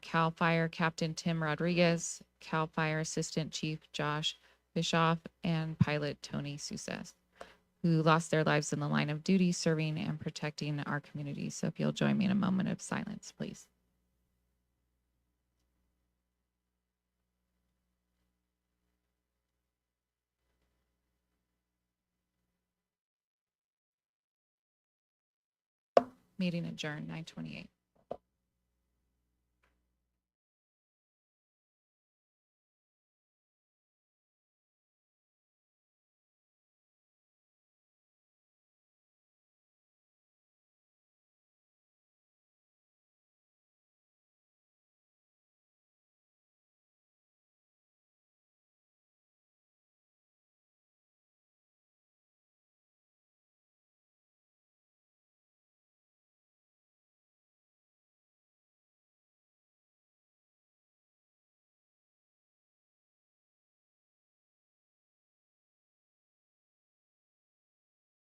CAL FIRE Captain Tim Rodriguez, CAL FIRE Assistant Chief Josh Bischoff, and Pilot Tony Suses, who lost their lives in the line of duty serving and protecting our community. So if you'll join me in a moment of silence, please. Meeting adjourned, 9:28.